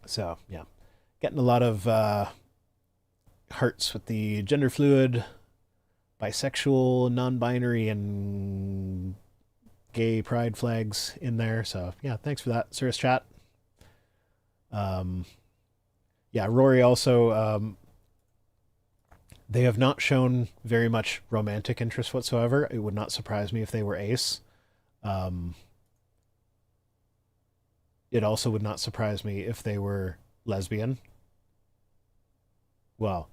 So, yeah, getting a lot of hearts with the gender fluid, bisexual, non-binary, and gay pride flags in there. So, yeah, thanks for that, Cirrus Chat. Yeah, Rory also, they have not shown very much romantic interest whatsoever. It would not surprise me if they were ace. It also would not surprise me if they were lesbian. Well,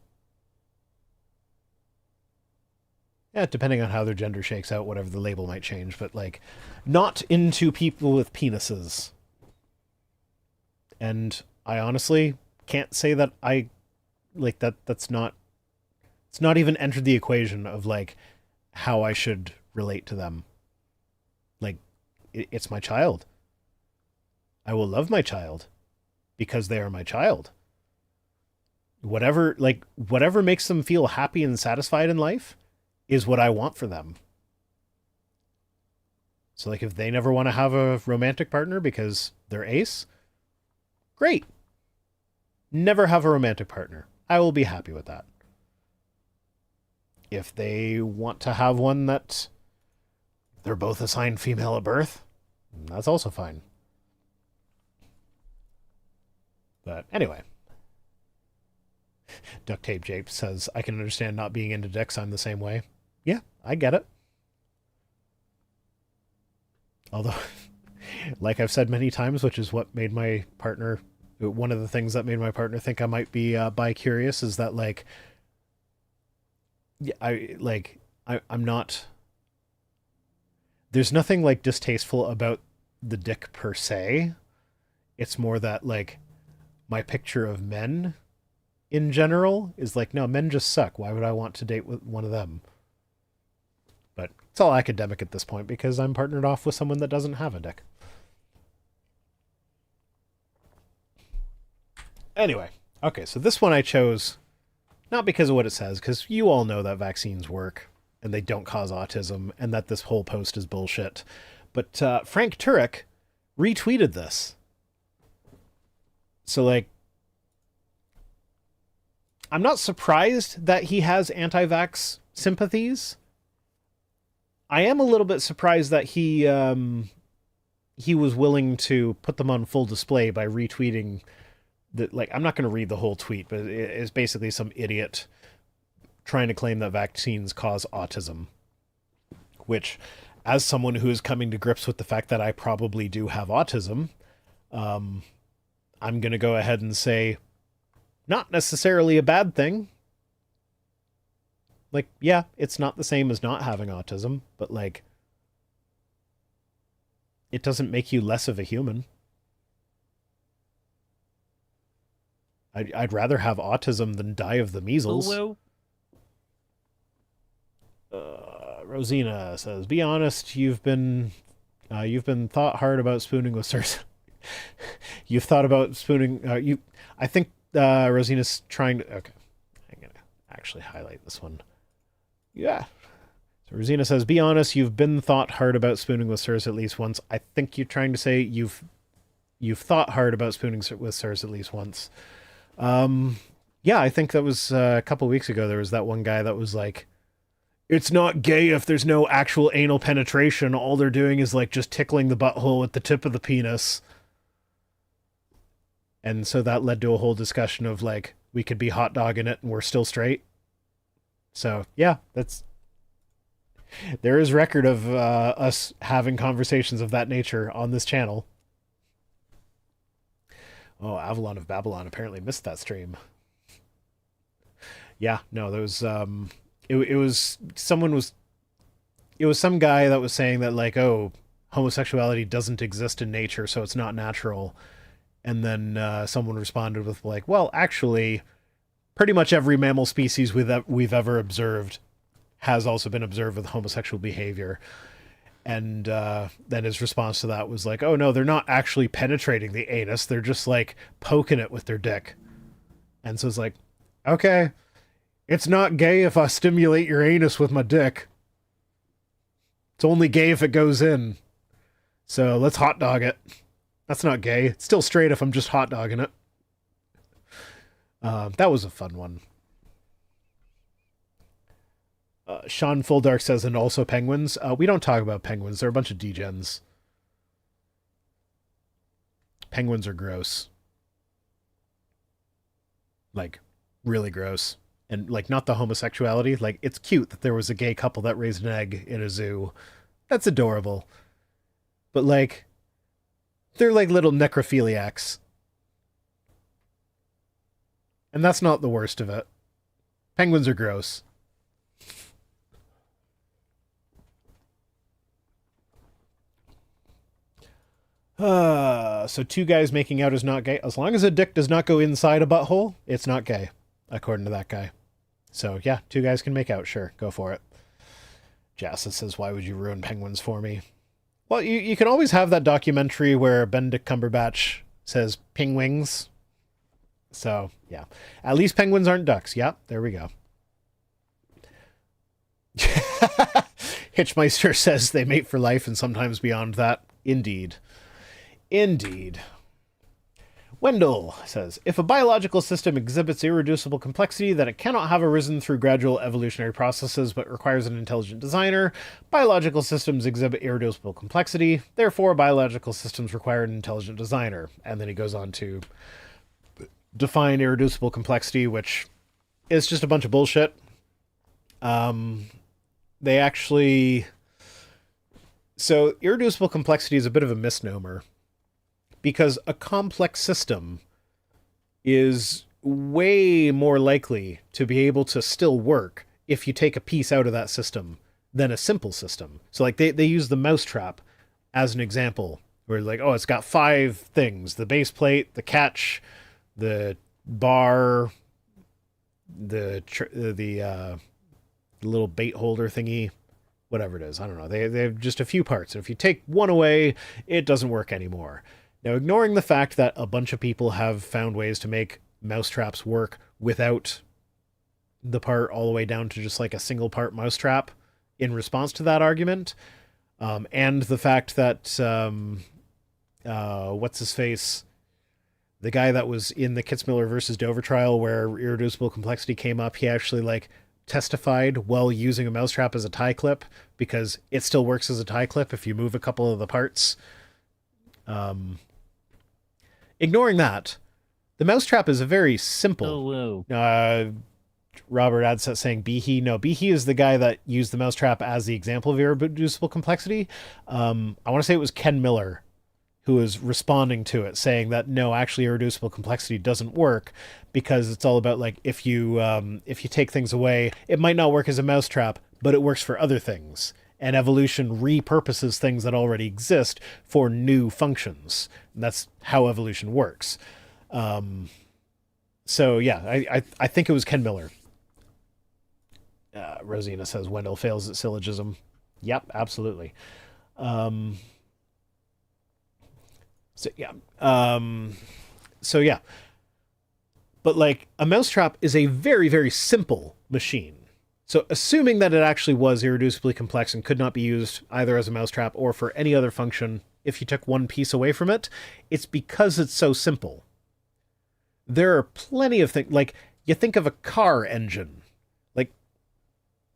yeah, depending on how their gender shakes out, whatever the label might change, but, like, not into people with penises. And I honestly can't say that I, like, that's not, it's not even entered the equation of, like, how I should relate to them. Like, it's my child. I will love my child because they are my child. Whatever makes them feel happy and satisfied in life is what I want for them. So, like, if they never want to have a romantic partner because they're ace, great. Never have a romantic partner. I will be happy with that. If they want to have one that they're both assigned female at birth, that's also fine. But anyway. Duct Tape Jape says, I can understand not being into dicks. I'm the same way. Yeah, I get it. Although, like I've said many times, which is what made my partner, one of the things that made my partner think I might be bi-curious is that, like, I'm not, there's nothing, like, distasteful about the dick per se. It's more that, like, my picture of men in general is like, no, men just suck. Why would I want to date with one of them? But it's all academic at this point because I'm partnered off with someone that doesn't have a dick. Anyway, okay, so this one I chose not because of what it says, because you all know that vaccines work and they don't cause autism and that this whole post is bullshit. But Frank Turek retweeted this. So, like, I'm not surprised that he has anti-vax sympathies. I am a little bit surprised that he was willing to put them on full display by retweeting that. Like, I'm not going to read the whole tweet, but it's basically some idiot trying to claim that vaccines cause autism, which, as someone who is coming to grips with the fact that I probably do have autism, I'm going to go ahead and say, not necessarily a bad thing. Like, yeah, it's not the same as not having autism, but, like, it doesn't make you less of a human. I'd rather have autism than die of the measles. Hello. Rosina says, "Be honest. You've been thought hard about spooning with Cersei. You've thought about spooning. I think Rosina's trying to. Okay, I'm gonna actually highlight this one. Yeah." So Rosina says, "Be honest. You've been thought hard about spooning with Cersei at least once. I think you're trying to say you've thought hard about spooning with Cersei at least once." Yeah, I think that was a couple weeks ago. There was that one guy that was like, it's not gay if there's no actual anal penetration. All they're doing is, like, just tickling the butthole with the tip of the penis. And so that led to a whole discussion of, like, we could be hot dogging it and we're still straight. So, yeah, there is record of us having conversations of that nature on this channel. Oh, Avalon of Babylon apparently missed that stream. Yeah, no, there was, it was some guy that was saying that, like, oh, homosexuality doesn't exist in nature, so it's not natural. And then someone responded with, like, well, actually, pretty much every mammal species we've ever observed has also been observed with homosexual behavior. And then his response to that was like, oh, no, they're not actually penetrating the anus. They're just, like, poking it with their dick. And so it's like, okay, it's not gay if I stimulate your anus with my dick. It's only gay if it goes in. So let's hot dog it. That's not gay. It's still straight if I'm just hot dogging it. That was a fun one. Sean Fulldark says, and also penguins. We don't talk about penguins. They're a bunch of degens. Penguins are gross. Like, really gross. And, like, not the homosexuality. Like, it's cute that there was a gay couple that raised an egg in a zoo. That's adorable. But, like, they're like little necrophiliacs. And that's not the worst of it. Penguins are gross. So two guys making out is not gay. As long as a dick does not go inside a butthole, it's not gay, according to that guy. So yeah, two guys can make out. Sure, go for it. Jassa says, why would you ruin penguins for me? Well, you can always have that documentary where Benedict Cumberbatch says penguins. So, yeah. At least penguins aren't ducks. Yep, there we go. Hitchmeister says they mate for life and sometimes beyond that. Indeed. Indeed. Wendell says, if a biological system exhibits irreducible complexity that it cannot have arisen through gradual evolutionary processes but requires an intelligent designer, biological systems exhibit irreducible complexity, therefore biological systems require an intelligent designer. And then he goes on to define irreducible complexity, which is just a bunch of bullshit. They actually... So irreducible complexity is a bit of a misnomer, because a complex system is way more likely to be able to still work if you take a piece out of that system than a simple system. So like they use the mousetrap as an example, where like, oh, it's got 5 things: the base plate, the catch, the bar, the little bait holder thingy, whatever it is. I don't know. They have just a few parts. And if you take one away, it doesn't work anymore. Now, ignoring the fact that a bunch of people have found ways to make mousetraps work without the part all the way down to just like a single part mousetrap in response to that argument, and the fact that, what's his face? The guy that was in the Kitzmiller versus Dover trial where irreducible complexity came up, he actually like testified while using a mousetrap as a tie clip because it still works as a tie clip if you move a couple of the parts. Ignoring that, the mousetrap is a very simple... Robert Adset saying Behe. No, Behe is the guy that used the mousetrap as the example of irreducible complexity. I want to say it was Ken Miller who was responding to it, saying that no, actually irreducible complexity doesn't work because it's all about like if you take things away, it might not work as a mousetrap, but it works for other things. And evolution repurposes things that already exist for new functions. And that's how evolution works. So yeah, I think it was Ken Miller. Rosina says Wendell fails at syllogism. Yep, absolutely. So yeah. But like a mousetrap is a very, very simple machine. So assuming that it actually was irreducibly complex and could not be used either as a mousetrap or for any other function, if you took one piece away from it, it's because it's so simple. There are plenty of things, like you think of a car engine. Like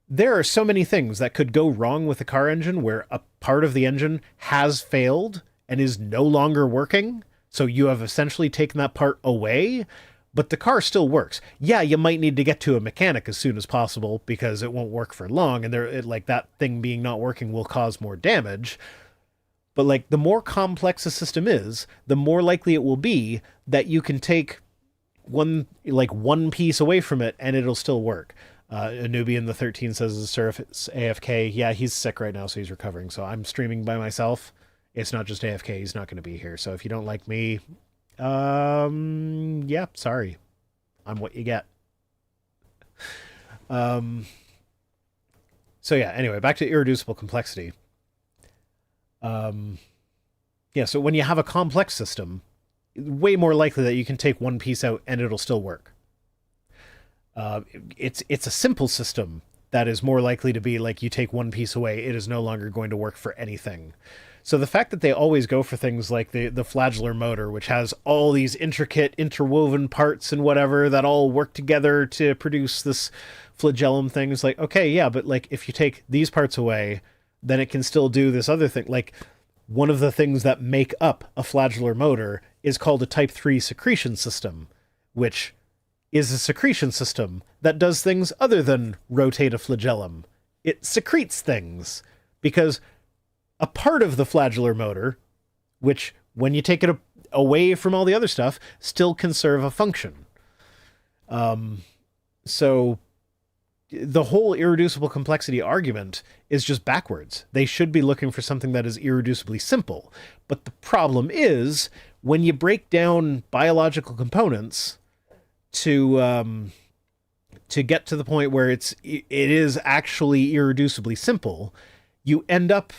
there are so many things that could go wrong with a car engine where a part of the engine has failed and is no longer working. So you have essentially taken that part away, but the car still works. Yeah, you might need to get to a mechanic as soon as possible because it won't work for long, and like that thing being not working will cause more damage. But like the more complex a system is, the more likely it will be that you can take one piece away from it and it'll still work. Anubian the 13 says Surf AFK. Yeah, he's sick right now, so he's recovering. So I'm streaming by myself. It's not just AFK. He's not going to be here. So if you don't like me, yeah, sorry. I'm what you get. So yeah, anyway, back to irreducible complexity. Yeah, so when you have a complex system, way more likely that you can take one piece out and it'll still work. It's a simple system that is more likely to be like you take one piece away, it is no longer going to work for anything. So the fact that they always go for things like the flagellar motor, which has all these intricate interwoven parts and whatever that all work together to produce this flagellum thing, is like, okay, yeah, but like if you take these parts away, then it can still do this other thing. Like one of the things that make up a flagellar motor is called a type 3 secretion system, which is a secretion system that does things other than rotate a flagellum. It secretes things because a part of the flagellar motor, which when you take it away from all the other stuff, still can serve a function. So the whole irreducible complexity argument is just backwards. They should be looking for something that is irreducibly simple. But the problem is when you break down biological components to to get to the point where it is actually irreducibly simple, you end up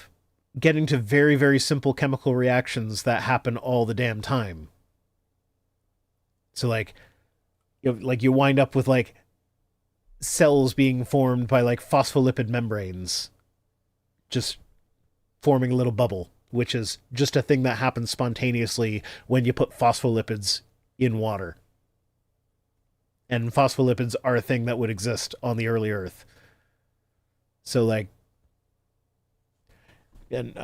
getting to very, very simple chemical reactions that happen all the damn time. So like you wind up with like cells being formed by like phospholipid membranes just forming a little bubble, which is just a thing that happens spontaneously when you put phospholipids in water. And phospholipids are a thing that would exist on the early Earth. So like, and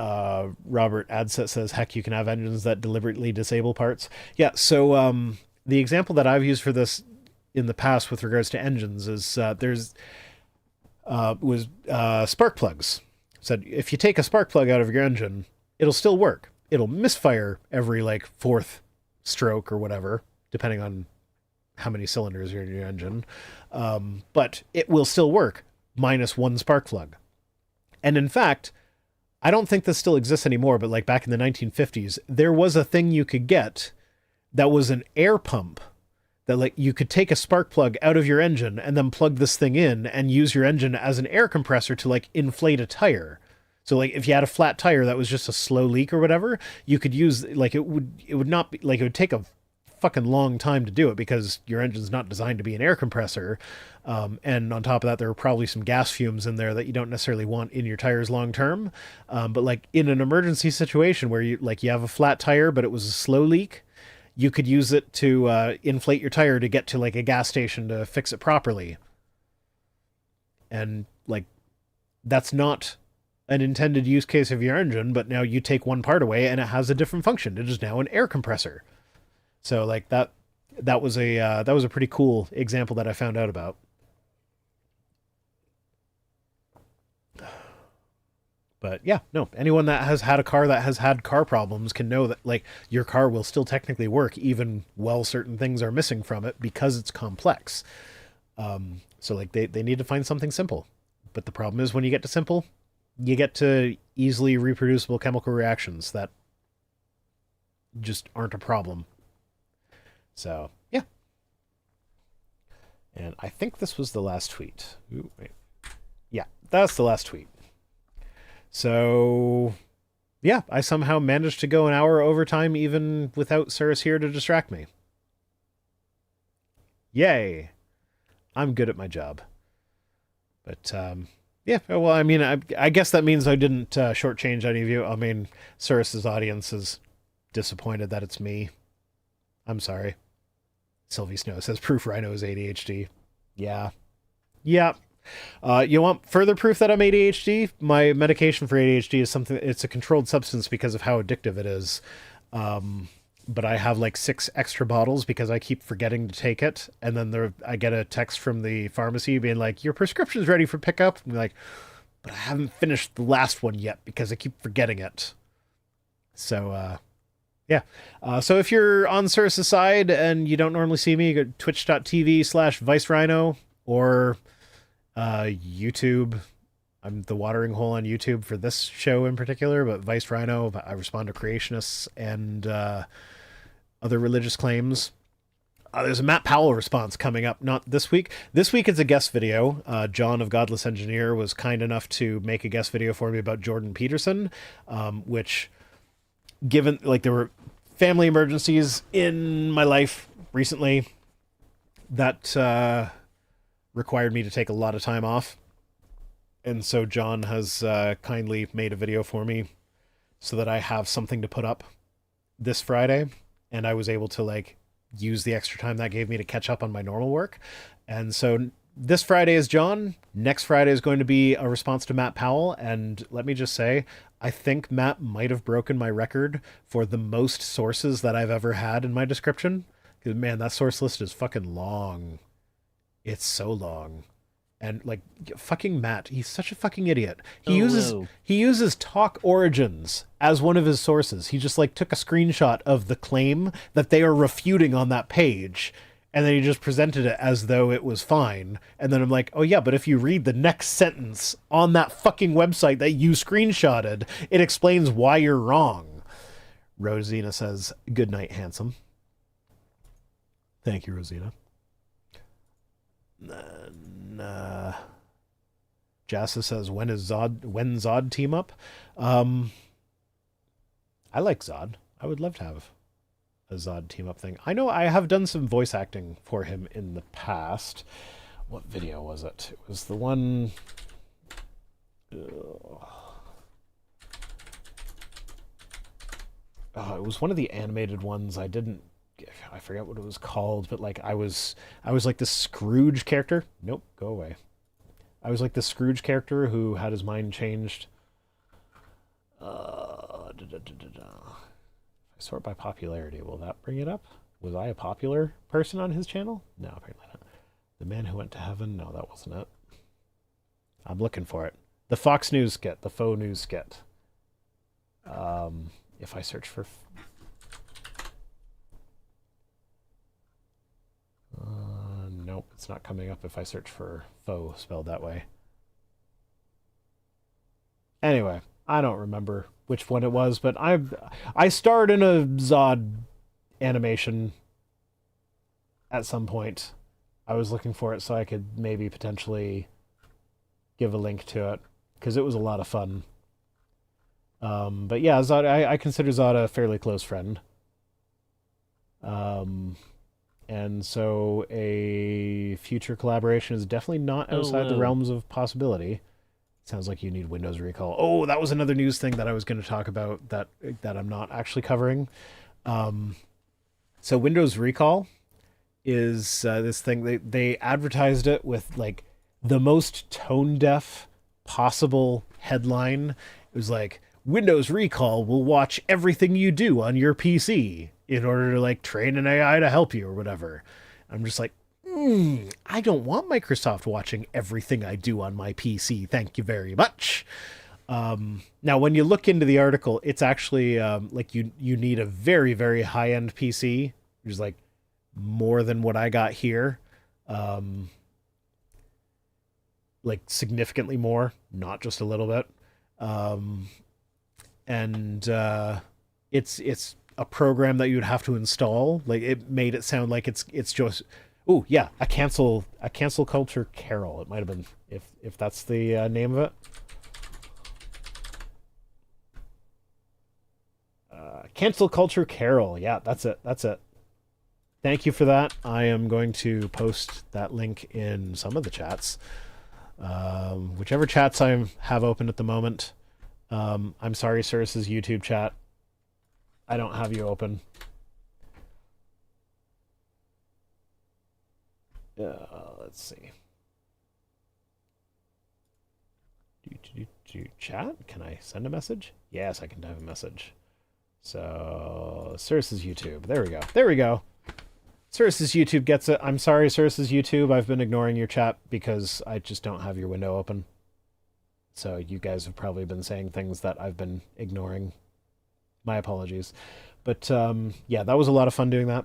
Robert Adset says, heck, you can have engines that deliberately disable parts. Yeah, so the example that I've used for this in the past with regards to engines is spark plugs. Said if you take a spark plug out of your engine, it'll still work. It'll misfire every like fourth stroke or whatever, depending on how many cylinders are in your engine. But it will still work, minus one spark plug. And in fact, I don't think this still exists anymore, but like back in the 1950s, there was a thing you could get that was an air pump that like you could take a spark plug out of your engine and then plug this thing in and use your engine as an air compressor to like inflate a tire. So like if you had a flat tire that was just a slow leak or whatever, you could use like it would not be like it would take a fucking long time to do it because your engine's not designed to be an air compressor. And on top of that, there are probably some gas fumes in there that you don't necessarily want in your tires long term. But like in an emergency situation where you have a flat tire, but it was a slow leak, you could use it to inflate your tire to get to like a gas station to fix it properly. And like, that's not an intended use case of your engine, but now you take one part away and it has a different function. It is now an air compressor. So like that was a pretty cool example that I found out about. But yeah, no, anyone that has had a car that has had car problems can know that like your car will still technically work even while certain things are missing from it because it's complex. So like they need to find something simple. But the problem is when you get to simple, you get to easily reproducible chemical reactions that just aren't a problem. So, yeah. And I think this was the last tweet. Ooh, wait. Yeah, that's the last tweet. So, yeah, I somehow managed to go an hour overtime even without Cirrus here to distract me. Yay. I'm good at my job. But, yeah, well, I mean, I guess that means I didn't shortchange any of you. I mean, Cirrus's audience is disappointed that it's me. I'm sorry. Sylvie Snow says proof Rhino is ADHD. Yeah. Yeah. You want further proof that I'm ADHD? My medication for ADHD is it's a controlled substance because of how addictive it is. But I have like 6 extra bottles because I keep forgetting to take it. And then I get a text from the pharmacy being like, your prescription's ready for pickup. And I'm like, but I haven't finished the last one yet because I keep forgetting it. So, yeah. So if you're on Cirrus's side and you don't normally see me, you go to twitch.tv/ViceRhino or YouTube. I'm the watering hole on YouTube for this show in particular, but Vice Rhino, I respond to creationists and other religious claims. There's a Matt Powell response coming up, not this week. This week it's a guest video. John of Godless Engineer was kind enough to make a guest video for me about Jordan Peterson, which... given like there were family emergencies in my life recently that required me to take a lot of time off. And so John has kindly made a video for me so that I have something to put up this Friday. And I was able to like use the extra time that gave me to catch up on my normal work. And so this Friday is John. Next Friday is going to be a response to Matt Powell. And let me just say, I think Matt might have broken my record for the most sources that I've ever had in my description. Because, man, that source list is fucking long. It's so long. And, like, fucking Matt, he's such a fucking idiot. He uses Talk Origins as one of his sources. He just, like, took a screenshot of the claim that they are refuting on that page, and then he just presented it as though it was fine. And then I'm like, oh yeah, but if you read the next sentence on that fucking website that you screenshotted, it explains why you're wrong. Rosina says, good night, handsome. Thank you, Rosina. Jassa says, when Zod team up? I like Zod. I would love to have a Zod team up thing. I know I have done some voice acting for him in the past. What video was it? It was the one... it was one of the animated ones. I forget what it was called, but like I was like the Scrooge character. Nope, go away. I was like the Scrooge character who had his mind changed. If I sort by popularity, will that bring it up? Was I a popular person on his channel? No, apparently not. The Man Who Went to Heaven? No, that wasn't it. I'm looking for it. The Fox News skit, the faux news skit. If I search for... nope, it's not coming up if I search for faux spelled that way. Anyway, I don't remember which one it was, but I starred in a Zod animation at some point. I was looking for it so I could maybe potentially give a link to it, because it was a lot of fun. But yeah, Zod, I consider Zod a fairly close friend. And so a future collaboration is definitely not outside the realms of possibility. Sounds like you need Windows Recall. Oh, that was another news thing that I was going to talk about that I'm not actually covering. So Windows Recall is this thing. They advertised it with like the most tone-deaf possible headline. It was like, Windows Recall will watch everything you do on your PC in order to like train an AI to help you or whatever. I'm just like, I don't want Microsoft watching everything I do on my PC. Thank you very much. Now, when you look into the article, it's actually like you need a very, very high-end PC, which is like more than what I got here. Like significantly more, not just a little bit. And it's a program that you'd have to install. Like it made it sound like it's just... Oh yeah, a cancel culture Carol. It might have been, if that's the name of it. Cancel culture Carol. Yeah, that's it. Thank you for that. I am going to post that link in some of the chats, whichever chats I have open at the moment. I'm sorry, Cirrus's YouTube chat. I don't have you open. Let's see. Chat? Can I send a message? Yes, I can type a message. So, Cirrus's YouTube. There we go. Cirrus's YouTube gets it. I'm sorry, Cirrus's YouTube. I've been ignoring your chat because I just don't have your window open. So you guys have probably been saying things that I've been ignoring. My apologies. But yeah, that was a lot of fun doing that.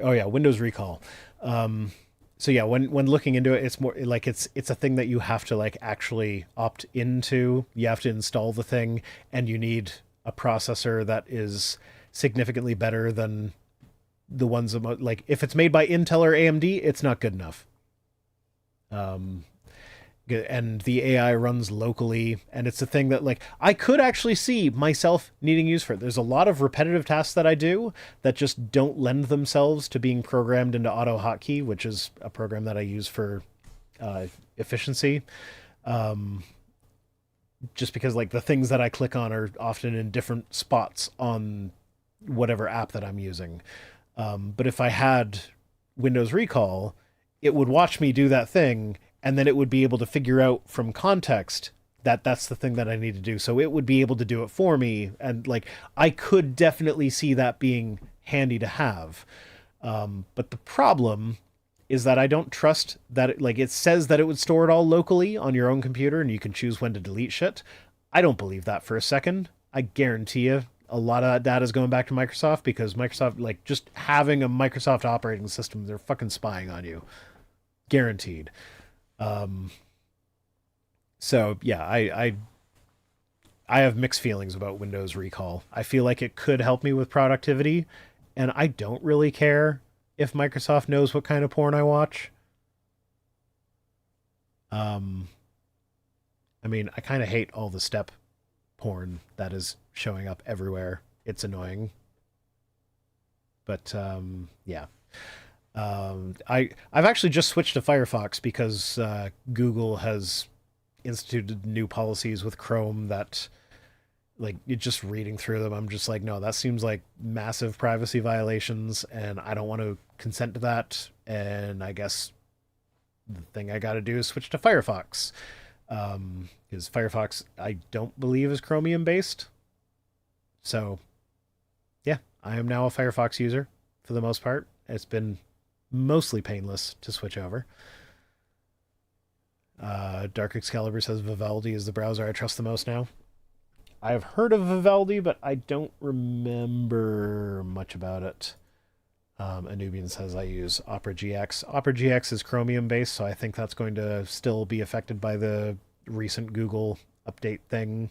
Oh yeah, Windows Recall. So yeah, when looking into it, it's more like it's a thing that you have to like actually opt into. You have to install the thing, and you need a processor that is significantly better than the ones like if it's made by Intel or AMD, it's not good enough. And the AI runs locally, and it's a thing that like I could actually see myself needing use for it. There's a lot of repetitive tasks that I do that just don't lend themselves to being programmed into Auto Hotkey, which is a program that I use for efficiency. Just because like the things that I click on are often in different spots on whatever app that I'm using. But if I had Windows Recall, it would watch me do that thing, and then it would be able to figure out from context that that's the thing that I need to do. So it would be able to do it for me. And like, I could definitely see that being handy to have. But the problem is that I don't trust that it says that it would store it all locally on your own computer and you can choose when to delete shit. I don't believe that for a second. I guarantee you a lot of that data is going back to Microsoft, because Microsoft, like, just having a Microsoft operating system, they're fucking spying on you. Guaranteed. So yeah, I have mixed feelings about Windows Recall. I feel like it could help me with productivity, and I don't really care if Microsoft knows what kind of porn I watch. Um, I mean, I kind of hate all the step porn that is showing up everywhere. It's annoying. But yeah. I've actually just switched to Firefox because Google has instituted new policies with Chrome that, like, you're just reading through them. I'm just like, no, that seems like massive privacy violations, and I don't want to consent to that. And I guess the thing I got to do is switch to Firefox. Because Firefox, I don't believe, is Chromium based. So, yeah, I am now a Firefox user for the most part. It's been mostly painless to switch over. Dark Excalibur says Vivaldi is the browser I trust the most now. I've heard of Vivaldi, but I don't remember much about it. Anubian says I use Opera GX. Opera GX is Chromium based, so I think that's going to still be affected by the recent Google update thing.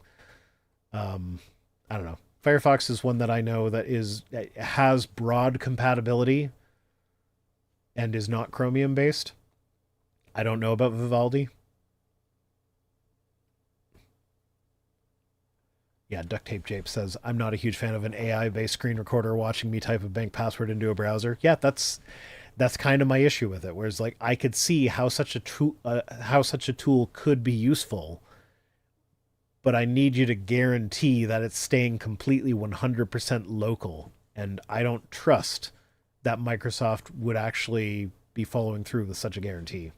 I don't know. Firefox is one that I know that has broad compatibility and is not Chromium based. I don't know about Vivaldi. Yeah, Duct Tape Jape says, I'm not a huge fan of an AI-based screen recorder watching me type a bank password into a browser. Yeah, that's kind of my issue with it. Whereas, like, I could see how such a tool could be useful, but I need you to guarantee that it's staying completely 100% local. And I don't trust that Microsoft would actually be following through with such a guarantee.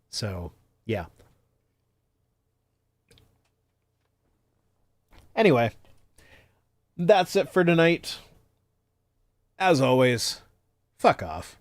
So, yeah. Anyway, that's it for tonight. As always, fuck off.